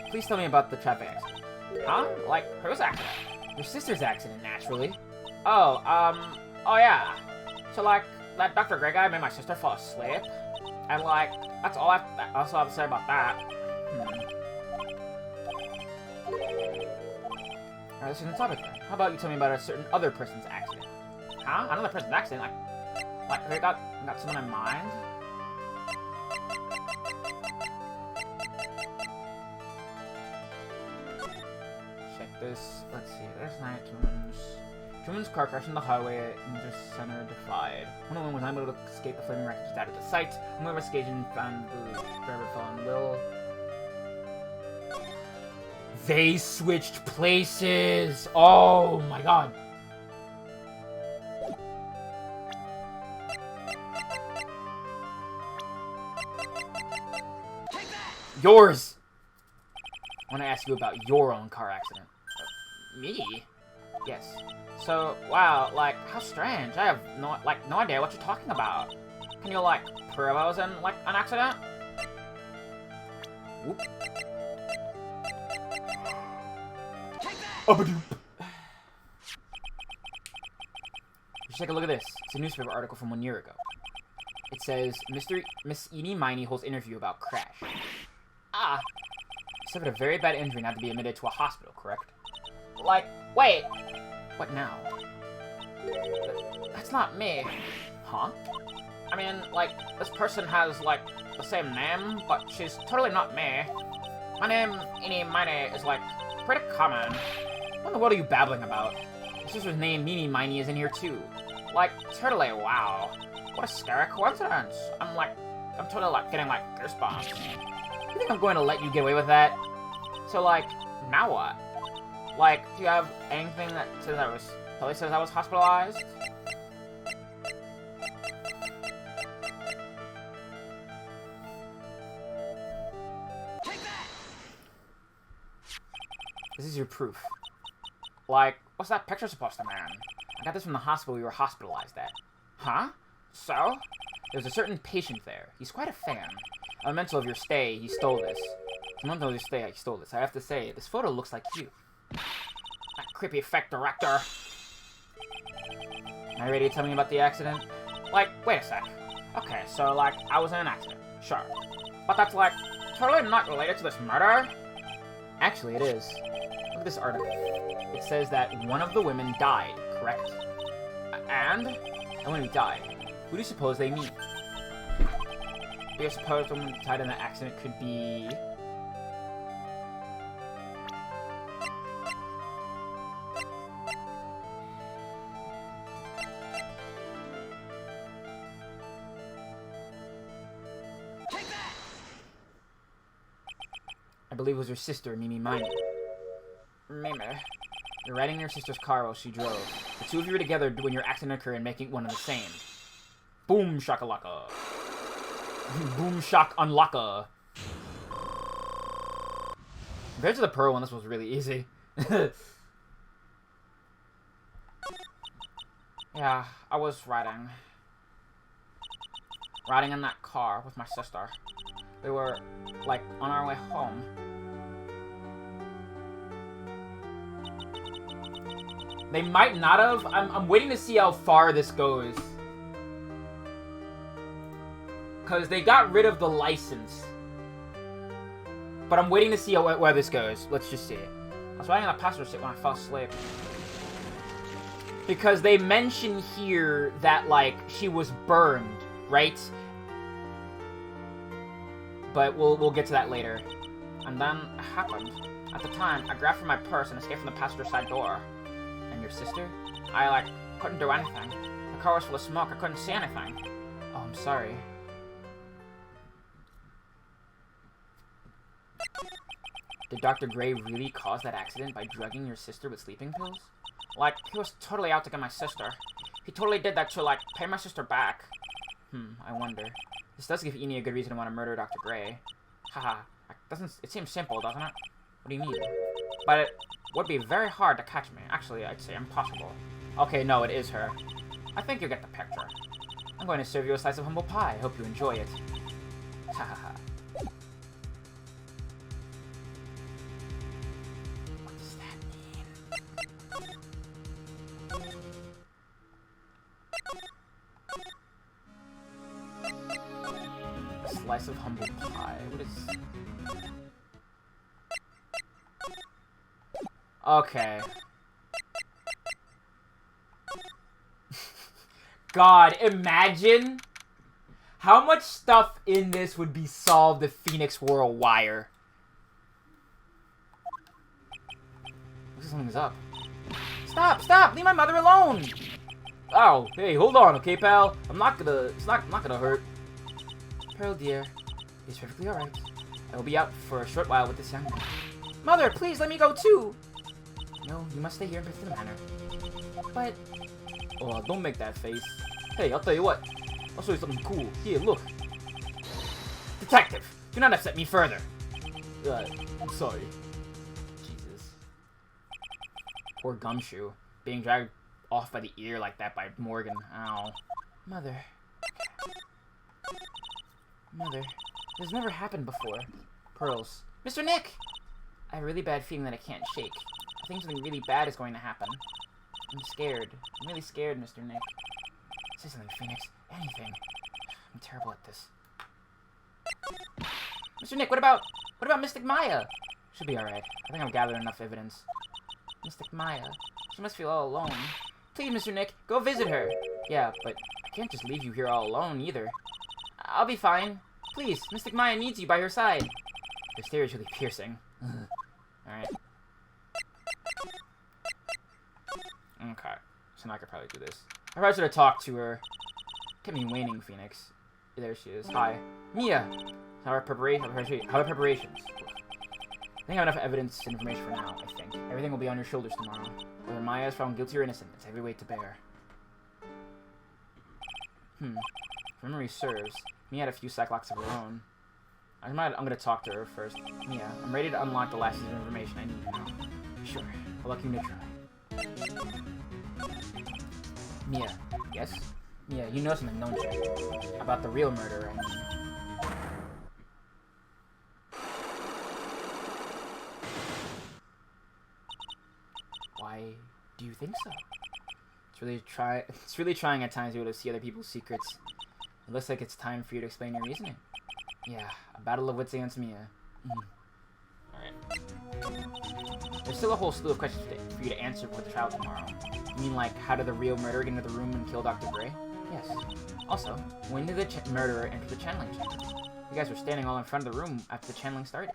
Please tell me about the traffic accident. Huh? Like, whose accident? Your sister's accident, naturally. Oh, oh yeah. So, like, that Dr. Grey guy made my sister fall asleep. And, like, that's all I have to say about that. Alright, let's change the topic then. How about you tell me about a certain other person's accident? Huh? Another person's accident? Like, they got someone in mind? Check this. Let's see. Last night, Truman's car crashed on the highway at Detention Center Divide. One of them was unable to escape the flaming wreckage out of the sight. One investigation found the driver fell in Will. They switched places! Oh my god! Take that! Yours! I want to ask you about your own car accident. Me? Yes. So, wow, like, how strange. I have no idea what you're talking about. Can you, like, prove I was in, like, an accident? Whoop. Just take a look at this. It's a newspaper article from 1 year ago. It says, Miss Eenie Miney holds interview about crash. Ah. She suffered a very bad injury and had to be admitted to a hospital, correct? Like, wait. What now? That's not me. Huh? I mean, like, this person has, like, the same name, but she's totally not me. My name, Eenie Miney, is, like, pretty common. What in the world are you babbling about? Your sister's name, Eenie Miney, is in here too. Like, totally, wow. What a scary coincidence. I'm totally, like, getting, like, goosebumps. You think I'm going to let you get away with that? So, like, now what? Like, do you have anything that says I was hospitalized? Take that! This is your proof. Like, what's that picture supposed to mean? I got this from the hospital we were hospitalized at. Huh? So? There was a certain patient there. He's quite a fan. On the mental of your stay, he stole this. On the mental of your stay, he stole this. I have to say, this photo looks like you. That creepy effect director. Are you ready to tell me about the accident? Like, wait a sec. Okay, so, like, I was in an accident. Sure. But that's, like, totally not related to this murder? Actually, it is. Look at this article. It says that one of the women died, correct? And when he died, who do you suppose they mean? do you suppose the woman who died in that accident could be... I believe it was your sister, Mimi Miney. Mimi. You're riding in your sister's car while she drove. The two of you were together when your accident occurred and making one and the same. Boom shakalaka. Boom shock unlocka. Compared to the Pearl one, this was really easy. Yeah, I was riding in that car with my sister. We were, like, on our way home. They might not have. I'm waiting to see how far this goes. Because they got rid of the license. But I'm waiting to see where this goes. Let's just see. I was riding in the passenger seat when I fell asleep. Because they mention here that, like, she was burned, right? But we'll get to that later. And then it happened. At the time, I grabbed from my purse and escaped from the passenger side door. And your sister? I, like, couldn't do anything. The car was full of smoke. I couldn't see anything. Oh, I'm sorry. Did Dr. Gray really cause that accident by drugging your sister with sleeping pills? Like, he was totally out to get my sister. He totally did that to, like, pay my sister back. I wonder. This does give Eenie a good reason to want to murder Dr. Gray. Haha. It seems simple, doesn't it? What do you mean? But it would be very hard to catch me. Actually, I'd say impossible. Okay, no, it is her. I think you get the picture. I'm going to serve you a slice of humble pie. I hope you enjoy it. Hahaha. What does that mean? A slice of humble pie. What is... Okay. God, imagine how much stuff in this would be solved if Phoenix wore a wire. Looks like something's up. Stop! Stop! Leave my mother alone! Oh, hey, hold on, okay, pal? It's not gonna hurt. Pearl, dear, it's perfectly alright. I will be out for a short while with this young man. Mother, please let me go too! No, you must stay here and protect the manor. But... Oh, don't make that face. Hey, I'll tell you what. I'll show you something cool. Here, look. Detective, do not upset me further. I'm sorry. Jesus. Poor Gumshoe. Being dragged off by the ear like that by Morgan. Ow. Mother. Mother. This has never happened before. Pearls. Mr. Nick! I have a really bad feeling that I can't shake. I think something really bad is going to happen. I'm scared. I'm really scared, Mr. Nick. Say something, Phoenix. Anything. I'm terrible at this. Mr. Nick, what about Mystic Maya? She'll be alright. I think I've gathered enough evidence. Mystic Maya. She must feel all alone. Please, Mr. Nick, go visit her. Yeah, but I can't just leave you here all alone, either. I'll be fine. Please, Mystic Maya needs you by her side. Her stare is really piercing. Alright. Okay. So now I could probably do this. I probably should have talked to her. Kept me waning, Phoenix. There she is. Hi. Mia! How are preparations? I think I have enough evidence and information for now, I think. Everything will be on your shoulders tomorrow. Whether Maya is found guilty or innocent, it's heavy weight to bear. If memory serves, Mia had a few cyclocks of her own. I'm gonna talk to her first. Mia, I'm ready to unlock the last piece of information I need now. Sure, I'll luck you to try. Mia, yes? Mia, you know something, don't you? About the real murder, I mean. Why do you think so? It's really trying at times to be able to see other people's secrets. It looks like it's time for you to explain your reasoning. Yeah, a battle of wits against Mia. Alright. There's still a whole slew of questions for you to answer for the trial tomorrow. You mean like, how did the real murderer get into the room and kill Dr. Gray? Yes. Also, when did the murderer enter the channeling chamber? You guys were standing all in front of the room after the channeling started.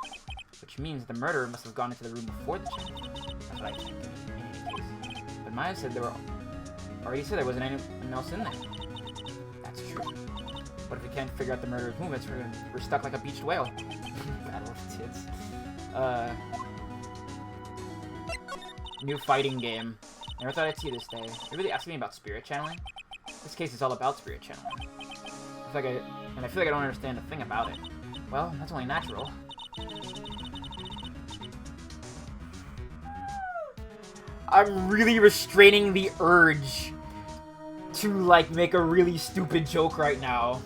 Which means the murderer must have gone into the room before the channeling. That's what I think, in any case. But Maya said already said there wasn't anyone else in there. That's true. But if we can't figure out the murderer's movements, we're stuck like a beached whale. Battle of tits. New fighting game. Never thought I'd see this day. You're really asking me about spirit channeling? This case is all about spirit channeling. I feel like I don't understand a thing about it. Well, that's only natural. I'm really restraining the urge to, like, make a really stupid joke right now.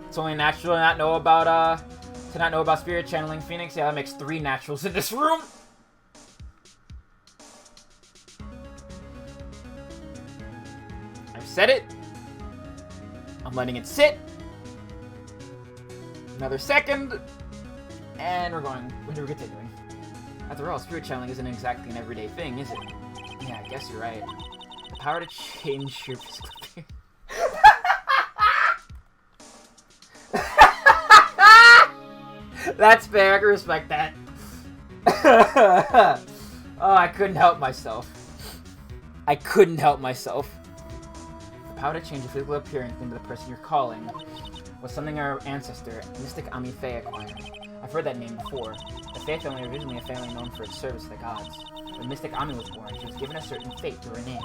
It's only natural to not know about spirit channeling, Phoenix. Yeah, that makes 3 naturals in this room. I've said it. I'm letting it sit. Another second. And we're continuing. After all, spirit channeling isn't exactly an everyday thing, is it? Yeah, I guess you're right. The power to change your physical appearance. That's fair, I can respect that. Oh, I couldn't help myself. The power to change your physical appearance into the person you're calling was something our ancestor, Mystic Ami Faye, acquired. I've heard that name before. The Faye family was originally a family known for its service to the gods. When Mystic Ami was born, she was given a certain fate through her name.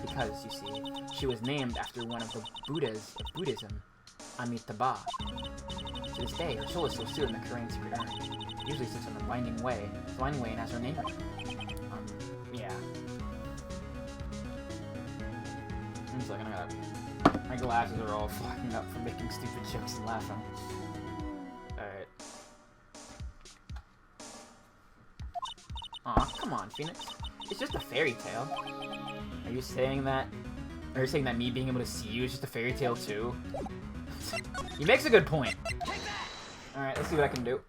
Because, you see, she was named after one of the Buddhas of Buddhism, Amitabha. To this day, her soul is still sealed in the Korean secret urn. It usually sits on the winding way, and has her name written. Yeah. I'm just like, my glasses are all fogging up from making stupid jokes and laughing. Alright. Aw, come on, Phoenix. It's just a fairy tale. Are you saying that me being able to see you is just a fairy tale too? He makes a good point. Alright, let's see what I can do.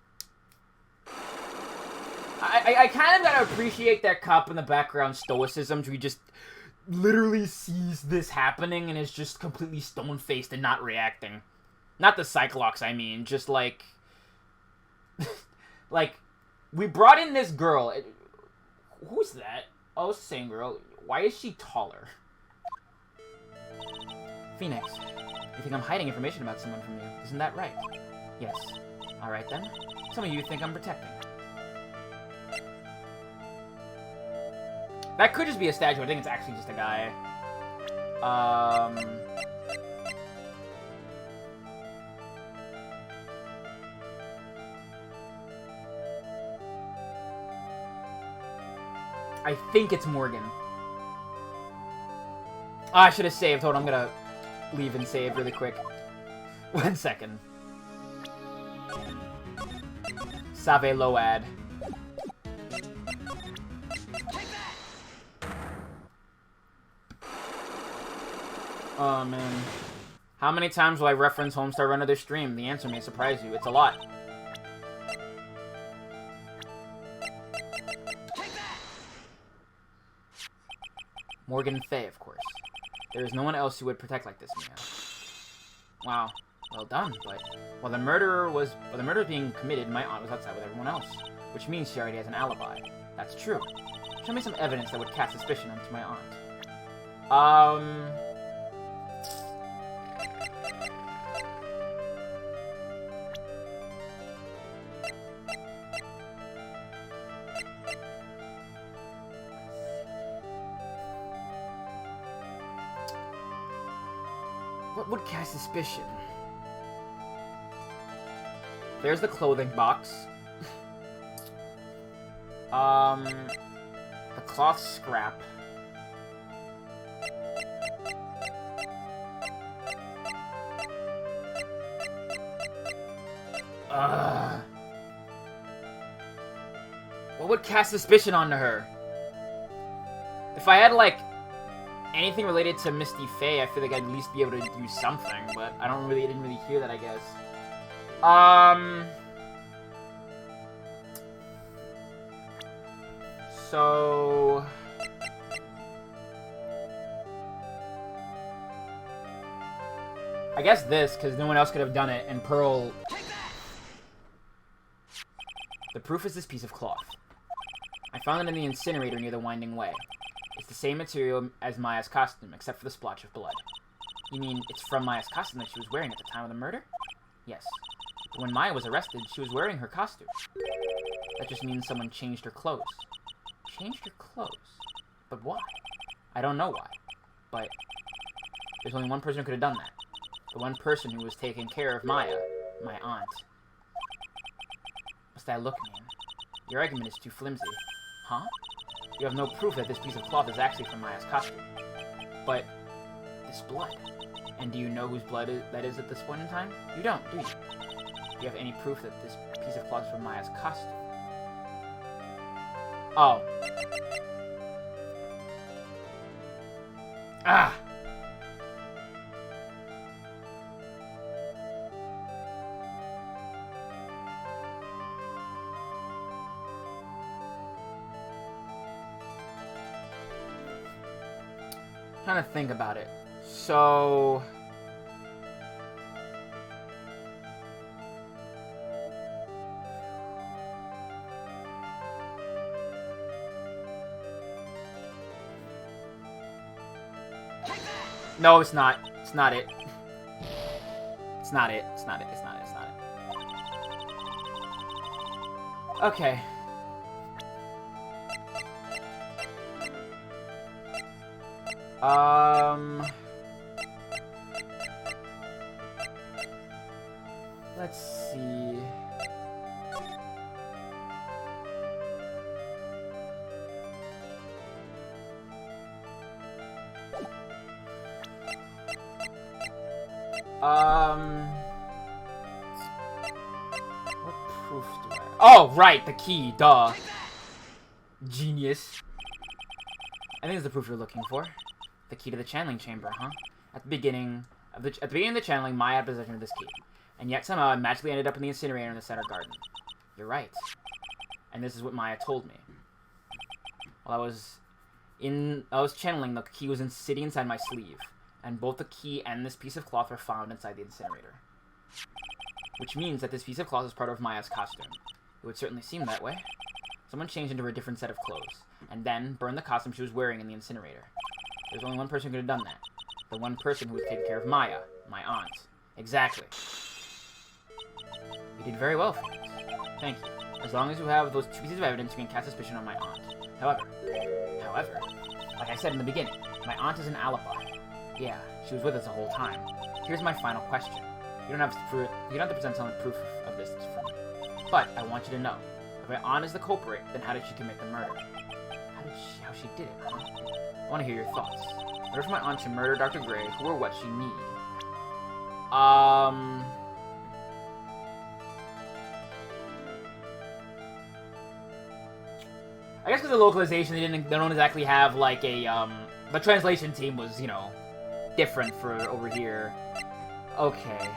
I kind of gotta appreciate that cop in the background stoicism to he just literally sees this happening and is just completely stone-faced and not reacting. Not the Cyclops, I mean. Just like... like, we brought in this girl. Who's that? Oh, it's the same girl. Why is she taller? Phoenix, you think I'm hiding information about someone from you. Isn't that right? Yes. Alright then. Some of you think I'm protecting. That could just be a statue. I think it's actually just a guy. I think it's Morgan. Oh, I should have saved. Hold on, I'm gonna leave and save really quick. 1 second. Save Load. Oh, man. How many times will I reference Homestar Run of this stream? The answer may surprise you. It's a lot. Morgan Fay, of course. There is no one else who would protect like this, Mia. Wow. Well done, but while the murder was being committed, my aunt was outside with everyone else, which means she already has an alibi. That's true. Show me some evidence that would cast suspicion onto my aunt. What would cast suspicion? There's the clothing box. The cloth scrap. What would cast suspicion onto her? If I had, like, anything related to Misty Faye, I feel like I'd at least be able to do something, but I didn't really hear that, I guess. So... I guess this, because no one else could have done it, and Pearl... The proof is this piece of cloth. I found it in the incinerator near the Winding Way. It's the same material as Maya's costume, except for the splotch of blood. You mean it's from Maya's costume that she was wearing at the time of the murder? Yes. But when Maya was arrested, she was wearing her costume. That just means someone changed her clothes. Changed her clothes? But why? I don't know why. But there's only one person who could have done that. The one person who was taking care of Maya, my aunt. What's that look, man? Your argument is too flimsy. Huh? You have no proof that this piece of cloth is actually from Maya's costume. But this blood. And do you know whose blood that is at this point in time? You don't, do you? Do you have any proof that this piece of cloth is from Maya's costume? Oh. Ah! Trying to think about it. So... No, it's not. It's not it. It's not it. It's not it. It's not it. It's not it. Okay. Let's see. What proof do I... Oh, right, the key, duh. Genius. I think it's the proof you're looking for. The key to the channeling chamber, huh? At the beginning of the channeling, Maya had possession of this key. And yet somehow it magically ended up in the incinerator in the center garden. You're right. And this is what Maya told me. While I was channeling, the key was sitting inside my sleeve. And both the key and this piece of cloth were found inside the incinerator. Which means that this piece of cloth is part of Maya's costume. It would certainly seem that way. Someone changed into a different set of clothes, and then burned the costume she was wearing in the incinerator. There's only one person who could have done that. The one person who was taking care of Maya, my aunt. Exactly. You did very well, Felix. Thank you. As long as you have those two pieces of evidence, you can cast suspicion on my aunt. However, like I said in the beginning, my aunt is an alibi. Yeah, she was with us the whole time. Here's my final question. You don't have to present some proof of this for me. But I want you to know, if my aunt is the culprit, then how did she commit the murder? How she did it, huh? I want to hear your thoughts. In order for my aunt to murder Dr. Gray, who or what she need? I guess because the localization, they don't exactly have, like, a, the translation team was, you know, different for over here. Okay.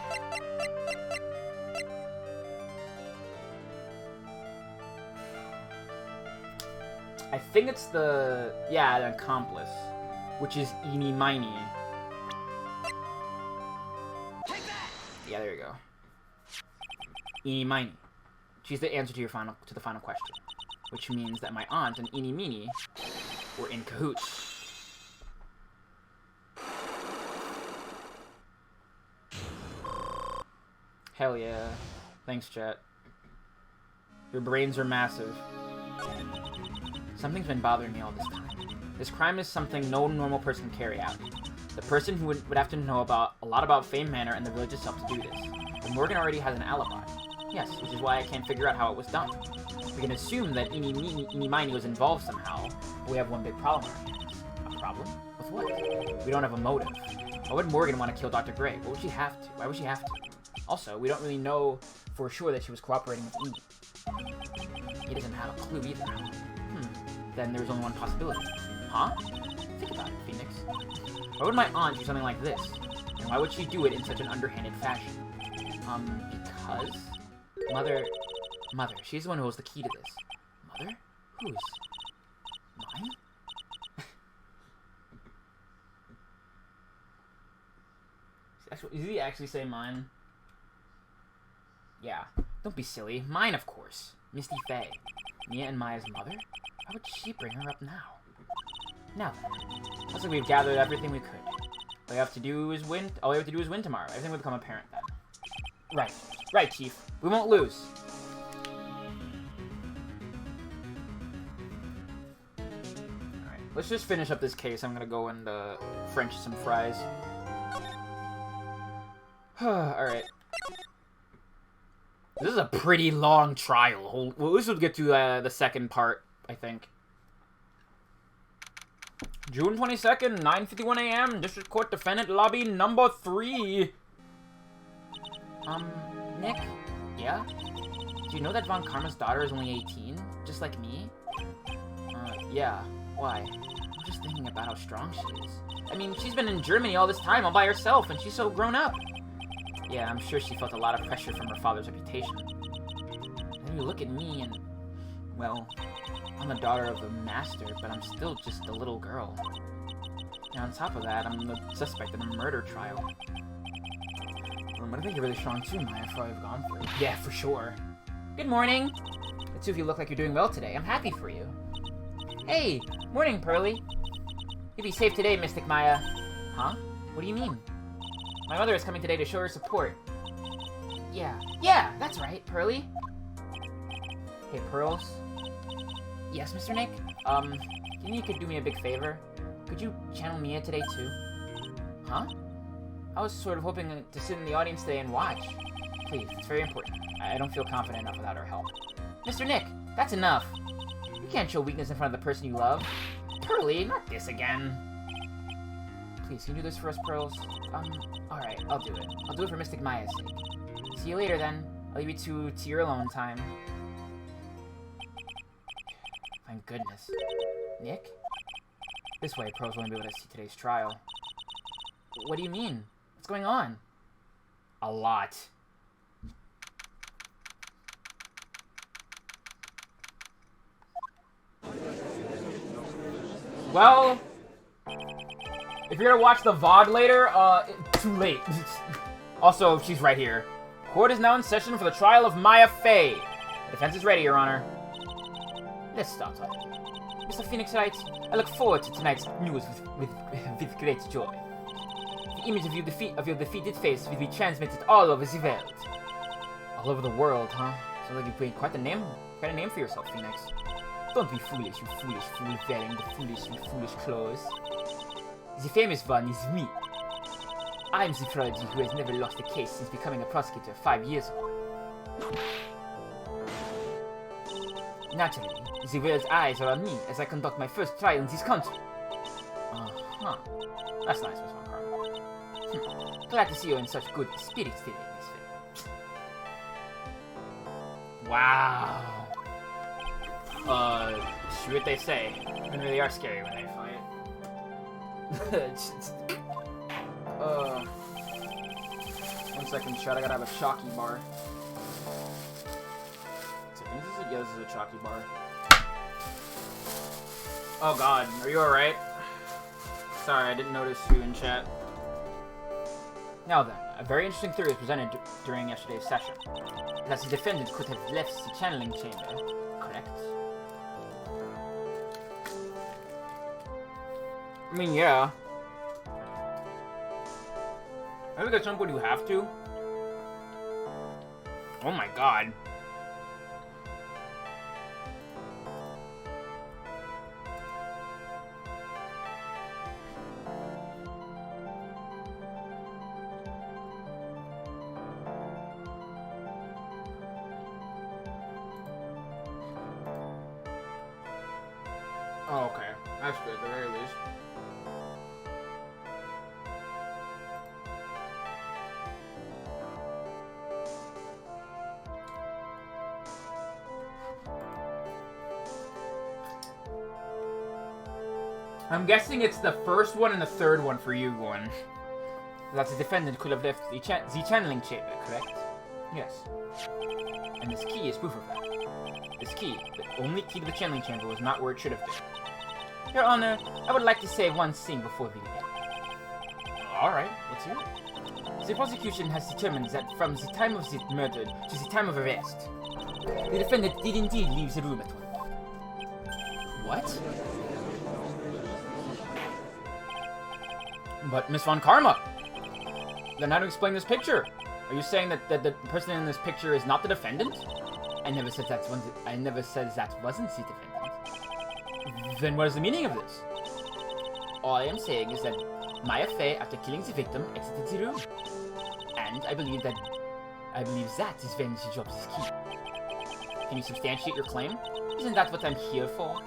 I think it's the accomplice, which is Eeny Miny. Take that! Yeah, there you go. Eeny Miny. She's the answer to the final question, which means that my aunt and Eeny Meeny were in cahoots. Hell yeah. Thanks, chat. Your brains are massive. Something's been bothering me all this time. This crime is something no normal person can carry out. The person who would have to know a lot about Fame Manor and the village itself to do this. But Morgan already has an alibi. Yes, which is why I can't figure out how it was done. We can assume that Eeny Miny was involved somehow, but we have one big problem on our hands. A problem? With what? We don't have a motive. Why would Morgan want to kill Dr. Gray? What would she have to? Why would she have to? Also, we don't really know for sure that she was cooperating with Eeny. He doesn't have a clue either. Then there's only one possibility. Huh? Think about it, Phoenix. Why would my aunt do something like this? And why would she do it in such an underhanded fashion? Because... Mother, she's the one who holds the key to this. Mother? Whose? Mine? Did he actually say mine? Yeah. Don't be silly. Mine, of course. Misty Faye. Mia and Maya's mother? Why would she bring her up now? Now then. Looks like we've gathered everything we could. All we have to do is win tomorrow. Everything will become apparent then. Right. Right, Chief. We won't lose. Alright. Let's just finish up this case. I'm gonna go and French some fries. Alright. This is a pretty long trial. Well, this will get to the second part, I think. June 22nd, 9:51 a.m. District Court Defendant Lobby number 3. Nick? Yeah? Do you know that Von Karma's daughter is only 18? Just like me? Yeah. Why? I'm just thinking about how strong she is. I mean, she's been in Germany all this time all by herself, and she's so grown up. Yeah, I'm sure she felt a lot of pressure from her father's reputation. Then you look at me and... well, I'm the daughter of a master, but I'm still just a little girl. And on top of that, I'm the suspect in a murder trial. But I think you're really strong too, Maya, for all you've gone through. Yeah, for sure. Good morning! The two of you look like you're doing well today. I'm happy for you. Hey! Morning, Pearly! You'll be safe today, Mystic Maya. Huh? What do you mean? My mother is coming today to show her support. Yeah, that's right, Pearly. Hey, Pearls. Yes, Mr. Nick? You could do me a big favor? Could you channel Mia today, too? Huh? I was sort of hoping to sit in the audience today and watch. Please, it's very important. I don't feel confident enough without her help. Mr. Nick, that's enough. You can't show weakness in front of the person you love. Pearly, not this again. Please, can you do this for us, Pearls? Alright, I'll do it. I'll do it for Mystic Maya's sake. See you later, then. I'll leave you to your alone time. Thank goodness. Nick? This way, Pearls won't be able to see today's trial. What do you mean? What's going on? A lot. Well, if you're gonna watch the VOD later, too late. Also, she's right here. Court is now in session for the trial of Maya Fey. The defense is ready, Your Honor. Let's start already. Mr. Phoenix Wright, I look forward to tonight's news with great joy. The image of your defeated face will be transmitted all over the world. All over the world, huh? Sounds like you made quite a name for yourself, Phoenix. Don't be foolish, you foolish fool wearing the foolish clothes. The famous one is me. I'm the prodigy who has never lost a case since becoming a prosecutor 5 years ago. Naturally, the world's eyes are on me as I conduct my first trial in this country. Uh-huh. That's nice, Miss Von Karma. Glad to see you in such good spirits today, Miss Faye. Wow. See what they say. They really are scary when they fight. One second, chat. I gotta have a chalky bar. Yeah, this is a chalky bar. Oh god, are you alright? Sorry, I didn't notice you in chat. Now then, a very interesting theory was presented during yesterday's session. That the defendant could have left the channeling chamber, correct? I mean, yeah. I think at some point you have to. Oh my god. Oh, okay. That's good, at the very least. I'm guessing it's the first one and the third one for you, Gwen. That the defendant could have left the channeling chamber, correct? Yes. And this key is proof of that. This key, the only key to the channeling chamber, was not where it should have been. Your Honor, I would like to say one thing before we begin. Alright, let's hear it. The prosecution has determined that from the time of the murder to the time of arrest, the defendant did indeed leave the room at one point. What? But Miss Von Karma! Then how to explain this picture? Are you saying that the person in this picture is not the defendant? I never said that wasn't the defendant. Then what is the meaning of this? All I am saying is that Maya Fey, after killing the victim, exited the room. And I believe that is when she drops his key. Can you substantiate your claim? Isn't that what I'm here for?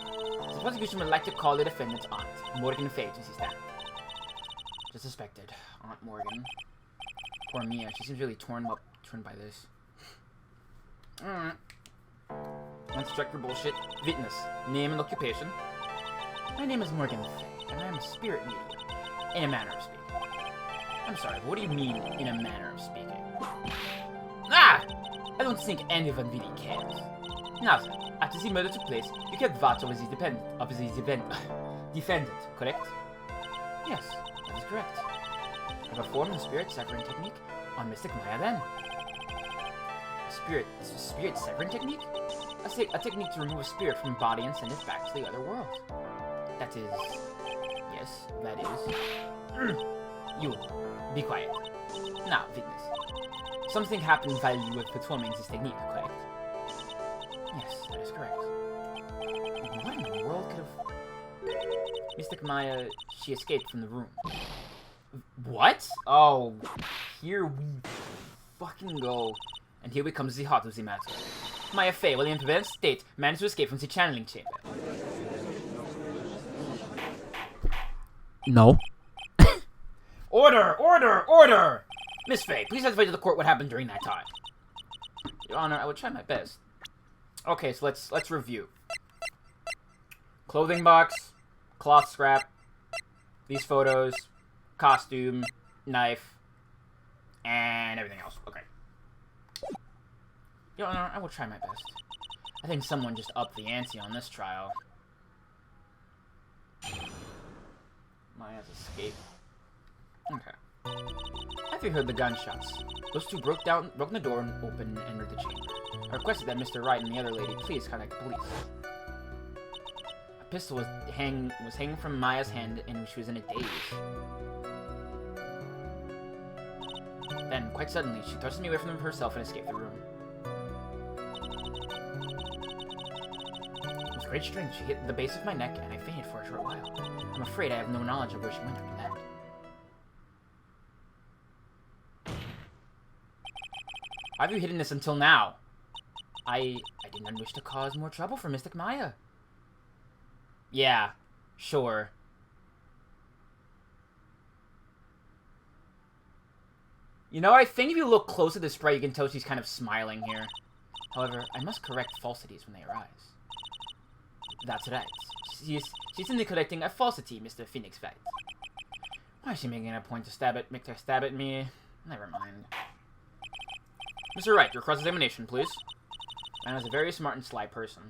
The prosecution would like to call the defendant's aunt, Morgan Fey, to the stand. Just suspected. Aunt Morgan. Poor Mia, she seems really torn by this. Alright. Let's check your bullshit. Witness. Name and occupation. My name is Morgan Fey, and I am a spirit medium. In a manner of speaking. I'm sorry, but what do you mean, in a manner of speaking? Ah! I don't think anyone really cares. Now then, after the murder took place, you kept watch over the defendant, correct? Yes, that is correct. I performed the spirit severing technique on Mystic Maya then. Spirit severing technique? A technique to remove a spirit from a body and send it back to the other world. That is... Yes, that is... You, be quiet. Now, witness. Something happened while you were performing this technique, correct? Yes, that is correct. What in the world could have... Mystic Maya, she escaped from the room. What? Oh, here we fucking go. And here comes the heart of the matter. Maya Fey, while in prevent state, managed to escape from the channeling chamber. No. Order! Order! Order! Miss Fey, please advise the court what happened during that time. Your Honor, I will try my best. Okay, so let's review. Clothing box, cloth scrap, these photos, costume, knife, and everything else. Okay. Your Honor, I will try my best. I think someone just upped the ante on this trial. Maya's escape. Okay. After you heard the gunshots, those two broke the door and opened and entered the chamber. I requested that Mr. Wright and the other lady please contact the police. A pistol was hanging from Maya's hand and she was in a daze. Then, quite suddenly, she thrust me away from herself and escaped the room. With great strength, she hit the base of my neck and I fainted for a short while. I'm afraid I have no knowledge of where she went after that. Why have you hidden this until now? I did not wish to cause more trouble for Mystic Maya. Yeah, sure. You know, I think if you look close at the sprite, you can tell she's kind of smiling here. However, I must correct falsities when they arise. That's right. She's into collecting a falsity, Mr. Phoenix Wright. Why is she making a point to make her stab at me? Never mind. Mr. Wright, your cross-examination, please. Anna's a very smart and sly person.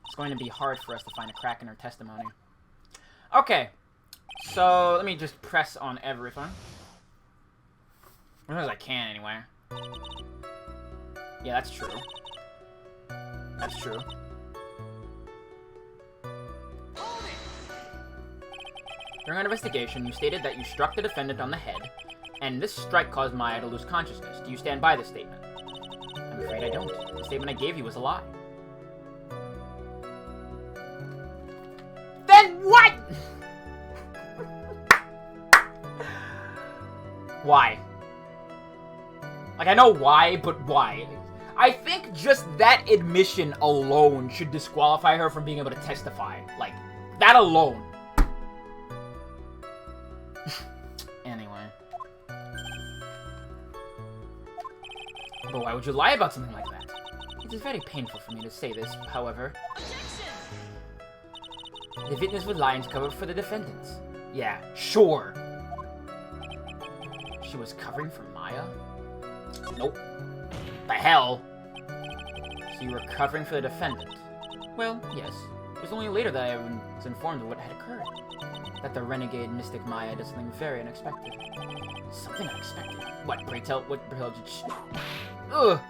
It's going to be hard for us to find a crack in her testimony. Okay. So, let me just press on everything. As much as I can, anyway. Yeah, that's true. That's true. During our investigation, you stated that you struck the defendant on the head, and this strike caused Maya to lose consciousness. Do you stand by this statement? I'm afraid I don't. The statement I gave you was a lie. Then what? Why? Like, I know why, but why? I think just that admission alone should disqualify her from being able to testify. Like, that alone. Anyway. But why would you lie about something like that? It is very painful for me to say this, however. The witness was lying to cover for the defendant. Yeah, sure. She was covering for Maya? Nope. The hell? So you were covering for the defendant? Well, yes. It was only later that I was informed of what had occurred. That the renegade mystic Maya did something very unexpected. Something unexpected? What, pray tell? What the hell did you... Ugh!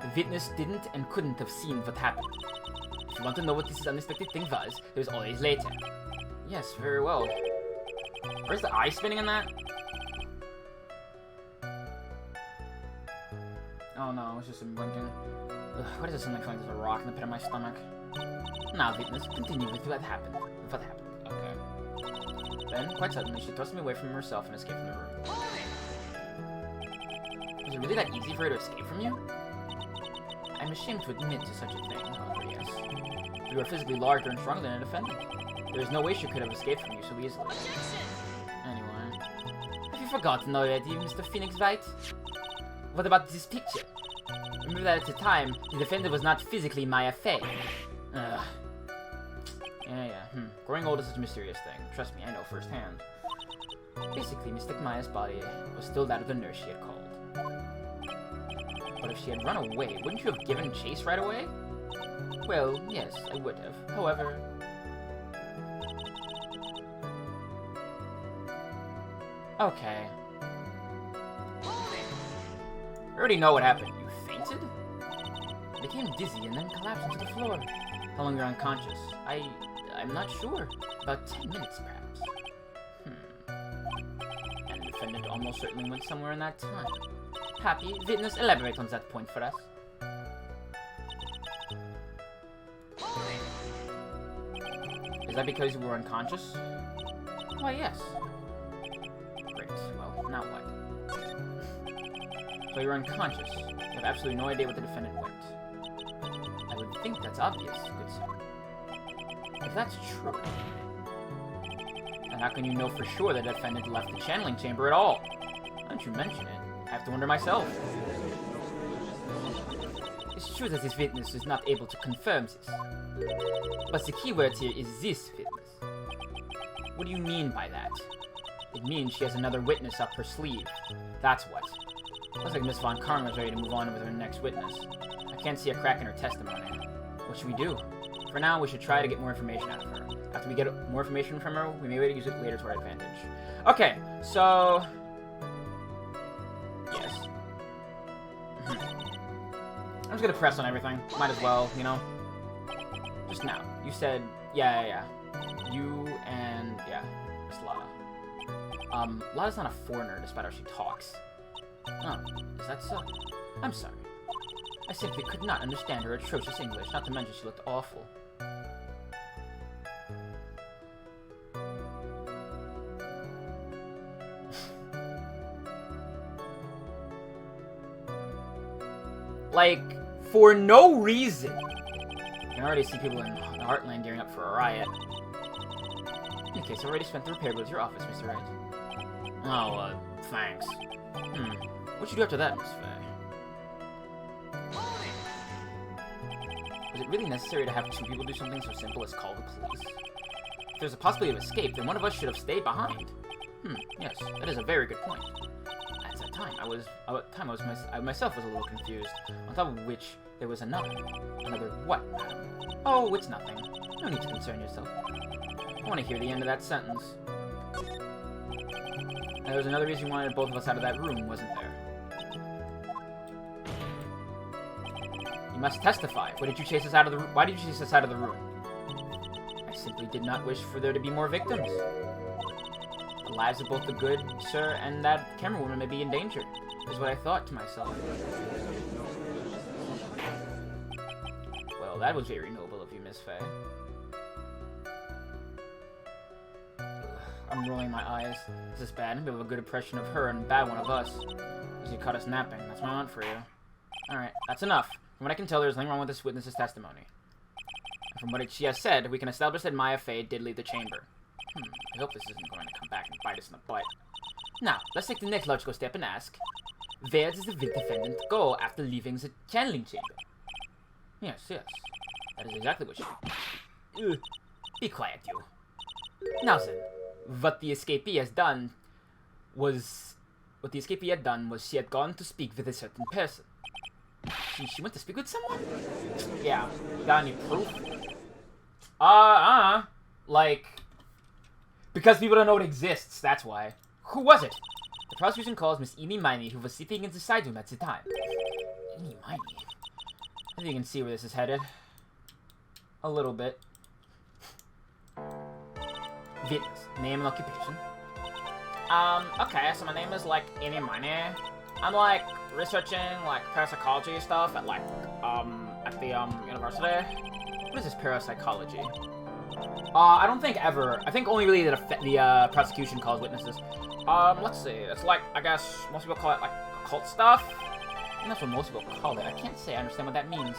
The witness didn't and couldn't have seen what happened. If you want to know what this unexpected thing was, there's always later. Yes, very well. Where's the eye spinning in that? Oh no, it's just him blinking. Ugh, what is this something like there's a rock in the pit of my stomach? Now, witness, continue with what happened. What happened? Okay. Then, quite suddenly, she thrust me away from herself and escaped from the room. Was it really that easy for her to escape from you? I'm ashamed to admit to such a thing, however, yes. You are physically larger and stronger than a defendant. There is no way she could have escaped from you so easily. Anyway. Have you forgotten already, Mr. Phoenix Wright? What about this picture? Remember that at the time, the defendant was not physically Maya Fey. Ugh. Yeah. Growing old is such a mysterious thing. Trust me, I know firsthand. Basically, Mystic Maya's body was still that of the nurse she had called. But if she had run away, wouldn't you have given chase right away? Well, yes, I would have. However... Okay. I already know what happened. You fainted? I became dizzy and then collapsed into the floor. How long you're unconscious? I'm not sure. About 10 minutes, perhaps. And the defendant almost certainly went somewhere in that time. Happy, witness, elaborate on that point for us. Is that because you were unconscious? Why, yes. Great. Well, now what? So you're unconscious. You have absolutely no idea where the defendant went. I would think that's obvious, good sir. If that's true, then how can you know for sure the defendant left the channeling chamber at all? Why don't you mention it? I have to wonder myself. It's true that this witness is not able to confirm this. But the key word here is this witness. What do you mean by that? It means she has another witness up her sleeve. That's what. Looks like Miss Von Karma is ready to move on with her next witness. I can't see a crack in her testimony. What should we do? For now, we should try to get more information out of her. After we get more information from her, we may be able to use it later to our advantage. Okay, so... Yes. I'm just gonna press on everything. Might as well, you know? Just now. You said... Yeah. You and... Yeah. Miss Lada. Lada's not a foreigner, despite how she talks. Oh, is that so? I'm sorry. I simply could not understand her atrocious English, not to mention she looked awful. Like, for no reason. You can already see people in the Heartland gearing up for a riot. In any case, I've already spent the repair bills at your office, Mr. Wright. Oh, thanks. What'd you do after that, Miss Faye? Was it really necessary to have two people do something so simple as call the police? If there's a possibility of escape, then one of us should have stayed behind. Yes, that is a very good point. At that time, I myself was a little confused, on top of which there was another. Another what, madam? Oh, it's nothing. No need to concern yourself. I want to hear the end of that sentence. There was another reason you wanted both of us out of that room, wasn't there? You must testify. Why did you chase us out of the room? I simply did not wish for there to be more victims. The lives of both the good sir and that camerawoman may be in danger, is what I thought to myself. Well, that was very noble of you, Miss Faye. I'm rolling my eyes. Is this bad? We have a good impression of her and a bad one of us. She caught us napping. That's what I want for you. Alright, that's enough. From what I can tell, there's nothing wrong with this witness's testimony. And from what she has said, we can establish that Maya Fey did leave the chamber. I hope this isn't going to come back and bite us in the butt. Now, let's take the next logical step and ask, where does the defendant go after leaving the channeling chamber? Yes. That is exactly what she... Be quiet, you. Now then, what the escapee had done was she had gone to speak with a certain person. She went to speak with someone? Yeah. Got any proof? Like... Because people don't know it exists, that's why. Who was it? The prosecution calls Miss Amy Miney, who was sleeping in the side room at the time. Amy Miney? I think you can see where this is headed. A little bit. Witness. Name and occupation. Okay, so my name is, like, Amy Miney. I'm, like, researching, like, parapsychology stuff at, like, at the, university. What is this parapsychology? I don't think ever. I think only really the prosecution calls witnesses. Let's see. It's like, I guess, most people call it, like, occult stuff. I think that's what most people call it. I can't say I understand what that means.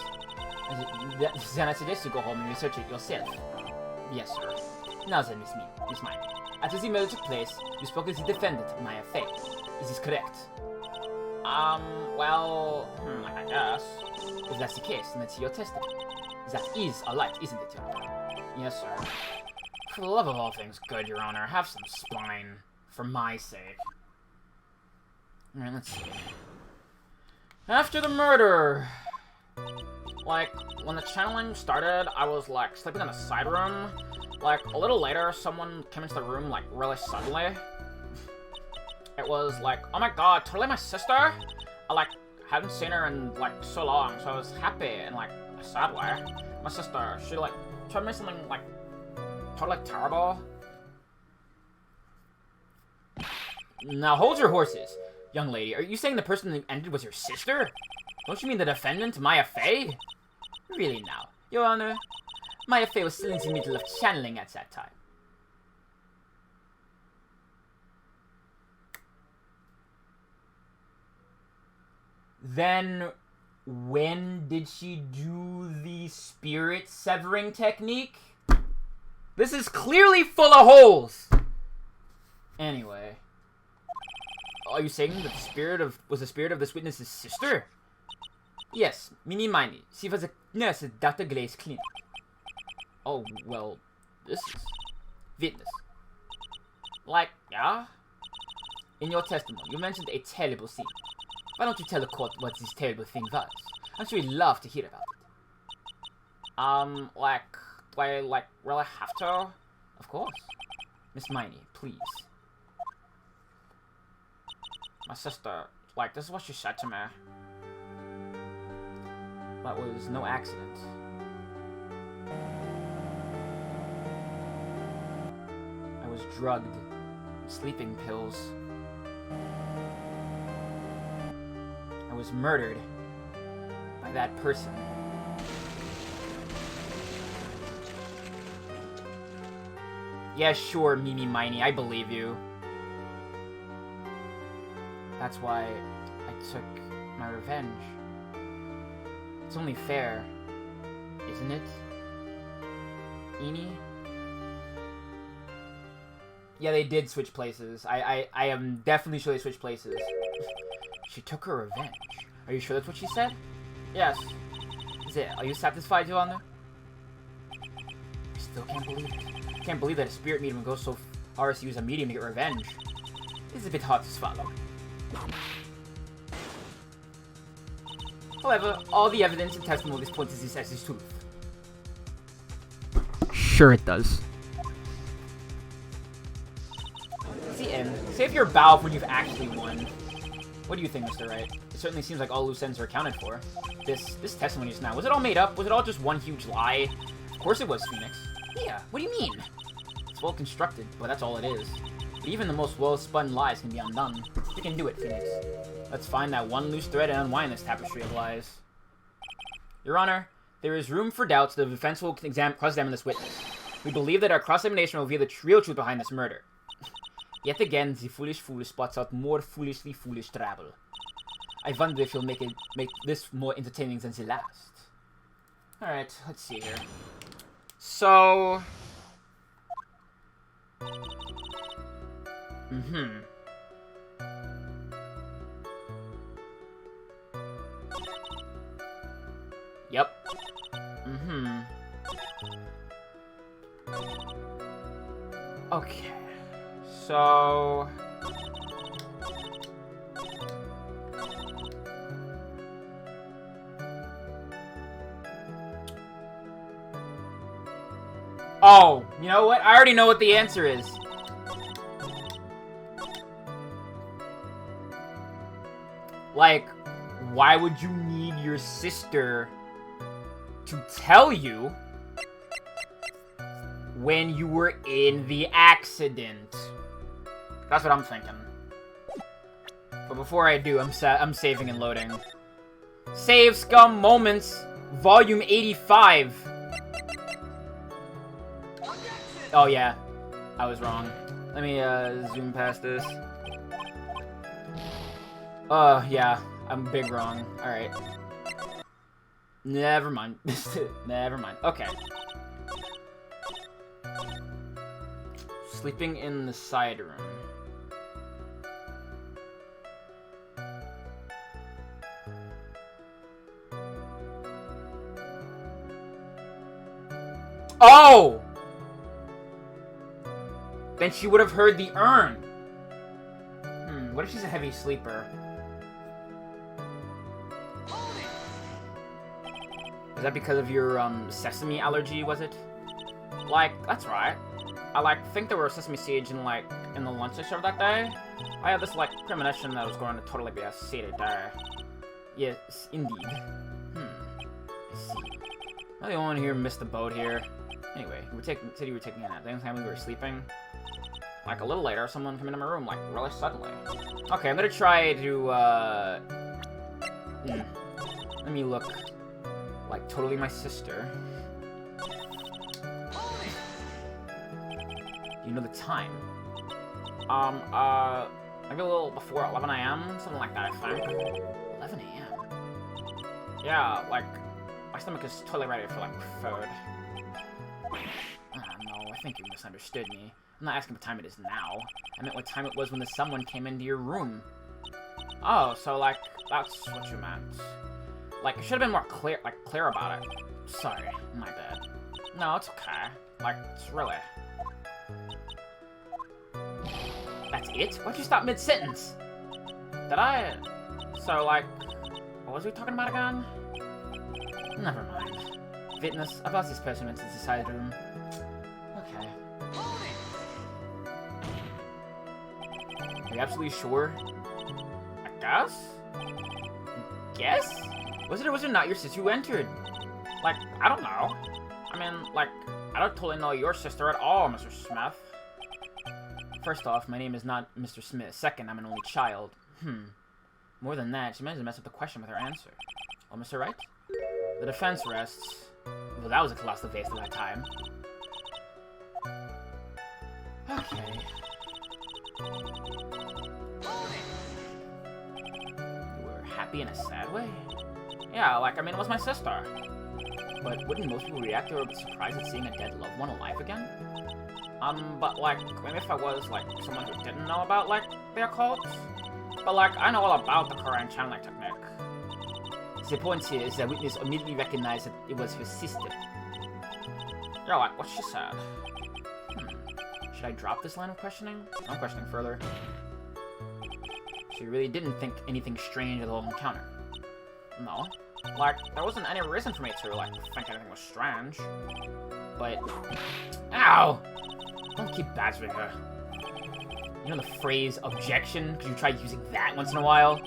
Then I suggest you go home and research it yourself. Yes, sir. Now then, Miss Miney. After the murder took place, you spoke with the defendant, Maya Fey. Is this correct? Well, I guess. If that's the case, then let's see your testimony. That is a lie, isn't it, Your Honor? Yes, sir. For the love of all things good, Your Honor, have some spine. For my sake. Alright, let's see. After the murder... Like, when the channeling started, I was, like, sleeping in a side room. Like, a little later, someone came into the room, like, really suddenly. It was like, oh my god, totally my sister? I, like, hadn't seen her in, like, so long, so I was happy in, like, a sad way. My sister, she, like, told me something, like, totally terrible. Now, hold your horses. Young lady, are you saying the person who ended was your sister? Don't you mean the defendant, Maya Fey? Really now, Your Honor? Maya Fey was still in the middle of channeling at that time. Then, when did she do the spirit severing technique? This is clearly full of holes! Anyway. Are you saying that was the spirit of this witness's sister? Yes, Mimi Miney. She was a nurse at Dr. Gray's clinic. Oh, well, this is... Witness. Like, yeah? In your testimony, you mentioned a terrible scene. Why don't you tell the court what this terrible thing was? I'm sure you'd love to hear about it. Like, do I, like, really have to? Of course. Miss Miney, please. My sister, like, this is what she said to me. That was no accident. I was drugged. Sleeping pills. I was murdered. By that person. Yeah, sure, Mimi Miney, I believe you. That's why I took my revenge. It's only fair, isn't it? Eni? Yeah, they did switch places. I am definitely sure they switched places. She took her revenge. Are you sure that's what she said? Yes. it? Are you satisfied, Your Honor? I still can't believe it. I can't believe that a spirit medium goes so far as to use a medium to get revenge. It's a bit hard to swallow. However, all the evidence and testimonies point to this as his truth. Sure it does. It's the end. Save your bow when you've actually won. What do you think, Mr. Wright? It certainly seems like all loose ends are accounted for. This testimony just now, was it all made up? Was it all just one huge lie? Of course it was, Phoenix. Yeah, what do you mean? It's well constructed, but that's all it is. But even the most well-spun lies can be undone. You can do it, Phoenix. Let's find that one loose thread and unwind this tapestry of lies. Your Honor, there is room for doubts. The defense will cross-examine this witness. We believe that our cross-examination will reveal the real truth behind this murder. Yet again, the foolish fool spots out more foolishly foolish trouble. I wonder if he'll make this more entertaining than the last. Alright, let's see here. So... Yep. Okay. So... Oh, you know what? I already know what the answer is. Like, why would you need your sister to tell you when you were in the accident? That's what I'm thinking. But before I do, I'm saving and loading. Save Scum Moments, Volume 85. Oh yeah, I was wrong. Let me zoom past this. Yeah, I'm big wrong. Alright. Never mind. Never mind. Okay. Sleeping in the side room. Oh! Then she would have heard the urn. What if she's a heavy sleeper? Is that because of your, sesame allergy, was it? Like, that's right. I, think there were sesame seeds in, in the lunch I served that day. I had this, premonition that I was going to totally be a seeded day. Yes, indeed. I see. Am I the only one here missed the boat here? Anyway, said you were taking a nap. The only time we were sleeping. A little later, someone came into my room, really suddenly. Okay, I'm gonna try to, let me look like totally my sister. You know the time? Maybe a little before 11 a.m., something like that, I think. 11 a.m.? Yeah, my stomach is totally ready for, food. No, I think you misunderstood me. I'm not asking what time it is now. I meant what time it was when the someone came into your room. Oh, so, that's what you meant. You should have been more clear about it. Sorry, my bad. No, it's okay. It's really... That's it? Why'd you stop mid-sentence? Did I... So, what was we talking about again? Never mind. Witness, I've lost this person into the side room. Okay. Are you absolutely sure? I guess? Guess? Was it or was it not your sister who entered? I don't know. I mean, I don't totally know your sister at all, Mr. Smith. First off, my name is not Mr. Smith. Second, I'm an only child. More than that, she managed to mess up the question with her answer. Oh, Mr. Wright? The defense rests. Well, that was a colossal waste of my time. Okay. You were happy in a sad way? Yeah, it was my sister. But wouldn't most people react to her with surprise at seeing a dead loved one alive again? But, maybe if I was, someone who didn't know about, the occult? But, I know all about the current channeling technique. The point here is that witness immediately recognized that it was her sister. You're like, what she said? Should I drop this line of questioning? I'm questioning further. She really didn't think anything strange of the whole encounter. No. Like, there wasn't any reason for me to, like, think anything was strange. But, Ow! don't keep badgering her. You know the phrase objection? Could you try using that once in a while?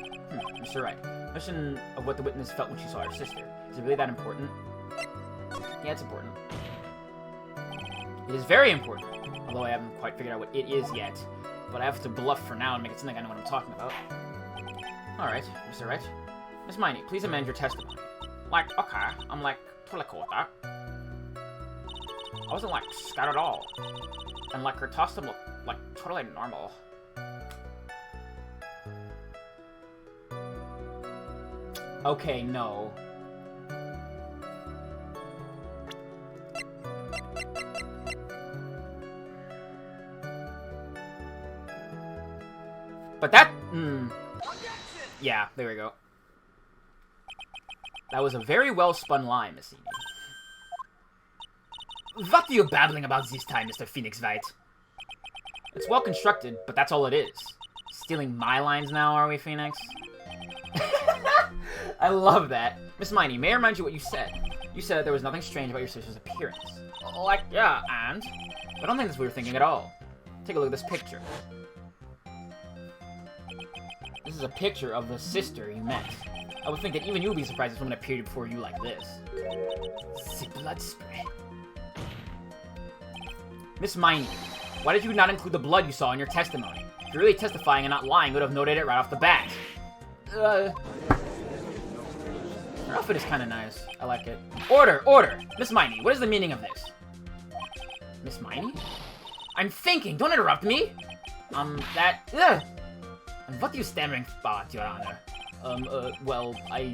Mr. Wright. Question of what the witness felt when she saw her sister. Is it really that important? Yeah, it's important. It is very important. Although I haven't quite figured out what it is yet. But I have to bluff for now and make it seem like I know what I'm talking about. Alright, Mr. Wright. Miss Miney, please amend your testimony. Like, okay, I'm, like, totally cool with that. I wasn't, like, scared at all. And, like, her costume looked, like, totally normal. Okay, no. But that... Yeah, there we go. That was a very well-spun line, Miss Amy. What are you babbling about this time, Mr. Phoenix Wright? It's well-constructed, but that's all it is. Stealing my lines now, are we, Phoenix? I love that. Miss Miney, may I remind you what you said? You said there was nothing strange about your sister's appearance. Like, yeah, and? I don't think that's what you're thinking at all. Take a look at this picture. This is a picture of the sister you met. I would think that even you would be surprised if someone appeared before you like this. The blood spray. Miss Miney, why did you not include the blood you saw in your testimony? If you're really testifying and not lying, you would have noted it right off the bat. Her outfit is kind of nice. I like it. Order! Order! Miss Miney, what is the meaning of this? Miss Miney? I'm thinking! Don't interrupt me! And what are you stammering about, Your Honor? Well, that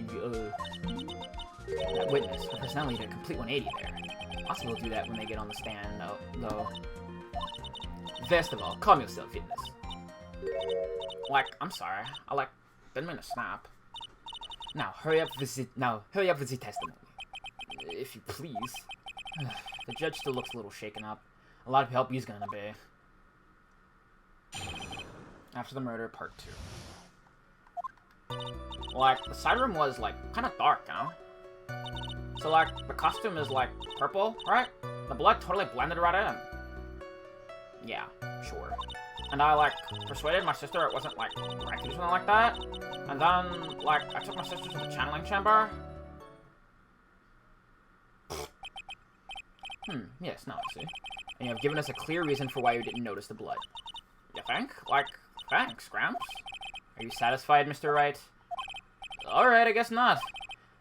witness, her personality did a complete 180 there. Also, will do that when they get on the stand, though. First of all, calm yourself, witness. Like, I'm sorry. I, didn't mean to snap. Now, hurry up with the testimony. If you please. The judge still looks a little shaken up. A lot of help he's gonna be. After the murder, part 2. Like, the side room was, kind of dark, you know? So, the costume is, purple, right? The blood totally blended right in. Yeah, sure. And I, persuaded my sister it wasn't, Wright or something like that. And then, I took my sister to the channeling chamber. Yes, now I see. And you have given us a clear reason for why you didn't notice the blood. You think? Thanks, Gramps. Are you satisfied, Mr. Wright? Alright, I guess not.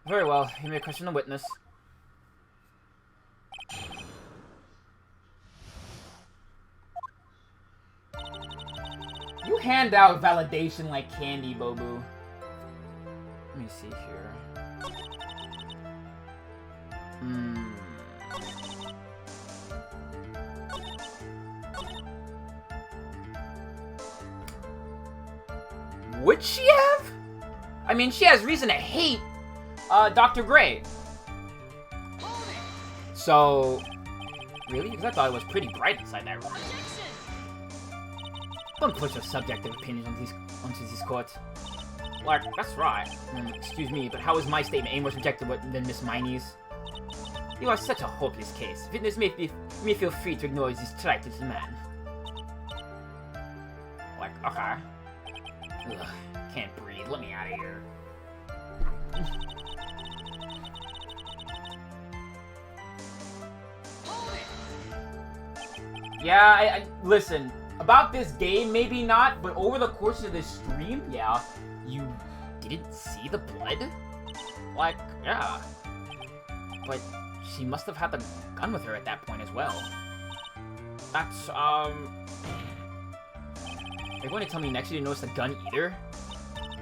Very well, you may question the witness. You hand out validation like candy, Bobu. Let me see here. Would she have? I mean, she has reason to hate Dr. Gray. So, really? Because I thought it was pretty bright inside that room. Don't put your subjective opinions onto this court. That's right. Excuse me, but how is my statement any more subjective than Miss Miney's? You are such a hopeless case. Witness may feel free to ignore this trite little man. Okay. Ugh, can't breathe. Let me out of here. Yeah, listen. About this game, maybe not, but over the course of this stream, yeah, you didn't see the blood? Yeah. But she must have had the gun with her at that point as well. That's, Are you going to tell me next you didn't notice the gun either?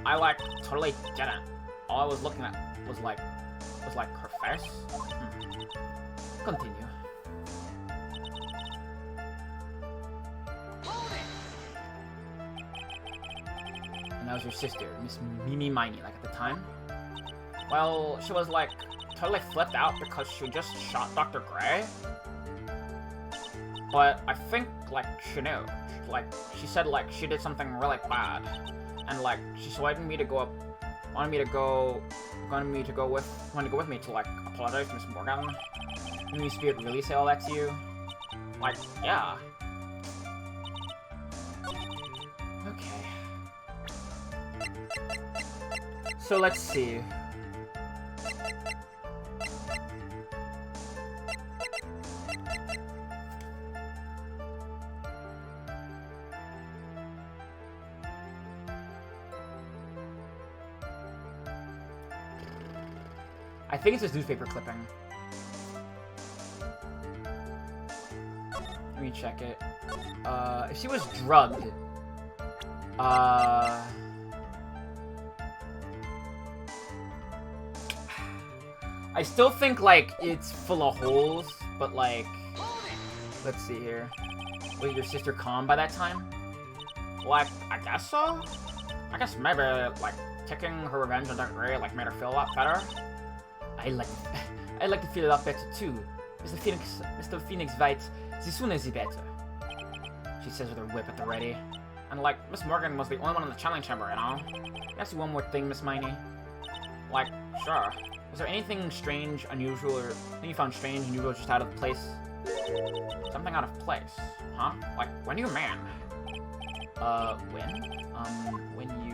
I, totally didn't. All I was looking at was, her face. Continue. And that was your sister, Miss Mimi Miney, at the time? Well, she was, like, totally flipped out because she just shot Dr. Gray. But I think, like, she knew. Like, she said, like, she did something really bad. And, like, she wanted me to go with me to, like, apologize to Miss Morgan. And Miss Spirit really say all that to you? Like, yeah. Okay. So, let's see. I think it's this newspaper clipping. Let me check it. If she was drugged, I still think, like, it's full of holes, but, like, let's see here. Was your sister calm by that time? Like, I guess so? I guess maybe, like, taking her revenge on Dr. Gray, like, made her feel a lot better. I like to feel a lot better too. Mr. Phoenix writes, "The sooner the better." She says with her whip at the ready. And like, Miss Morgan was the only one in the challenge chamber, you know? Ask you one more thing, Miss Miney. Like, sure. Was there anything strange, unusual, or anything you found strange, unusual, just out of place? Something out of place, huh? Like, when you man? When you...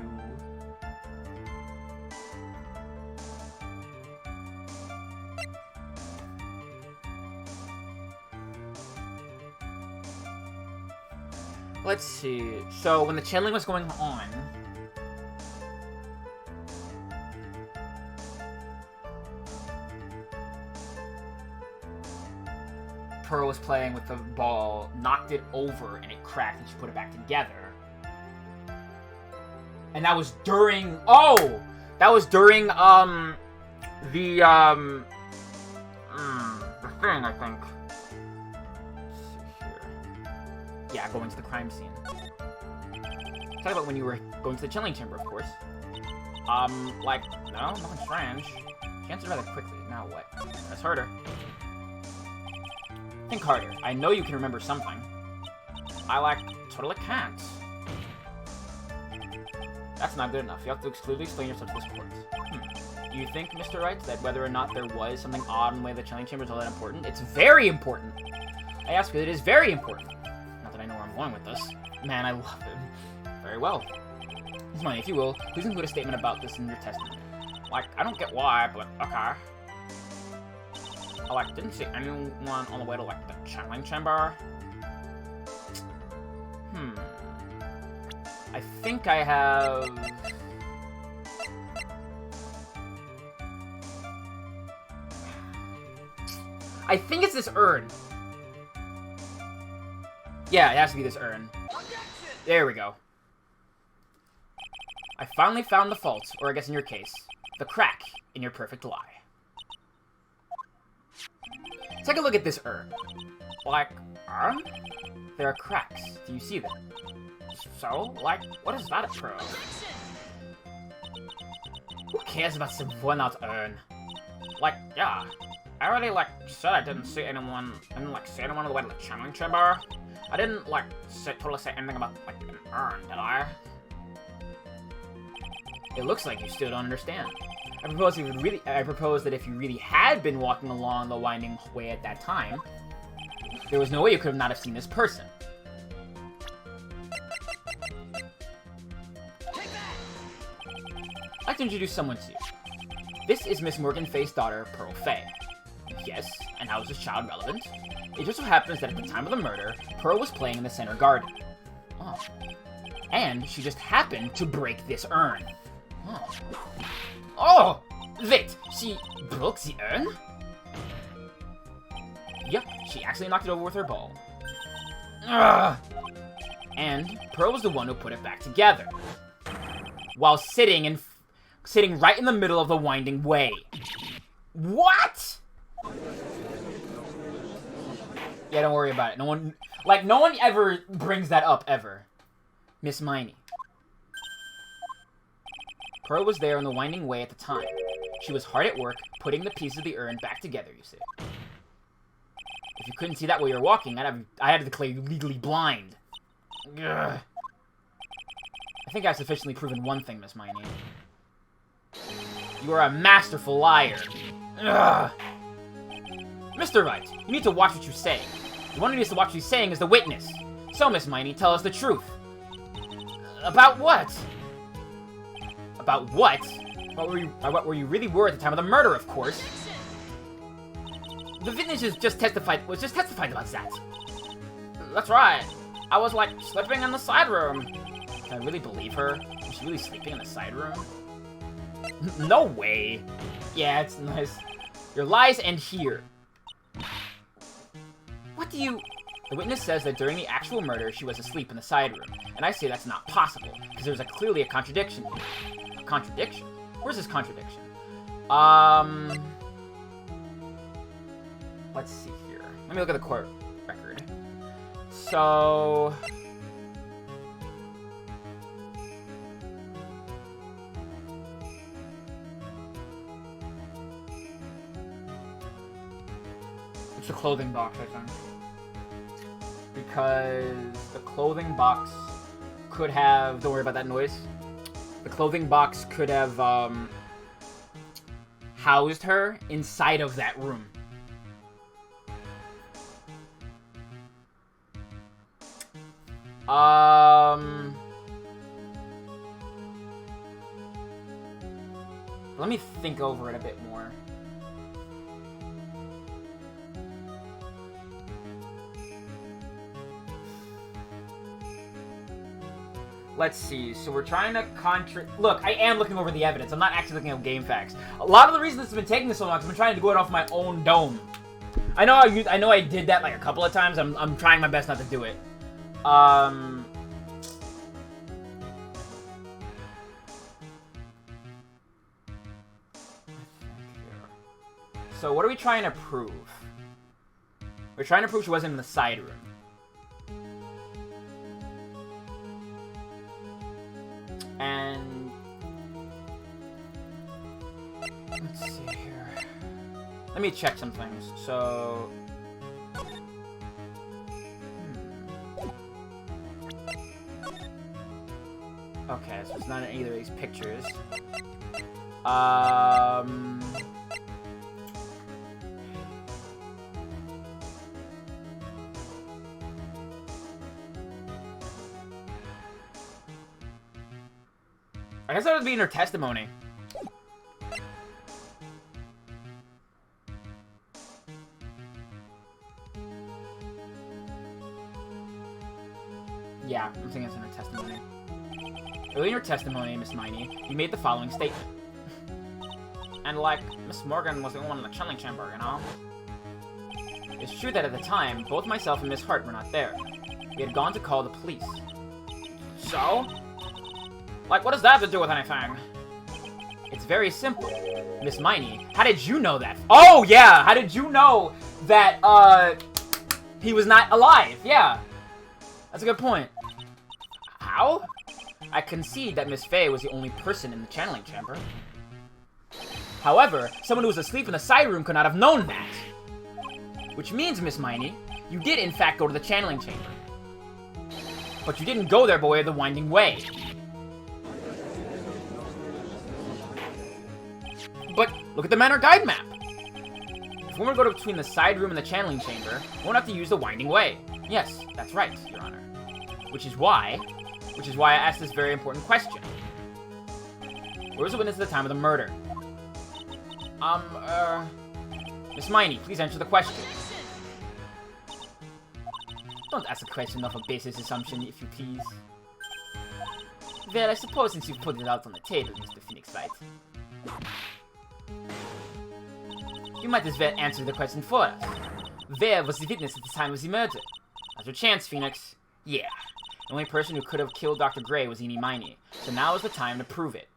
Let's see. So, when the channeling was going on... Pearl was playing with the ball, knocked it over, and it cracked, and she put it back together. And that was during... Oh! That was during, the thing, I think. Yeah, going to the crime scene. Talk about when you were going to the chilling chamber, of course. Like, no, nothing strange. She answered rather quickly. Now what? That's harder. Think harder. I know you can remember something. I, like, totally can't. That's not good enough. You have to clearly explain yourself to this court. You think, Mr. Wright, that whether or not there was something odd in the way the chilling chamber is all that important? It's very important! I ask you, it is very important. I know where I'm going with this. Man, I love him. Very well. Miss Miney, if you will, please include a statement about this in your testimony. Like, I don't get why, but okay. I, like, didn't see anyone on the way to, like, the channeling chamber. I think I have... I think it's this urn. Yeah, it has to be this urn. There we go. I finally found the fault, or I guess in your case, the crack in your perfect lie. Take a look at this urn. Like, urn? There are cracks. Do you see them? So, like, what is that prove? Who cares about some worn-out urn? Like, yeah. I already, like, said I didn't see anyone, on the way to the channeling chamber. I didn't, like, totally say anything about, like, an urn, did I? It looks like you still don't understand. I propose that if you really had been walking along the winding way at that time, there was no way you could not have seen this person. I'd like to introduce someone to you. This is Miss Morgan Fay's daughter, Pearl Fay. Yes, and how is this child relevant? It just so happens that at the time of the murder, Pearl was playing in the center garden. Oh. And she just happened to break this urn. Oh. Oh! Wait, she broke the urn? Yep, she actually knocked it over with her ball. Ugh. And Pearl was the one who put it back together. While sitting right in the middle of the winding way. What? Yeah, don't worry about it. No one ever brings that up, ever. Miss Miney. Pearl was there in the winding way at the time. She was hard at work, putting the pieces of the urn back together, you see. If you couldn't see that while you were walking, I had to declare you legally blind. Ugh. I think I've sufficiently proven one thing, Miss Miney. You are a masterful liar. Ugh. Mr. Wright, you need to watch what you say. The one who needs to watch what he's saying is the witness. So, Miss Miney, tell us the truth. About what? About what? What were you really were at the time of the murder, of course. The witness was just testified about that. That's right. I was, like, slipping in the side room. Can I really believe her? Was she really sleeping in the side room? No way. Yeah, it's nice. Your lies end here. What do you... The witness says that during the actual murder, she was asleep in the side room. And I say that's not possible, because there's clearly a contradiction here. A contradiction? Where's this contradiction? Let's see here. Let me look at the court record. So... it's a clothing box, I think. Because the clothing box could have... Don't worry about that noise. The clothing box could have, housed her inside of that room. Let me think over it a bit more. Let's see, so we're trying to Look, I am looking over the evidence. I'm not actually looking at game facts. A lot of the reason this has been taking so long is I've been trying to go it off my own dome. I know I did that like a couple of times. I'm trying my best not to do it. So what are we trying to prove? We're trying to prove she wasn't in the side room. And let's see here. Let me check some things. So okay, so it's not in either of these pictures. I guess that would be in her testimony. Yeah, I'm thinking it's in her testimony. Early in her testimony, Miss Miney, you made the following statement. And like, Miss Morgan was the only one in the chilling chamber, you know? It's true that at the time, both myself and Miss Hart were not there. We had gone to call the police. So? Like, what does that have to do with anything? It's very simple. Miss Miney, how did you know that? Oh, yeah! How did you know that, he was not alive? Yeah. That's a good point. How? I concede that Miss Fay was the only person in the channeling chamber. However, someone who was asleep in the side room could not have known that. Which means, Miss Miney, you did in fact go to the channeling chamber. But you didn't go there by way of the winding way. But look at the Manor Guide map. If we want to go between the side room and the channeling chamber, we won't have to use the winding way. Yes, that's right, Your Honor. Which is why I asked this very important question. Where was the witness at the time of the murder? Miss Miney, please answer the question. Don't ask a question off a basis assumption, if you please. Well, I suppose since you've put it out on the table, Mr. Phoenix Wright, you might as well answer the question for us. Where was the witness at the time of the murder? That's your chance, Phoenix. Yeah. The only person who could have killed Dr. Gray was Eenie Miney, so now is the time to prove it.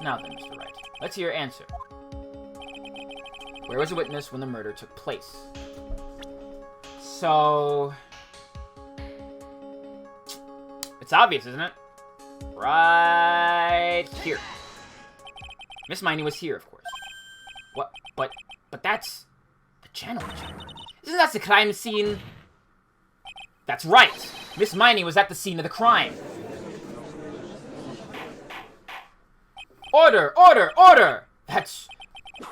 Now then, Mr. Wright, let's hear your answer. Where was the witness when the murder took place? So... it's obvious, isn't it? Right here. Miss Miney was here, of course. What? But that's the channel. Isn't that the crime scene? That's right. Miss Miney was at the scene of the crime. Order! Order! Order! That's...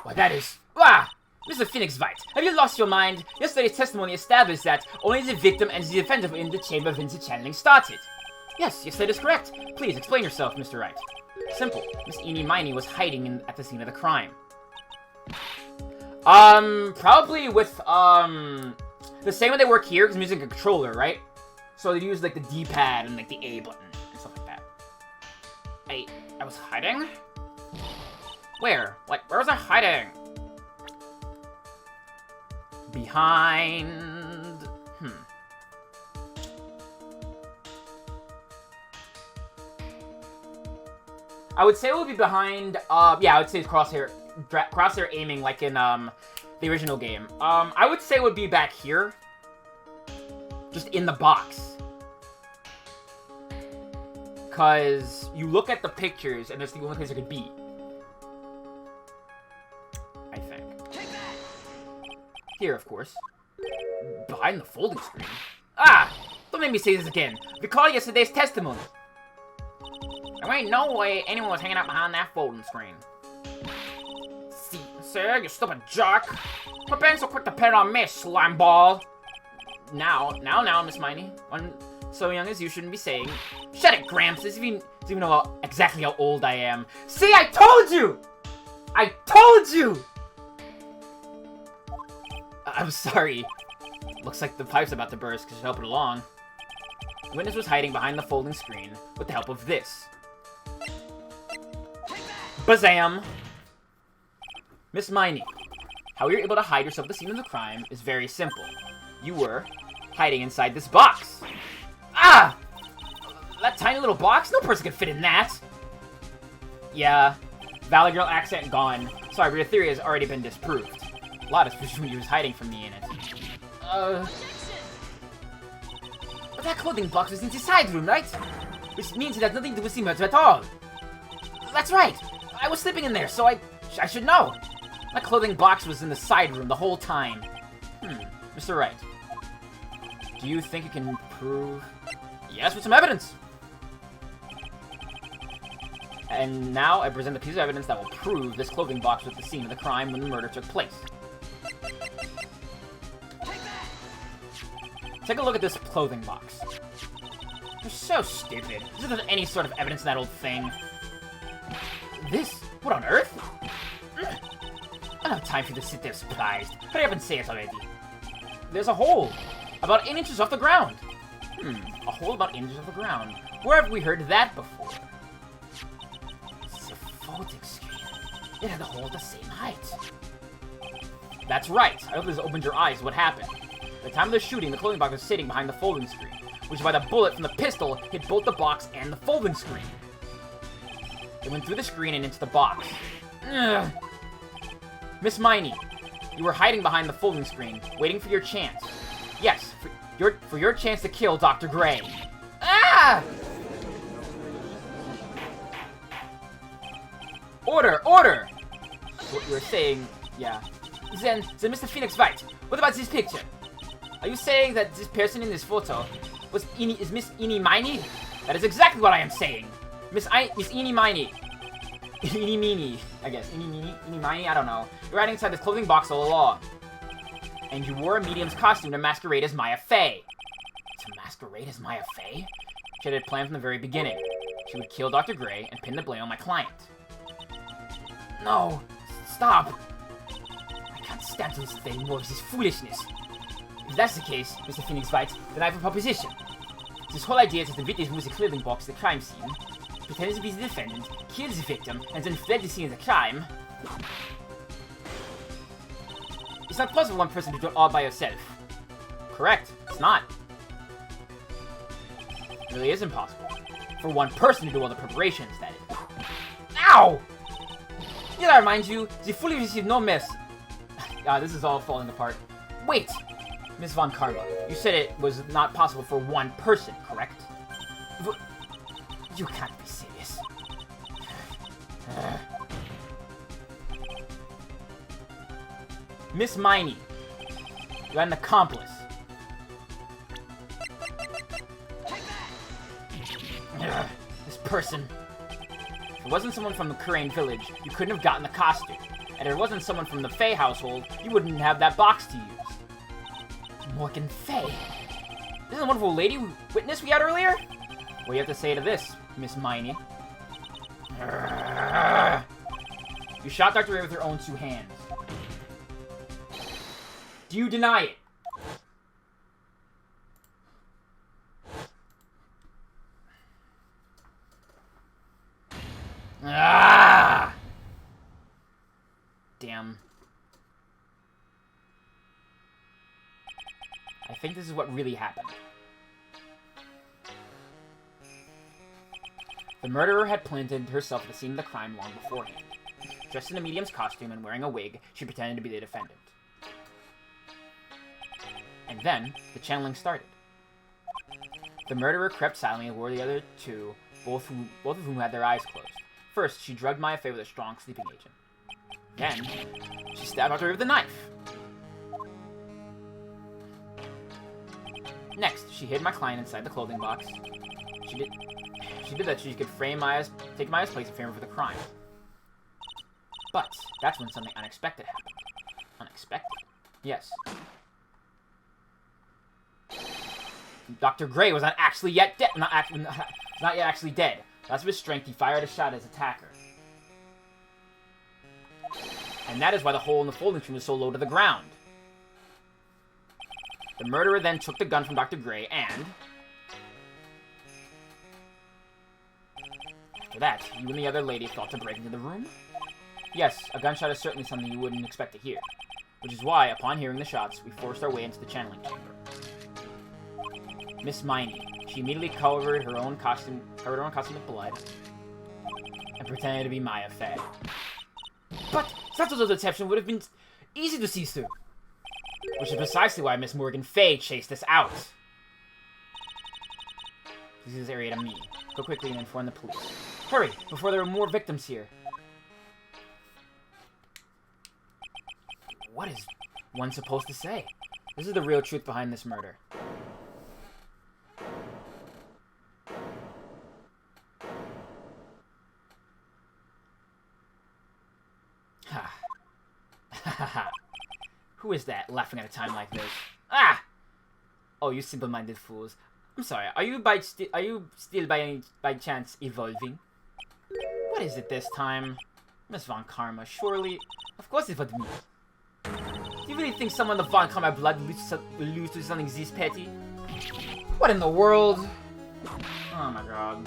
Why, that is... Ah! Mr. Phoenix Wright, have you lost your mind? Yesterday's testimony established that only the victim and the defendant were in the chamber when the channeling started. Yes, that is correct. Please, explain yourself, Mr. Wright. Simple. Miss Eenie Miney was hiding at the scene of the crime. Probably with, the same way they work here, because I'm using a controller, right? So they use, like, the D-pad and, like, the A button and stuff like that. I was hiding? Where? Like, where was I hiding? Behind... I would say it would be behind, yeah, I would say it's crosshair aiming like in, the original game. I would say it would be back here. Just in the box. Because you look at the pictures and that's the only place it could be. I think. Here, of course. Behind the folding screen. Ah! Don't make me say this again. Recall yesterday's testimony. There ain't no way anyone was hanging out behind that folding screen. See, sir, you stupid jerk. Quit being so quick to pin on me, slime ball. Now, Miss Miney. When so young as you shouldn't be saying. Shut it, Gramps. Doesn't even know exactly how old I am. See, I told you! I told you! I'm sorry. Looks like the pipe's about to burst because you're helping along. The witness was hiding behind the folding screen with the help of this. Bazam! Miss Miney, how you're able to hide yourself at the scene of the crime is very simple. You were hiding inside this box. Ah! That tiny little box? No person can fit in that! Yeah, Valley Girl accent gone. Sorry, but your theory has already been disproved. A lot of presume he was hiding from me in it. But that clothing box was in the side room, right? Which means it has nothing to do with the murder at all. That's right! I was sleeping in there, so I should know. That clothing box was in the side room the whole time. Mr. Wright. Do you think you can prove... Yes, with some evidence! And now I present a piece of evidence that will prove this clothing box was the scene of the crime when the murder took place. Take a look at this clothing box. You're so stupid. Isn't there any sort of evidence in that old thing? This? What on earth? I don't have time for you to sit there surprised. Hurry up and say it already. There's a hole. About 8 inches off the ground. A hole about 8 inches off the ground. Where have we heard that before? It's a folding screen. It had a hole the same height. That's right. I hope this opened your eyes to what happened. At the time of the shooting, the clothing box was sitting behind the folding screen, which is why the bullet from the pistol hit both the box and the folding screen. It went through the screen and into the box. Ugh. Miss Miney, you were hiding behind the folding screen, waiting for your chance. Yes, for your chance to kill Dr. Gray. Ah! Order! Order! What you were saying, yeah. Then Mr. Phoenix Wright, what about this picture? Are you saying that this person in this photo is Miss Eenie Miney? That is exactly what I am saying. Miss Eenie Miney. Eenie Meenie, I guess. Eenie Miney, I don't know. You're hiding inside this clothing box all along. And you wore a medium's costume to masquerade as Maya Fey. To masquerade as Maya Fey? She had it planned from the very beginning. She would kill Dr. Gray and pin the blame on my client. No, stop. I can't stand this thing more of this foolishness. If that's the case, Mr. Phoenix Wright, then I have a proposition. This whole idea that the victim moves the clothing box to the crime scene, pretends to be the defendant, kills the victim, and then fled the scene of the crime. It's not possible for one person to do it all by herself. Correct, it's not. It really is impossible. For one person to do all the preparations, that is. Ow! Did I remind you, the fully received no mess. This is all falling apart. Wait! Miss Von Karma, you said it was not possible for one person, correct? You can't be serious. Miss Miney. You had an accomplice. Ugh, this person. If it wasn't someone from the Kurain village, you couldn't have gotten the costume. And if it wasn't someone from the Faye household, you wouldn't have that box to use. Morgan Faye. This is the wonderful lady witness we had earlier? What do you have to say to this, Miss Miney? You shot Dr. Ray with your own 2 hands. Do you deny it? Ah! Damn. I think this is what really happened. The murderer had planted herself at the scene of the crime long beforehand. Dressed in a medium's costume and wearing a wig, she pretended to be the defendant. And then, the channeling started. The murderer crept silently toward the other 2, both of whom had their eyes closed. First, she drugged Maya Fey with a strong sleeping agent. Then, she stabbed Dr. Ray with a knife. Next, she hid my client inside the clothing box. She did that so she could take Maya's place and frame her for the crime. But that's when something unexpected happened. Unexpected? Yes. Dr. Gray was not yet actually dead. That's of his strength, he fired a shot at his attacker. And that is why the hole in the folding machine was so low to the ground. The murderer then took the gun from Dr. Gray and... After that, you and the other lady thought to break into the room? Yes, a gunshot is certainly something you wouldn't expect to hear. Which is why, upon hearing the shots, we forced our way into the channeling chamber. Miss Miney. She immediately covered her own costume with blood, and pretended to be Maya Fey. But Sato's deception would have been easy to see through. Which is precisely why Miss Morgan Fey chased us out. This is this area to me. Go quickly and inform the police. Hurry, before there are more victims here. What is one supposed to say? This is the real truth behind this murder. Who is that, laughing at a time like this? Ah! Oh, you simple-minded fools. I'm sorry, are you still by chance evolving? What is it this time? Miss Von Karma, surely... Of course it was me. Do you really think someone of Von Karma blood will lose to something this petty? What in the world? Oh my god.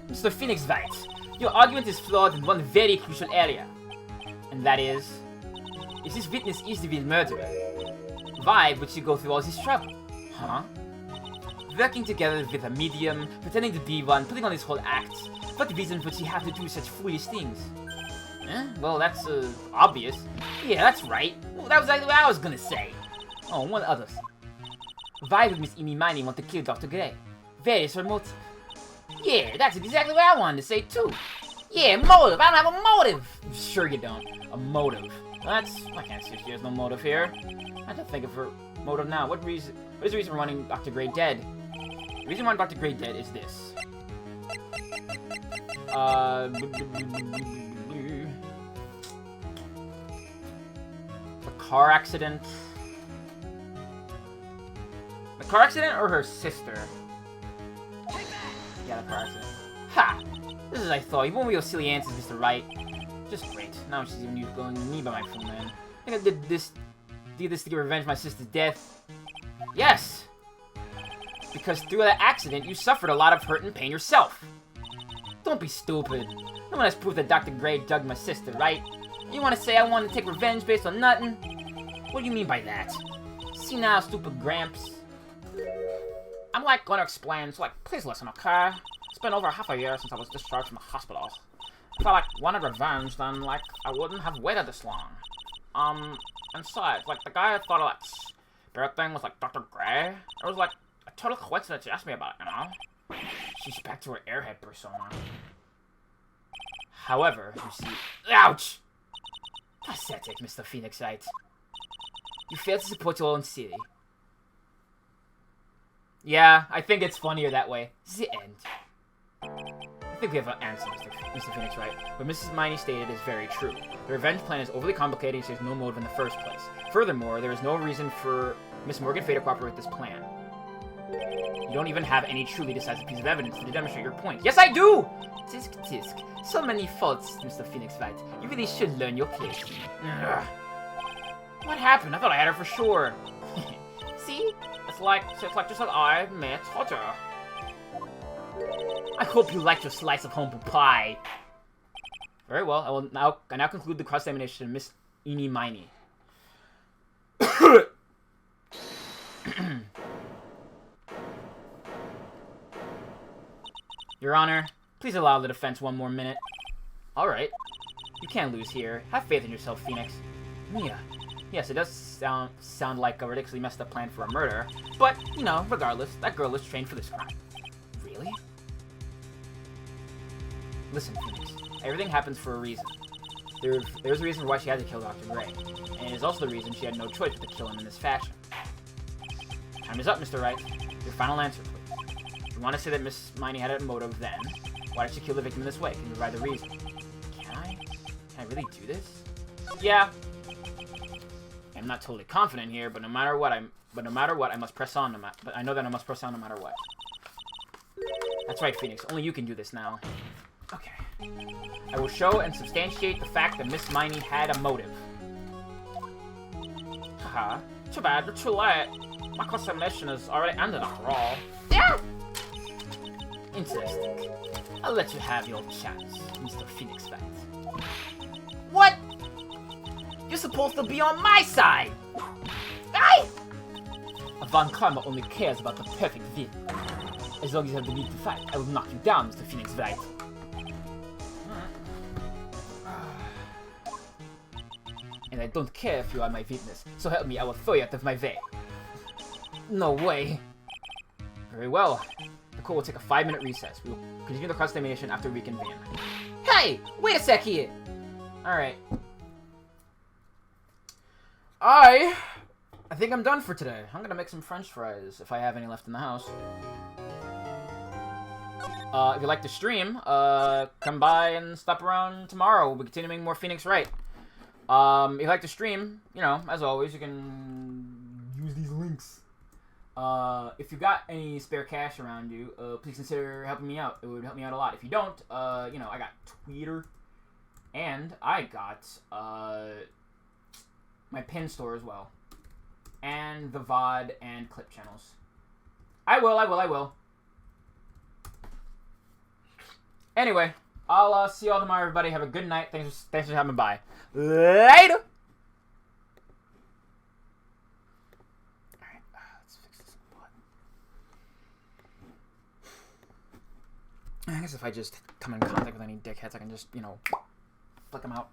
Mr. Phoenix Wright, your argument is flawed in one very crucial area. And that is... If this witness is the real murderer, why would she go through all this trouble? Huh? Working together with a medium, pretending to be one, putting on this whole act. What reason would she have to do such foolish things? Eh? Well, that's, obvious. Yeah, that's right. Well, that was exactly what I was gonna say. Oh, one other thing. Why would Miss Amy Miney want to kill Dr. Gray? Where is her motive? Yeah, that's exactly what I wanted to say, too. Yeah, motive. I don't have a motive. Sure you don't. A motive. I can't see if she has no motive here. I have to think of her motive now. What is the reason for wanting Dr. Gray dead? The reason why Dr. Gray dead is this. The car accident. The car accident or her sister? Yeah, the car accident. Ha! This is as I thought. You won't be your silly answers, Mr. Wright. Just great. Now she's even going me by my full name. I think I did this to get revenge for my sister's death. Yes! Because through that accident, you suffered a lot of hurt and pain yourself. Don't be stupid. No one has proof that Dr. Gray drugged my sister, right? You want to say I wanted to take revenge based on nothing? What do you mean by that? See now, stupid Gramps. I'm going to explain, so please listen, okay? It's been over half a year since I was discharged from the hospital. If I wanted revenge, then I wouldn't have waited this long. And besides, the guy I thought of that spirit thing was Dr. Gray. It was a total coincidence she asked me about it, you know? She's back to her airhead persona. However, you see... Ouch! Pathetic, Mr. Phoenix Wright. You failed to support your own city. Yeah, I think it's funnier that way. The end. I think we have an answer, Mr. Phoenix Wright. What Mrs. Miney stated is very true. The revenge plan is overly complicated and she has no motive in the first place. Furthermore, there is no reason for Miss Morgan Fay to cooperate with this plan. You don't even have any truly decisive piece of evidence to demonstrate your point. Yes, I do! Tisk, tisk. So many faults, Mr. Phoenix Wright. You really should learn your place. Ugh. What happened? I thought I had her for sure. See? It's like just like I met Hodger. I hope you liked your slice of humble pie. Very well. I now conclude the cross-examination of Miss Eenie Miney. Your Honor, please allow the defense one more minute. All right. You can't lose here. Have faith in yourself, Phoenix. Mia. Yes, it does sound like a ridiculously messed up plan for a murder, but, you know, regardless, that girl is trained for this crime. Really? Listen, Phoenix, everything happens for a reason. There's a reason why she had to kill Dr. Gray, and it is also the reason she had no choice but to kill him in this fashion. Time is up, Mr. Wright. Your final answer, please. If you want to say that Miss Miney had a motive then, why did she kill the victim in this way? Can you provide the reason? Can I really do this? Yeah. I'm not totally confident here, but no matter what, I must press on. But I know that I must press on no matter what. That's right, Phoenix. Only you can do this now. Okay. I will show and substantiate the fact that Miss Miney had a motive. Haha. Too bad, but too late. My cross-examination has already ended after all. Yeah. Interesting. I'll let you have your chance, Mr. Phoenix Wright. What? You're supposed to be on my side! Aye! Von Karma only cares about the perfect vehicle. As long as you have the need to fight, I will knock you down, Mr. Phoenix Wright. And I don't care if you are my witness, so help me, I will throw you out of my way. No way. Very well. The court will take a 5-minute recess. We will continue the cross-examination after we reconvene. Hey! Wait a sec here! Alright. I think I'm done for today. I'm gonna make some french fries, if I have any left in the house. If you like the stream, come by and stop around tomorrow. We'll be continuing more Phoenix Wright. If you like the stream, you know, as always, you can use these links. If you got any spare cash around you, please consider helping me out. It would help me out a lot. If you don't, you know, I got Twitter, and I got, my pin store as well. And the VOD and clip channels. I will. Anyway, I'll see you all tomorrow, everybody. Have a good night. Thanks for having by. Later! Alright, let's fix this button. I guess if I just come in contact with any dickheads, I can just, you know, flick them out.